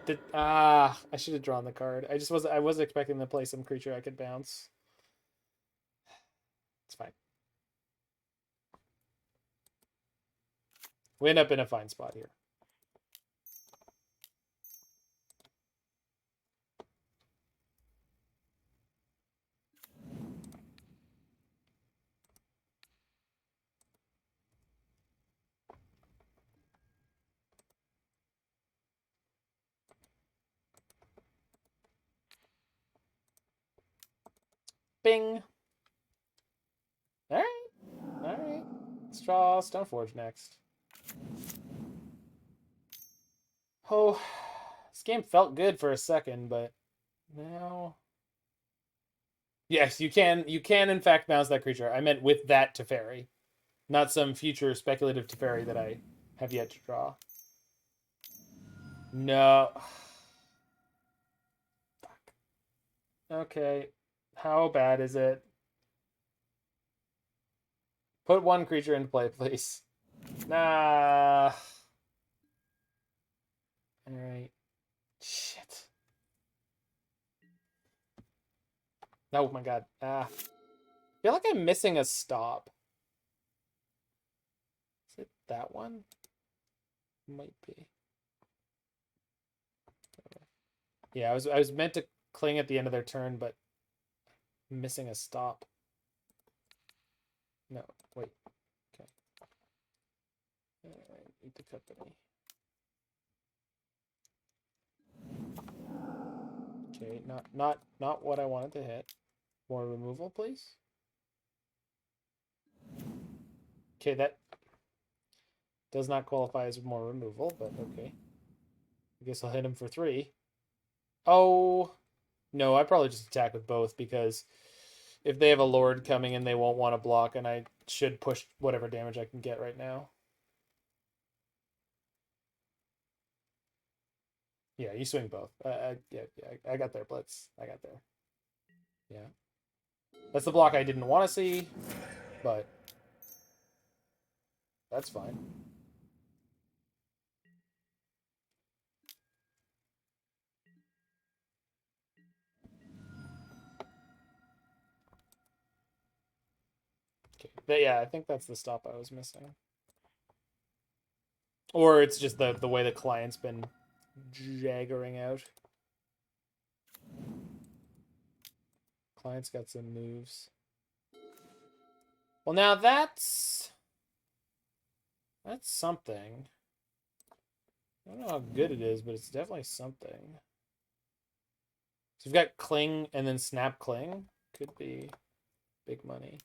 S1: God, I should have drawn the card. I wasn't expecting to play some creature I could bounce. It's fine. We end up in a fine spot here. Bing. All right. All right. Let's draw Stoneforge next. Oh, this game felt good for a second, but now... Yes, you can in fact bounce that creature. I meant with that Teferi, not some future speculative Teferi that I have yet to draw. No. Fuck. Okay. How bad is it? Put one creature into play, please. Nah. Alright. Shit. Oh my god. I feel like I'm missing a stop. Is it that one? Might be. Yeah, I was meant to cling at the end of their turn, but I'm missing a stop. No, wait. Okay. I need the company. Okay, not what I wanted to hit. More removal, please. Okay, that does not qualify as more removal, but okay. I guess I'll hit him for 3. Oh, no, I probably just attack with both because if they have a Lord coming in, they won't want to block, and I should push whatever damage I can get right now. Yeah, you swing both. Yeah, I got there, Blitz. I got there. Yeah. That's the block I didn't want to see, but that's fine. Okay. But yeah, I think that's the stop I was missing. Or it's just the way the client's been jaggering out. Client's got some moves. Well, now that's something. I don't know how good it is, but it's definitely something. So we've got Cling and then Snap Cling. Could be big money.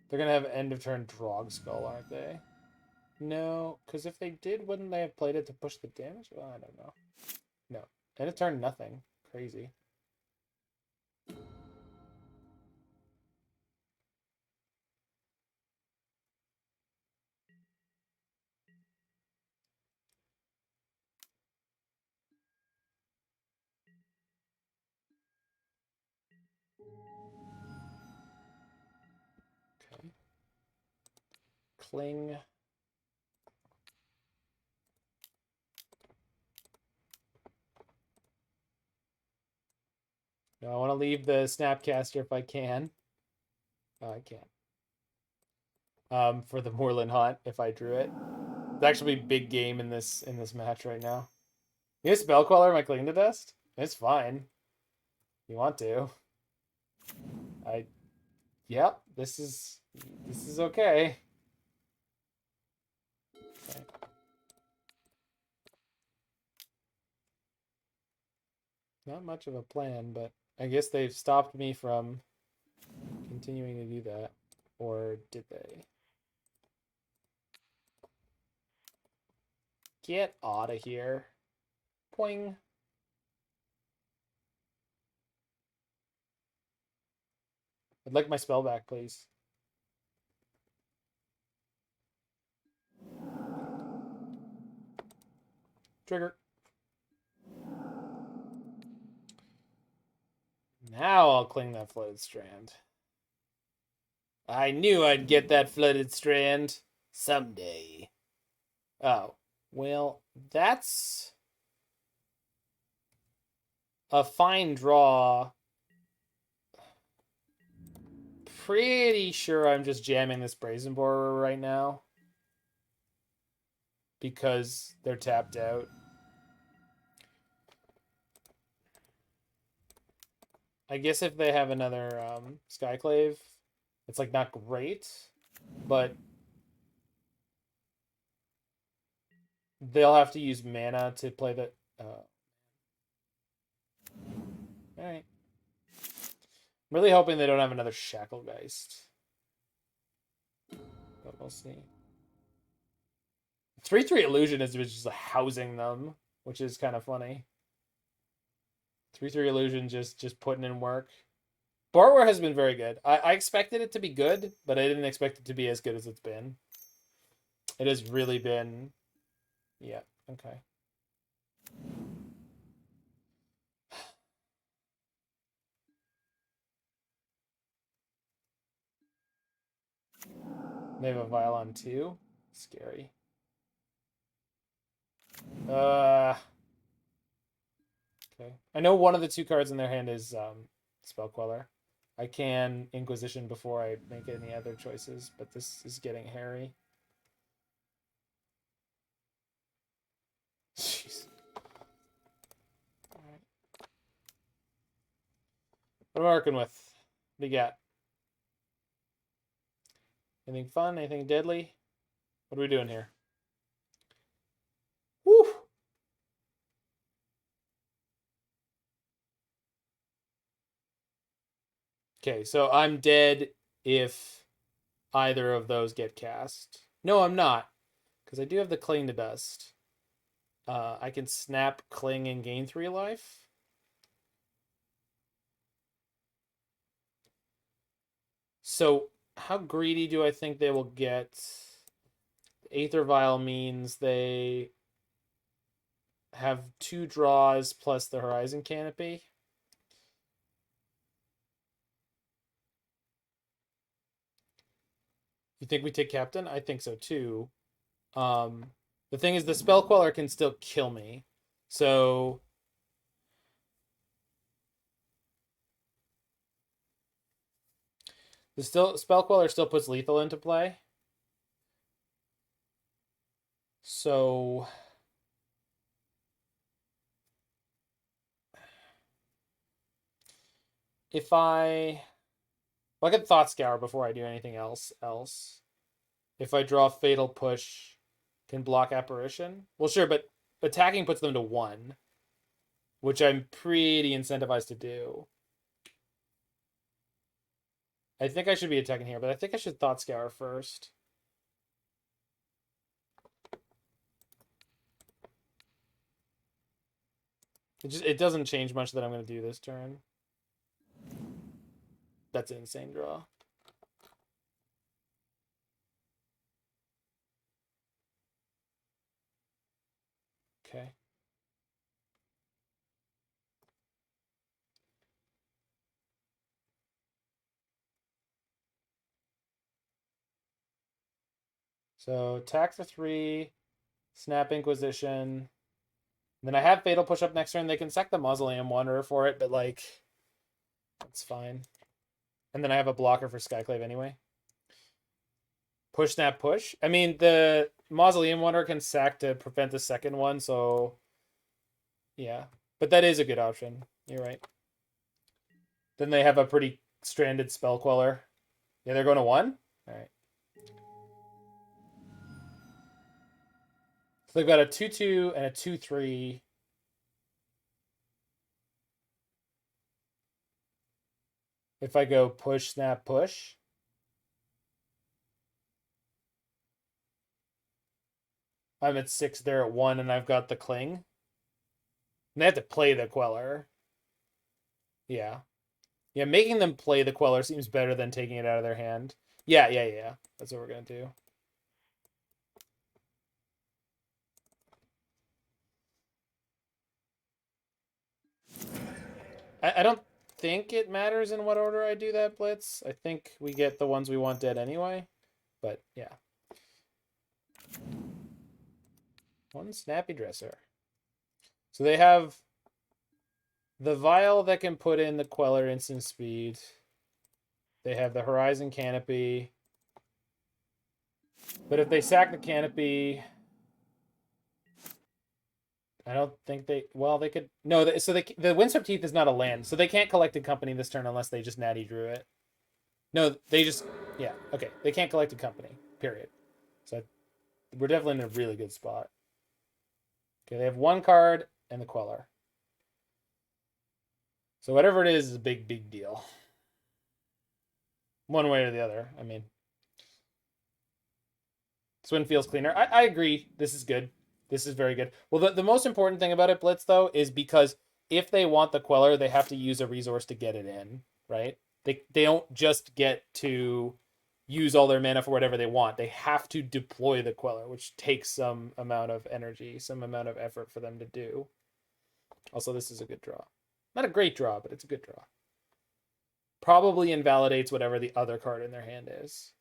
S1: They're going to have end of turn Drogskull, aren't they? No, because if they did, wouldn't they have played it to push the damage? Well, I don't know. No. End of turn, nothing. Crazy. Okay. Cling. I want to leave the Snapcaster if I can. Oh, I can't. For the Moorland Haunt if I drew it. It's actually big game in this match right now. You have Spell Queller my Cling to Dust? It's fine. You want to. Yep, this is okay. Okay. Not much of a plan, but I guess they've stopped me from continuing to do that. Or did they? Get out of here. Poing. I'd like my spell back, please. Trigger. Now I'll cling that Flooded Strand. I knew I'd get that Flooded Strand someday. Oh, well, that's a fine draw. Pretty sure I'm just jamming this Brazen Borrower right now. Because they're tapped out. I guess if they have another Skyclave, it's like not great, but they'll have to use mana to play the. All right. I'm really hoping they don't have another Shacklegeist, but we'll see. 3/3 Illusion is just housing them, which is kind of funny. 3/3 Illusion just putting in work. Borrower has been very good. I expected it to be good, but I didn't expect it to be as good as it's been. It has really been... Yeah, okay. They have a Violon too. Scary. Okay. I know one of the two cards in their hand is Spell Queller. I can Inquisition before I make any other choices, but this is getting hairy. Jeez. Alright. What am I working with? What do you got? Anything fun? Anything deadly? What are we doing here? Woo! Okay, so I'm dead if either of those get cast. No, I'm not. Because I do have the Cling to Dust. I can snap, cling, and gain 3 life. So, how greedy do I think they will get? Aether Vial means they have 2 draws plus the Horizon Canopy. You think we take Captain? I think so too. The thing is, the Spell Queller can still kill me. So... the Spell Queller still puts lethal into play. So... if I... well, I can Thought Scour before I do anything else. If I draw Fatal Push, can block Apparition. Well, sure, but attacking puts them to 1, which I'm pretty incentivized to do. I think I should be attacking here, but I think I should Thought Scour first. It doesn't change much that I'm going to do this turn. That's an insane draw. Okay. So attack for 3, snap Inquisition. Then I have Fatal Push up next turn. They can sack the Mausoleum Wanderer for it, but like That's fine. And then I have a blocker for Skyclave anyway. Push, snap, push. I mean, the Mausoleum Wonder can sack to prevent the second one, so... Yeah. But that is a good option. You're right. Then they have a pretty stranded Spell Queller. Yeah, they're going to 1? Alright. So they've got a 2-2 and a 2-3. If I go push, snap, push. I'm at 6, they're at 1, and I've got the Cling. And they have to play the Queller. Yeah. Yeah, making them play the Queller seems better than taking it out of their hand. Yeah. That's what we're going to do. I don't think it matters in what order I do that Blitz. I think we get the ones we want dead anyway. But, yeah. One Snappy Dresser. So they have the Vial that can put in the Queller instant speed. They have the Horizon Canopy. But if they sack the Canopy... I don't think they... Well, they could... No, so the Windswept Heath is not a land, so they can't Collected Company this turn unless they just Natty Drew it. No, they just... Yeah, okay. They can't Collected Company, period. So we're definitely in a really good spot. Okay, they have 1 card and the Queller. So whatever it is a big, big deal. One way or the other, I mean. Swin feels cleaner. I agree. This is good. This is very good. Well, the most important thing about it, Blitz, though, is because if they want the Queller, they have to use a resource to get it in, right? They don't just get to use all their mana for whatever they want. They have to deploy the Queller, which takes some amount of energy, some amount of effort for them to do. Also, this is a good draw. Not a great draw, but it's a good draw. Probably invalidates whatever the other card in their hand is.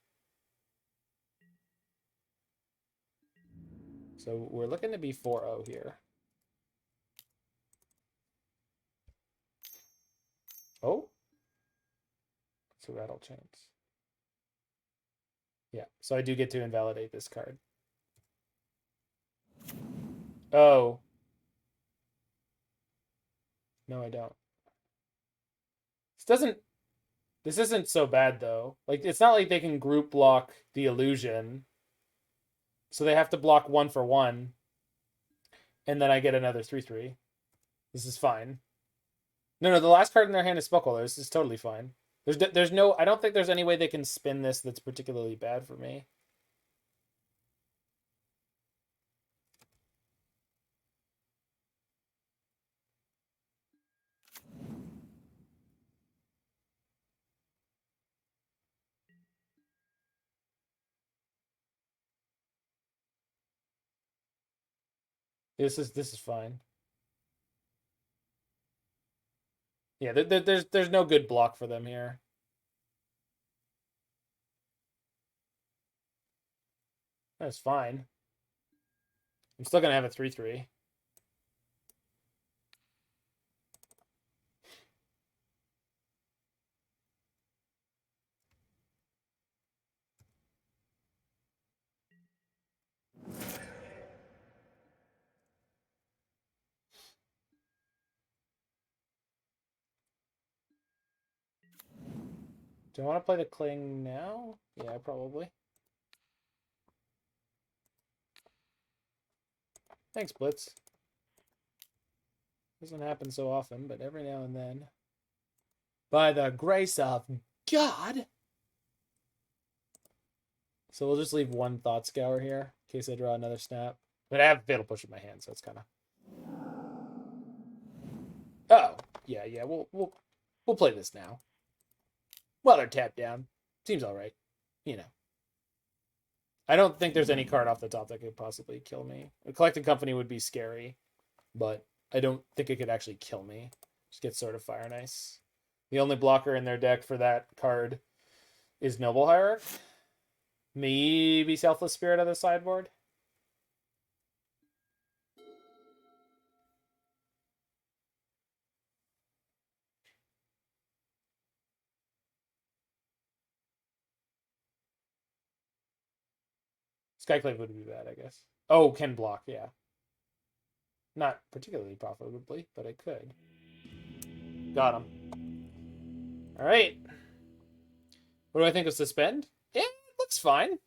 S1: So we're looking to be 4-0 here. Oh. It's a Rattle Chance. Yeah, so I do get to invalidate this card. Oh. No, I don't. This isn't so bad, though. Like, it's not like they can group block the illusion. So they have to block 1 for 1. And then I get another 3/3. This is fine. No, the last card in their hand is Spellcaller. This is totally fine. There's no... I don't think there's any way they can spin this that's particularly bad for me. This is fine. Yeah, there's no good block for them here. That's fine. I'm still gonna have a 3/3. Do I want to play the Cling now? Yeah, probably. Thanks, Blitz. Doesn't happen so often, but every now and then. By the grace of God! So we'll just leave 1 Thought Scour here, in case I draw another snap. But I have Fatal Push in my hand, so it's kind of... Oh, yeah, we'll play this now. Well, they're tapped down. Seems alright. You know. I don't think there's any card off the top that could possibly kill me. A Collected Company would be scary, but I don't think it could actually kill me. Just get Sword of Fire and Ice. The only blocker in their deck for that card is Noble Hierarch. Maybe Selfless Spirit on the sideboard. Skyclave would be bad, I guess. Oh, can block, yeah. Not particularly profitably, but I could. Got him. All right. What do I think of Suspend? It looks fine.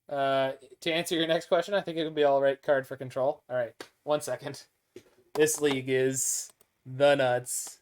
S1: To answer your next question, I think it would be all right card for control. All right, 1 second. This league is the nuts.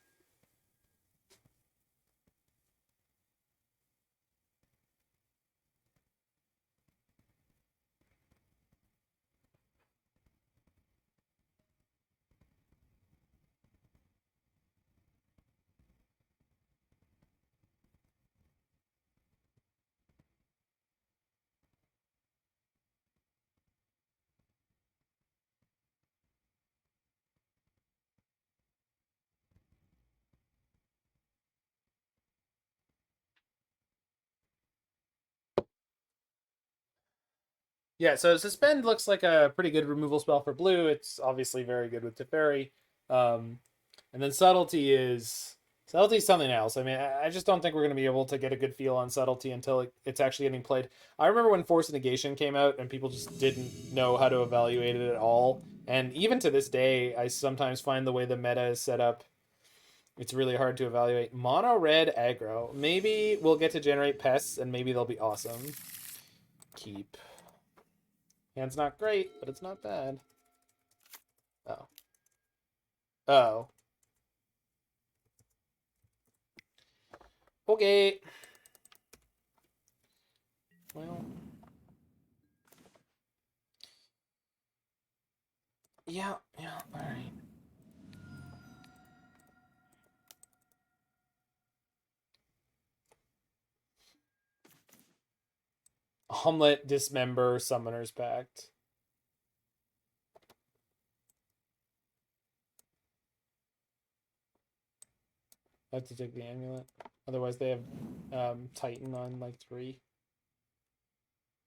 S1: Yeah, so Suspend looks like a pretty good removal spell for blue. It's obviously very good with Teferi. And then Subtlety is something else. I mean, I just don't think we're going to be able to get a good feel on Subtlety until it's actually getting played. I remember when Force of Negation came out and people just didn't know how to evaluate it at all. And even to this day, I sometimes find the way the meta is set up, it's really hard to evaluate. Mono red aggro. Maybe we'll get to generate pests and maybe they'll be awesome. Keep. Hand's not great, but it's not bad. Oh. Oh. Okay. Well. Yeah, alright. Omelet, Dismember, Summoner's Pact. I have to take the amulet. Otherwise they have Titan on like 3.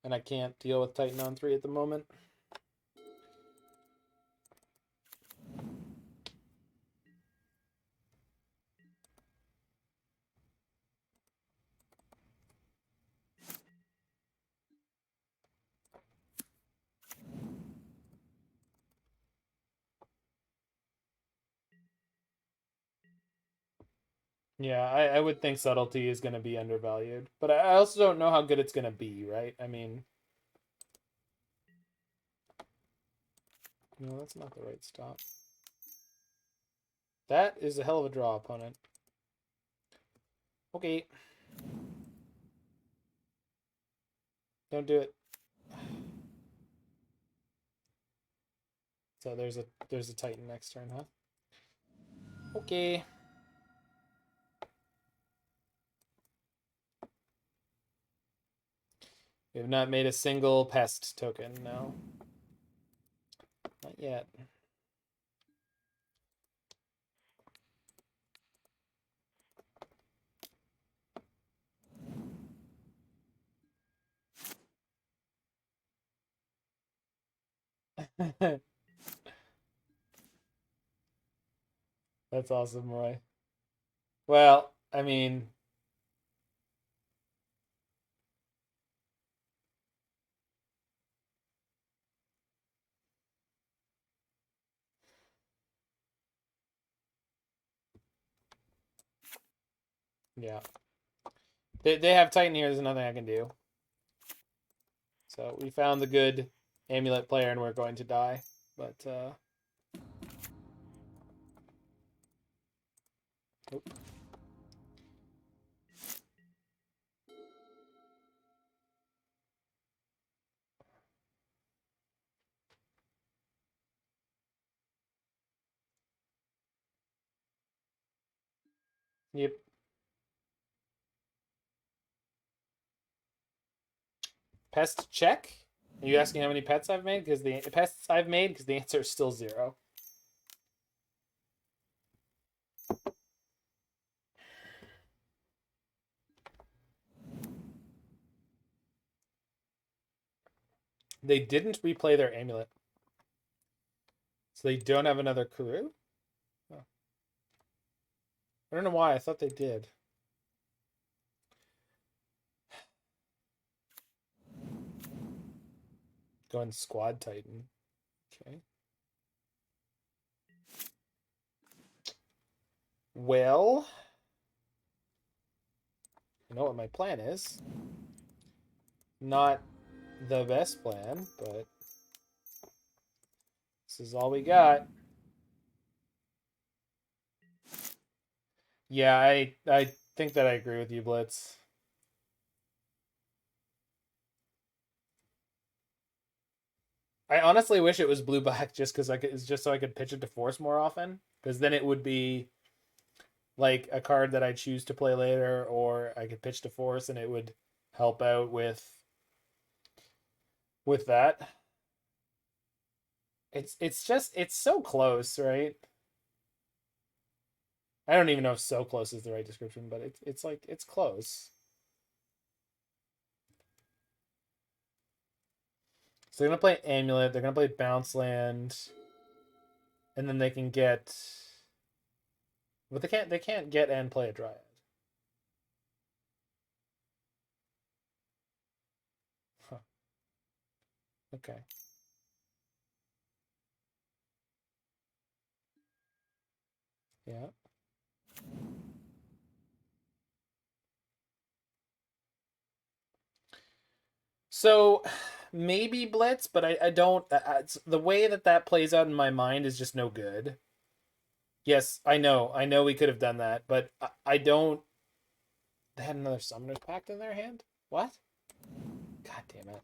S1: And I can't deal with Titan on 3 at the moment. Yeah, I would think Subtlety is going to be undervalued. But I also don't know how good it's going to be, right? I mean... No, that's not the right stop. That is a hell of a draw, opponent. Okay. Don't do it. So there's a Titan next turn, huh? Okay. We have not made a single pest token, no. Not yet. That's awesome, Roy. Well, I mean... Yeah. They have Titan here, there's nothing I can do. So we found the good amulet player and we're going to die. But, Nope. Yep. Pest check? Are you asking how many pets I've made? Because the pests I've made, because the answer is still 0. They didn't replay their amulet. So they don't have another Kuru? Oh. I don't know why. I thought they did. Going Squad Titan. Okay. Well, you know what my plan is. Not the best plan, but this is all we got. Yeah, I think that I agree with you, Blitz. I honestly wish it was blue black just because it's just so I could pitch it to force more often. Because then it would be like a card that I choose to play later, or I could pitch to force and it would help out with that. It's just it's so close, right? I don't even know if "so close" is the right description, but it's like it's close. So they're gonna play Amulet. They're gonna play Bounce Land, and then they can get, but they can't get and play a Dryad. Huh. Okay. Yeah. So maybe Blitz, but I don't. The way that plays out in my mind is just no good. Yes, I know we could have done that, but I don't. They had another Summoner's Pact in their hand. What? God damn it!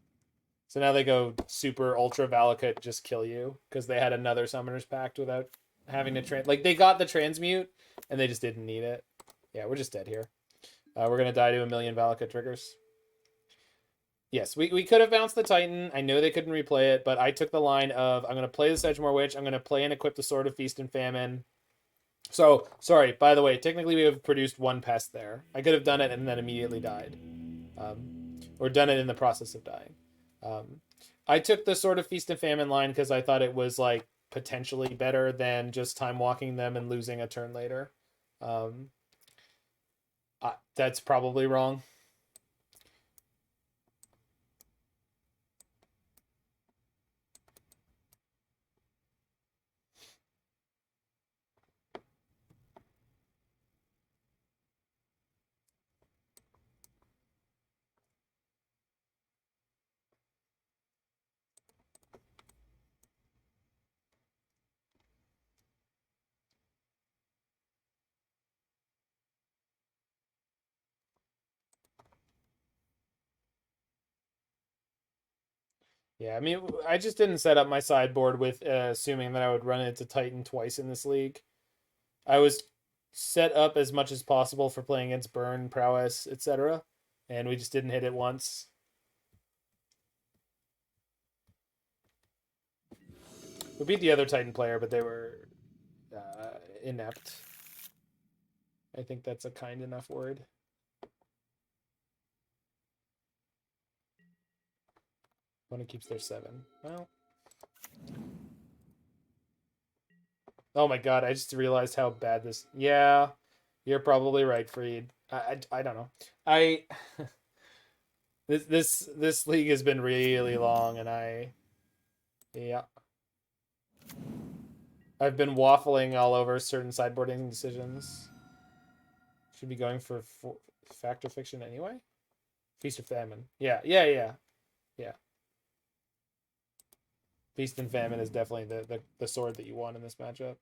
S1: So now they go super ultra Valakut, just kill you because they had another Summoner's Pact without having to like they got the transmute and they just didn't need it. Yeah, we're just dead here. We're gonna die to a million Valakut triggers. Yes, we could have bounced the Titan. I know they couldn't replay it, but I took the line of I'm going to play the Sedgemoor Witch. I'm going to play and equip the Sword of Feast and Famine. So, sorry, by the way, technically we have produced one pest there. I could have done it and then immediately died. Or done it in the process of dying. I took the Sword of Feast and Famine line because I thought it was like potentially better than just time walking them and losing a turn later. That's probably wrong. Yeah, I mean, I just didn't set up my sideboard with assuming that I would run into Titan twice in this league. I was set up as much as possible for playing against Burn, Prowess, etc. And we just didn't hit it once. We beat the other Titan player, but they were inept. I think that's a kind enough word. Opponent keeps their 7. Well. Oh my god, I just realized how bad this... Yeah, you're probably right, Freed. I don't know. This league has been really long, and yeah. I've been waffling all over certain sideboarding decisions. Should be going for Fact or Fiction anyway? Feast or Famine. Yeah. Feast and Famine is definitely the sword that you want in this matchup.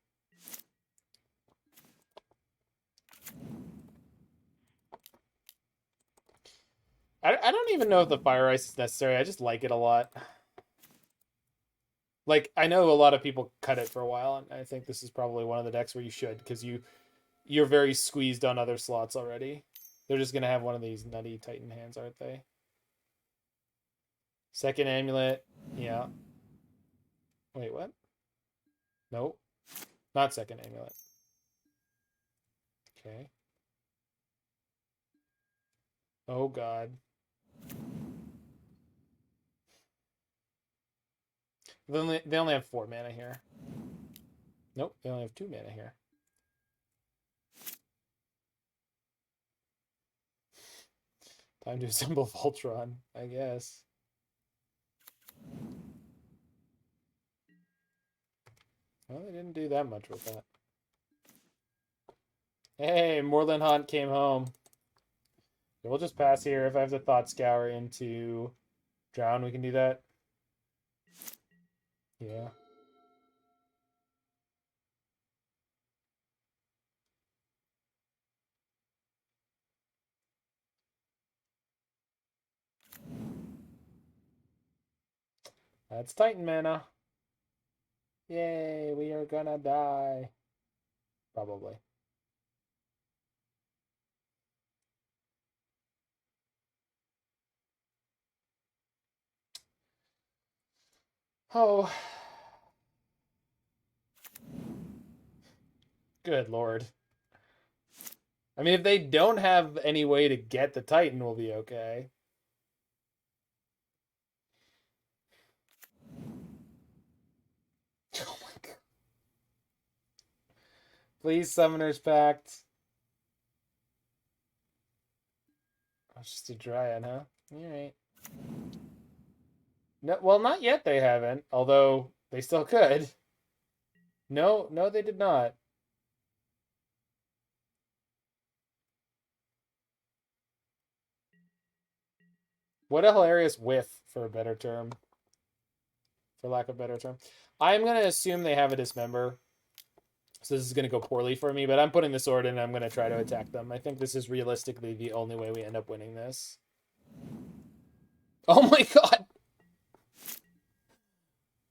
S1: I don't even know if the Fire Ice is necessary. I just like it a lot. Like, I know a lot of people cut it for a while, and I think this is probably one of the decks where you should, because you're very squeezed on other slots already. They're just going to have one of these nutty Titan hands, aren't they? Second Amulet. Yeah. Wait, what? Nope. Not second Amulet. Okay. Oh, God. They only have 4 mana here. Nope, they only have 2 mana here. Time to assemble Voltron, I guess. Well, they didn't do that much with that. Hey, Moorland Haunt came home. We'll just pass here. If I have to Thought Scour into Drown, we can do that. Yeah. That's Titan mana. Yay, we are gonna die. Probably. Oh. Good lord. I mean, if they don't have any way to get the Titan, we'll be okay. Oh my god. Please, Summoner's Pact. Oh, it's just a Dryad, huh? Alright. No, well, not yet they haven't, although they still could. No, no, they did not. What a hilarious whiff, for a better term. For lack of a better term. I'm going to assume they have a Dismember. So this is going to go poorly for me, but I'm putting the sword in and I'm going to try to attack them. I think this is realistically the only way we end up winning this. Oh my god!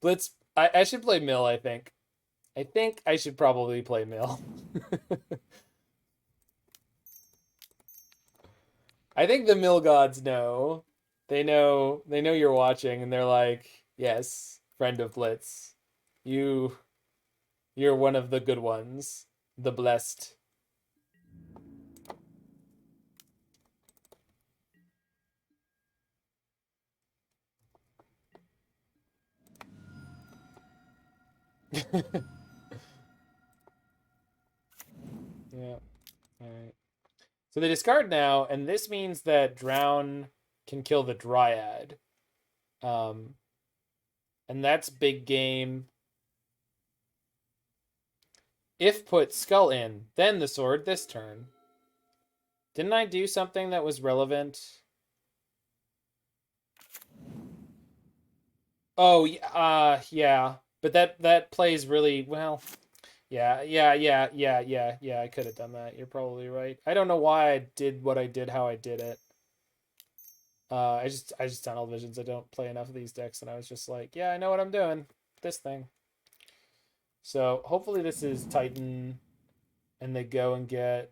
S1: Blitz. I should play Mill, I think. I think I should probably play Mill. I think the Mill gods know. They know you're watching and they're like, yes, friend of Blitz. You're one of the good ones. The blessed. Yeah. Alright. So they discard now, and this means that Drown can kill the Dryad. And that's big game. If put Skull in, then the sword this turn. Didn't I do something that was relevant? Oh, yeah. But that plays really well. Yeah, I could have done that. You're probably right. I don't know why I did what I did, how I did it. I just tunnel visions. I don't play enough of these decks, and I was just like, yeah, I know what I'm doing. This thing. So hopefully this is Titan, and they go and get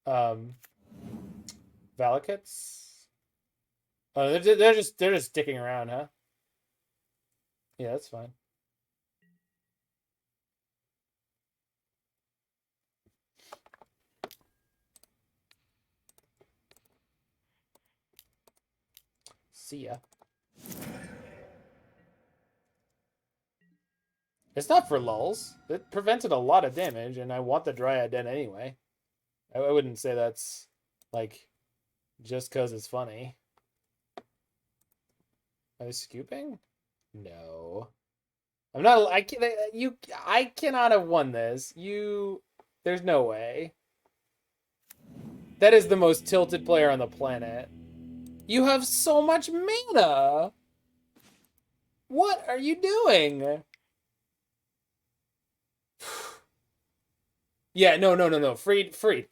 S1: Valakut's. Oh, they're just sticking around, huh? Yeah, that's fine. See ya. It's not for lulls. It prevented a lot of damage, and I want the Dryad dead anyway. I wouldn't say that's like just because it's funny. Are they scooping? No. I'm not. I can. You. I cannot have won this. You. There's no way. That is the most tilted player on the planet. You have so much mana. What are you doing? Yeah. No. Freed.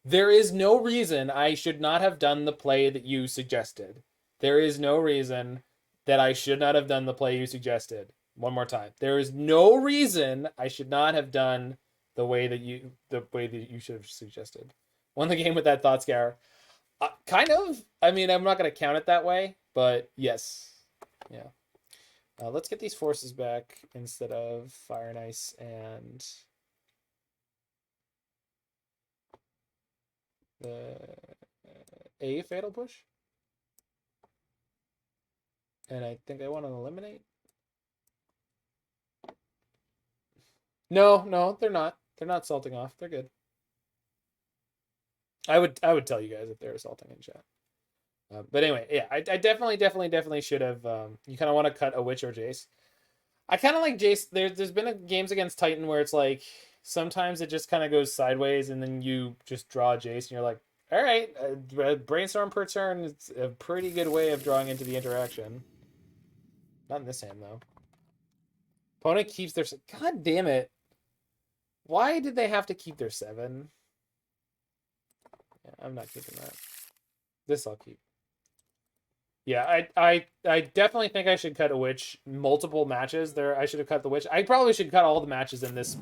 S1: There is no reason I should not have done the play that you suggested. There is no reason that I should not have done the play you suggested. One more time. There is no reason I should not have done the way that you should have suggested. Won the game with that Thought Scour. Kind of. I mean, I'm not going to count it that way, but yes. Yeah. Let's get these forces back instead of Fire and Ice and the A Fatal Push. And I think I want to eliminate. No, they're not. They're not salting off. They're good. I would tell you guys if they're assaulting in chat. But anyway, yeah, I definitely should have. You kind of want to cut a Witch or Jace. I kind of like Jace. There's been games against Titan where it's like sometimes it just kind of goes sideways, and then you just draw a Jace, and you're like, all right, brainstorm per turn. It's a pretty good way of drawing into the interaction. Not in this hand though. Opponent keeps their. God damn it! Why did they have to keep their 7? Yeah, I'm not keeping that. This I'll keep. Yeah, I definitely think I should cut a Witch multiple matches. There, I should have cut the Witch. I probably should cut all the matches in this,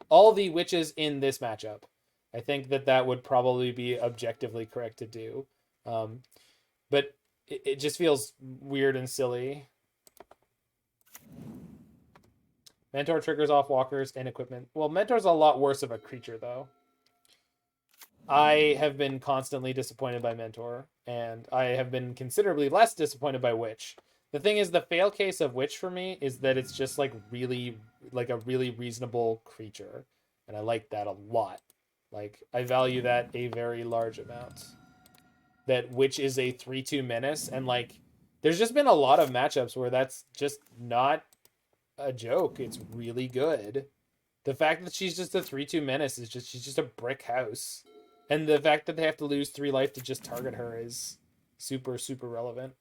S1: all the Witches in this matchup. I think that would probably be objectively correct to do, but it just feels weird and silly. Mentor triggers off walkers and equipment. Well, Mentor's a lot worse of a creature though. I have been constantly disappointed by Mentor, and I have been considerably less disappointed by Witch. The thing is, the fail case of Witch for me is that it's just like really, like a really reasonable creature, and I like that a lot. Like, I value that a very large amount. That Witch is a 3/2 menace, and like, there's just been a lot of matchups where that's just not a joke. It's really good. The fact that she's just a 3/2 menace is just, she's just a brick house. And the fact that they have to lose 3 life to just target her is super, super relevant.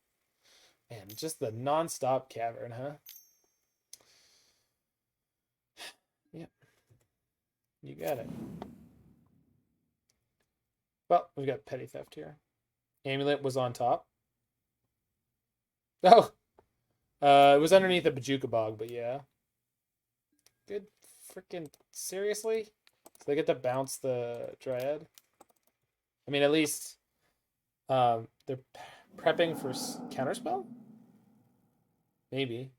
S1: And just the non-stop cavern, huh? Yep. You got it. Well, we've got petty theft here. Amulet was on top. Oh! It was underneath the Bajuka Bog, but yeah. Good freaking... Seriously? So they get to bounce the Dryad? I mean, at least they're prepping for counterspell? Maybe.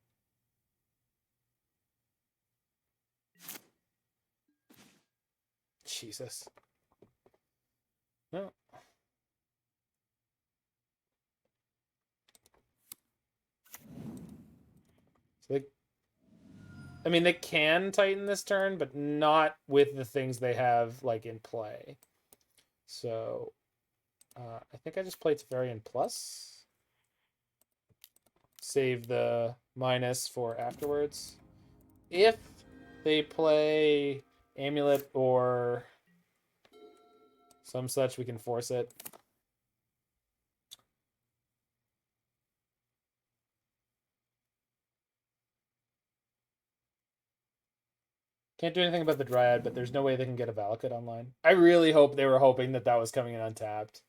S1: Jesus. No. So they, I mean, they can Titan this turn, but not with the things they have like in play. So I think I just play Teferi in plus. Save the minus for afterwards. If they play Amulet or some such, we can force it. Can't do anything about the Dryad, but there's no way they can get a Valakut online. I really hope they were hoping that that was coming in untapped.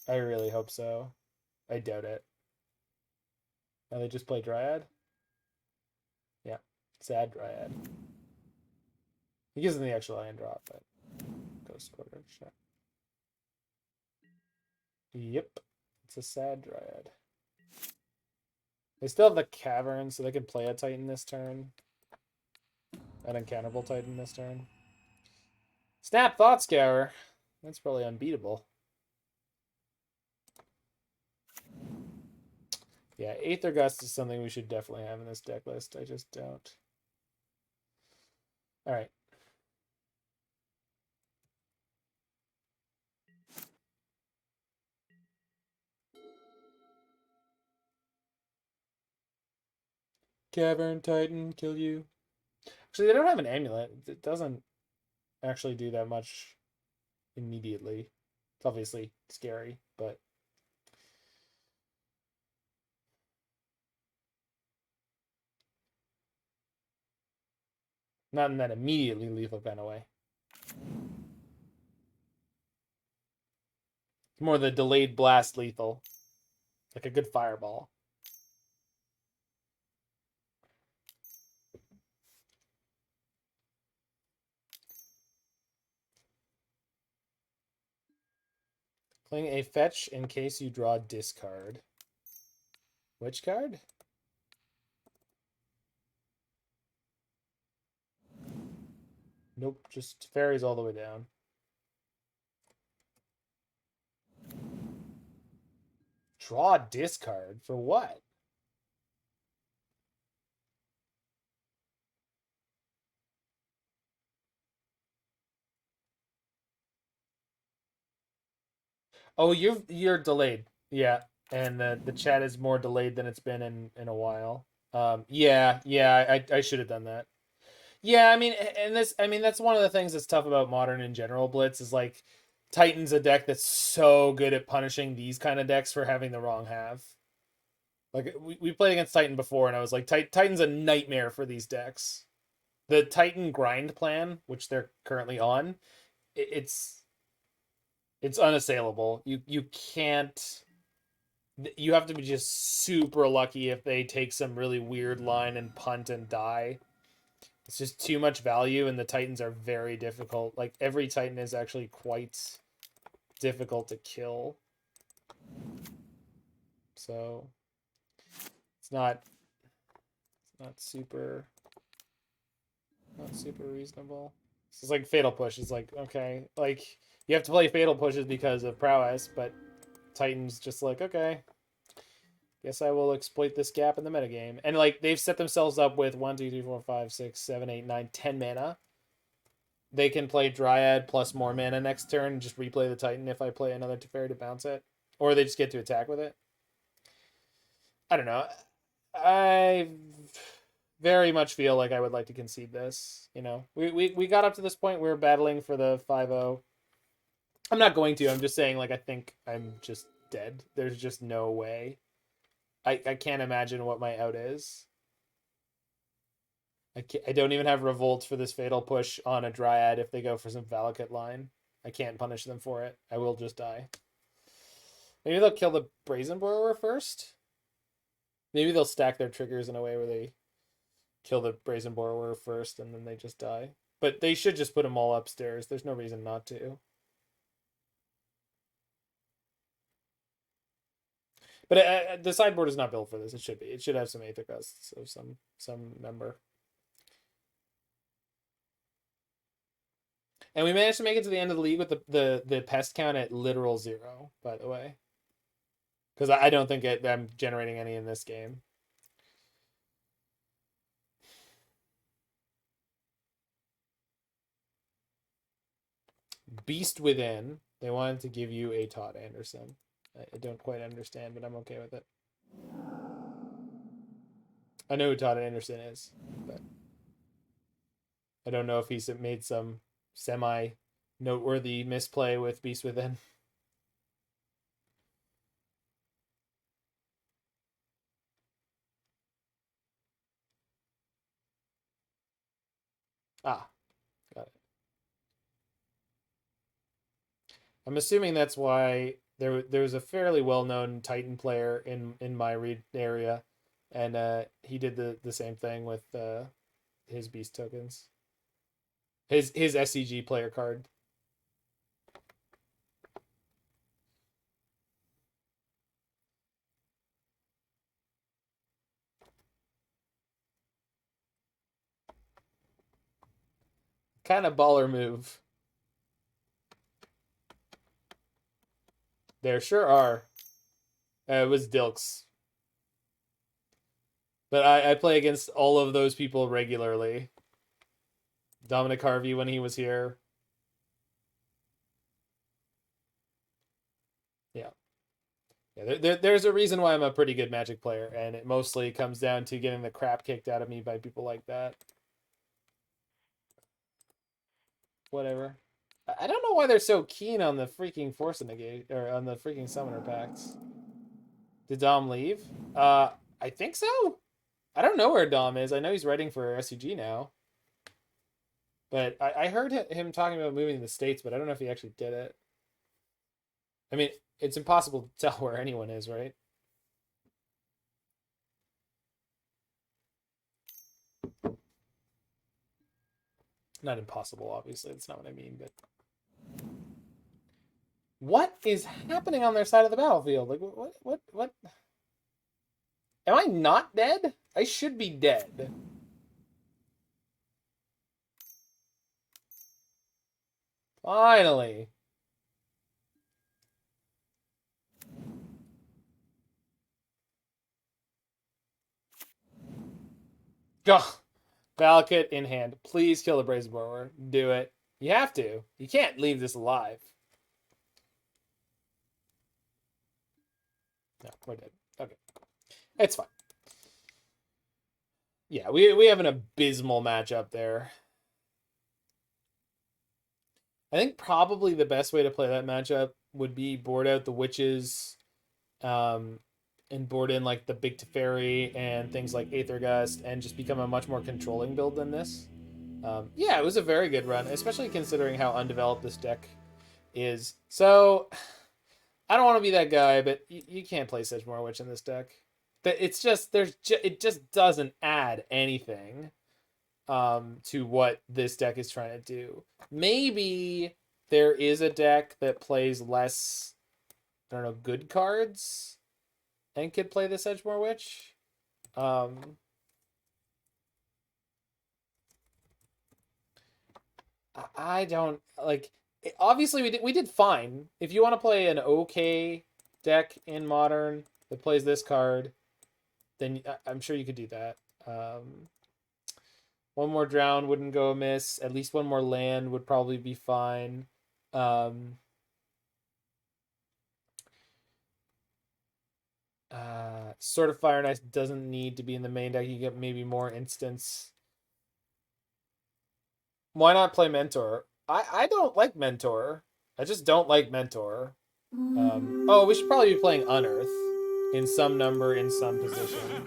S1: I really hope so. I doubt it. Now they just play Dryad? Yeah. Sad Dryad. He gives them the actual land drop, but Ghost Quarter, sure. Yep. It's a sad Dryad. They still have the Cavern, so they can play a Titan this turn. An uncounterable Titan this turn. Snap Thought Scour. That's probably unbeatable. Yeah, Aether Gust is something we should definitely have in this deck list. I just don't. Alright. Cavern Titan, kill you. Actually, they don't have an amulet. It doesn't actually do that much immediately. It's obviously scary, but... not in that immediately lethal kind of way. It's more the delayed blast lethal. Like a good fireball. Playing a fetch in case you draw discard. Which card? Nope, just fairies all the way down. Draw discard? For what? Oh, you're delayed. Yeah, and the chat is more delayed than it's been in a while. Yeah, I should have done that. Yeah, I mean, and this, I mean, that's one of the things that's tough about Modern in general. Blitz is like Titan's a deck that's so good at punishing these kind of decks for having the wrong half. Like we played against Titan before, and I was like, Titan's a nightmare for these decks. The Titan grind plan, which they're currently on, it's unassailable. You can't. You have to be just super lucky if they take some really weird line and punt and die. It's just too much value, and the Titans are very difficult. Like, every Titan is actually quite difficult to kill. So, it's not super reasonable. It's like Fatal Push is like, okay, like, you have to play Fatal Pushes because of prowess, but Titan's just like, okay, guess I will exploit this gap in the metagame. And like, they've set themselves up with 1, 2, 3, 4, 5, 6, 7, 8, 9, 10 mana. They can play Dryad plus more mana next turn and just replay the Titan if I play another Teferi to bounce it. Or they just get to attack with it. I don't know. I very much feel like I would like to concede this. You know, we got up to this point. We were battling for the 5-0. I'm not going to. I'm just saying, like, I think I'm just dead. There's just no way. I can't imagine what my out is. I don't even have Revolt for this Fatal Push on a Dryad if they go for some Valakut line. I can't punish them for it. I will just die. Maybe they'll kill the Brazen Borrower first? Maybe they'll stack their triggers in a way where they kill the Brazen Borrower first and then they just die. But they should just put them all upstairs. There's no reason not to. But the sideboard is not built for this. It should be. It should have some Aether Gusts of some number. And we managed to make it to the end of the league with the pest count at literal 0, by the way. Because I don't think I'm generating any in this game. Beast Within. They wanted to give you a Todd Anderson. I don't quite understand, but I'm okay with it. I know who Todd Anderson is, but I don't know if he's made some semi-noteworthy misplay with Beast Within. Ah, got it. I'm assuming that's why there's a fairly well-known Titan player in my read area, and he did the same thing with his Beast tokens. His SCG player card. Kind of baller move. There sure are. It was Dilks. But I play against all of those people regularly. Dominic Harvey when he was here. Yeah. There's a reason why I'm a pretty good Magic player, and it mostly comes down to getting the crap kicked out of me by people like that. Whatever. I don't know why they're so keen on the freaking Force of Negation, or on the freaking Summoner packs. Did Dom leave? I think so. I don't know where Dom is. I know he's writing for SCG now. But I heard him talking about moving to the States, but I don't know if he actually did it. I mean, it's impossible to tell where anyone is, right? Not impossible, obviously. That's not what I mean, but... What is happening on their side of the battlefield? Like, what? Am I not dead? I should be dead. Finally. Ugh. Valakut in hand. Please kill the Brazen Borrower. Do it. You have to. You can't leave this alive. No, we're dead. Okay. It's fine. Yeah, we have an abysmal matchup there. I think probably the best way to play that matchup would be board out the witches, and board in like the big Teferi and things like Aether Gust, and just become a much more controlling build than this. Yeah, it was a very good run, especially considering how undeveloped this deck is. So I don't want to be that guy, but you can't play Sedgemoor Witch in this deck. It's just it just doesn't add anything to what this deck is trying to do. Maybe there is a deck that plays less, I don't know, good cards and could play the Sedgemoor Witch. I don't like. Obviously, we did fine. If you want to play an okay deck in Modern that plays this card, then I'm sure you could do that. One more drown wouldn't go amiss. At least one more land would probably be fine. Sword of Fire and Ice doesn't need to be in the main deck. You get maybe more instants. Why not play Mentor? I don't like Mentor. I just don't like Mentor. Oh, we should probably be playing Unearth in some number, in some position.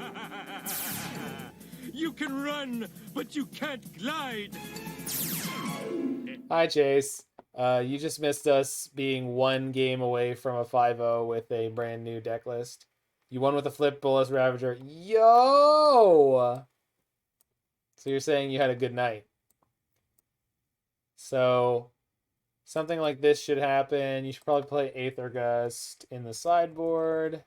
S3: You can run, but you can't glide.
S1: Hi, Jace. You just missed us being one game away from a 5-0 with a brand new deck list. You won with a flip Bullis Ravager. Yo! So you're saying you had a good night. So something like this should happen. You should probably play Aether Gust in the sideboard.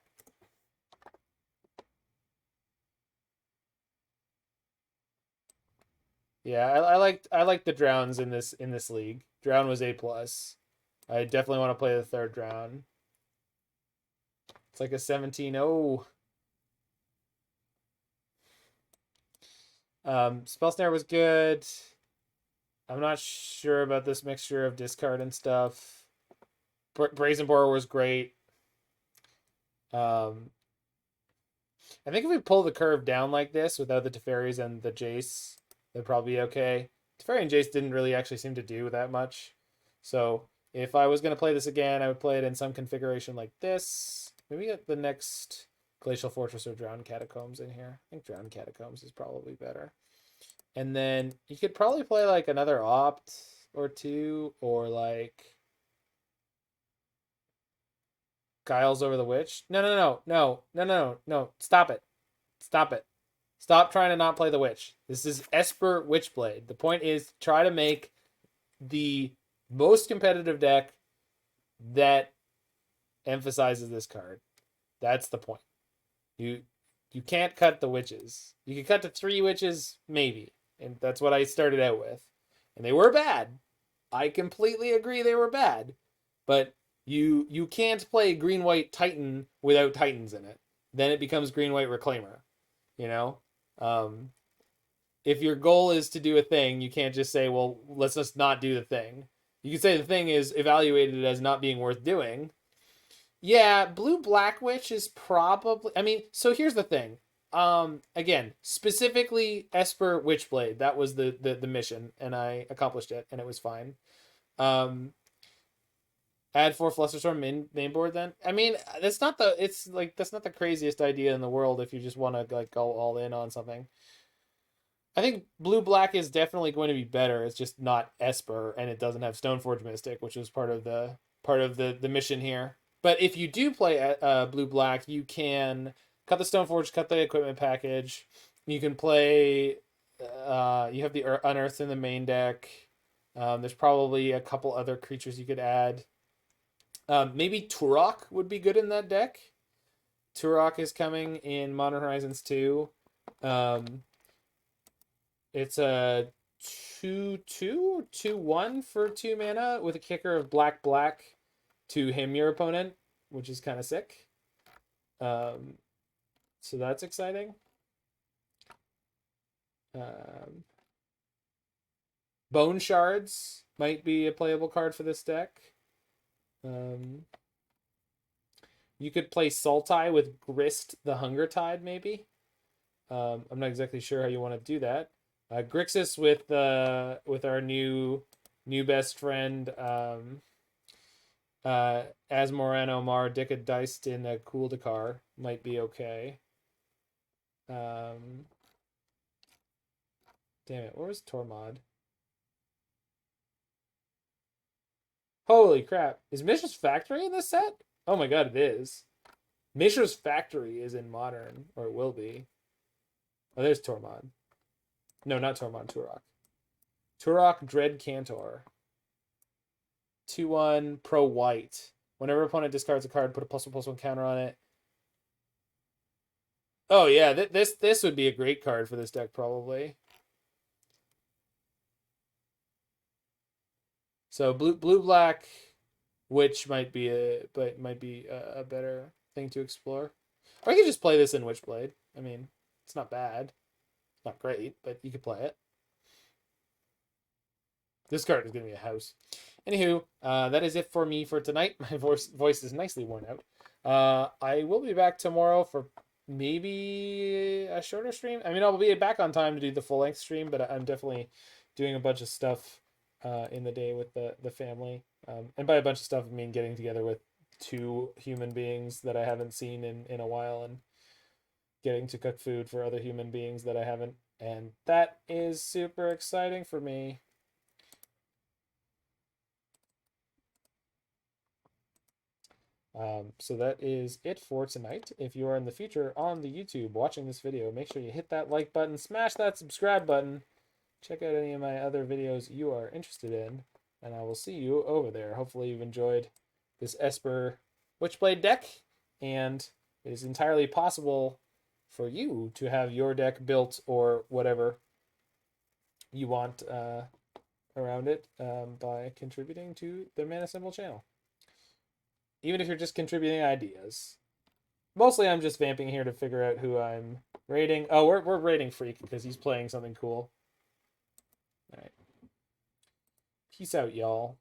S1: Yeah, I like the drowns in this league. Drown was A+. I definitely want to play the third drown. It's like a 17-0. Spell Snare was good. I'm not sure about this mixture of discard and stuff. Brazen Borrower was great. I think if we pull the curve down like this without the Teferis and the Jace, that'd probably be okay. Teferi and Jace didn't really actually seem to do that much. So if I was going to play this again, I would play it in some configuration like this. Maybe get the next Glacial Fortress or Drowned Catacombs in here. I think Drowned Catacombs is probably better. And then you could probably play like another Opt or two, or like Guiles over the Witch. No. Stop it. Stop trying to not play the Witch. This is Esper Witchblade. The point is try to make the most competitive deck that emphasizes this card. That's the point. You can't cut the witches. You can cut to 3 witches, maybe. And that's what I started out with. And they were bad. I completely agree they were bad. But you can't play green-white Titan without Titans in it. Then it becomes green-white Reclaimer. You know? If your goal is to do a thing, you can't just say, well, let's just not do the thing. You can say the thing is evaluated as not being worth doing. Yeah, Blue-Black Witch is probably... I mean, so here's the thing. Again, specifically Esper Witchblade. That was the mission, and I accomplished it, and it was fine. Add 4 Flusterstorm main board then. I mean, that's not the craziest idea in the world if you just want to like go all in on something. I think Blue-Black is definitely going to be better. It's just not Esper, and it doesn't have Stoneforge Mystic, which was part of the mission here. But if you do play Blue-Black, you can cut the Stoneforge, cut the equipment package. You can play... you have the Unearthed in the main deck. There's probably a couple other creatures you could add. Maybe Turok would be good in that deck. Turok is coming in Modern Horizons 2. It's a 2/2, 2/1 for 2 mana with a kicker of black to him your opponent, which is kind of sick. So that's exciting. Bone Shards might be a playable card for this deck. You could play Sultai with Grist the Hunger Tide, maybe. I'm not exactly sure how you want to do that. Grixis with our new best friend Asmoran Omar Dicka Diced in a Kuldakar might be okay. Damn it, where was Tormod? Holy crap. Is Mishra's Factory in this set? Oh my god, it is. Mishra's Factory is in Modern, or it will be. Oh, there's Tormod. No, not Tormod, Turok. Turok Dread Cantor. 2/1 pro white. Whenever opponent discards a card, put a +1/+1 counter on it. Oh yeah, this would be a great card for this deck probably. So blue black Witch might be a better thing to explore. Or you could just play this in Witchblade. I mean, it's not bad. It's not great, but you could play it. This card is going to be a house. Anywho, that is it for me for tonight. My voice is nicely worn out. I will be back tomorrow for maybe a shorter stream. I mean, I'll be back on time to do the full-length stream, but I'm definitely doing a bunch of stuff in the day with the family. And by a bunch of stuff, I mean getting together with 2 human beings that I haven't seen in a while and getting to cook food for other human beings that I haven't. And that is super exciting for me. So that is it for tonight. If you are in the future on the YouTube watching this video, make sure you hit that like button, smash that subscribe button, check out any of my other videos you are interested in, and I will see you over there. Hopefully you've enjoyed this Esper Witchblade deck, and it is entirely possible for you to have your deck built or whatever you want around it by contributing to the Mana Symbol channel. Even if you're just contributing ideas. Mostly I'm just vamping here to figure out who I'm raiding. Oh, we're raiding Freak because he's playing something cool. Alright. Peace out, y'all.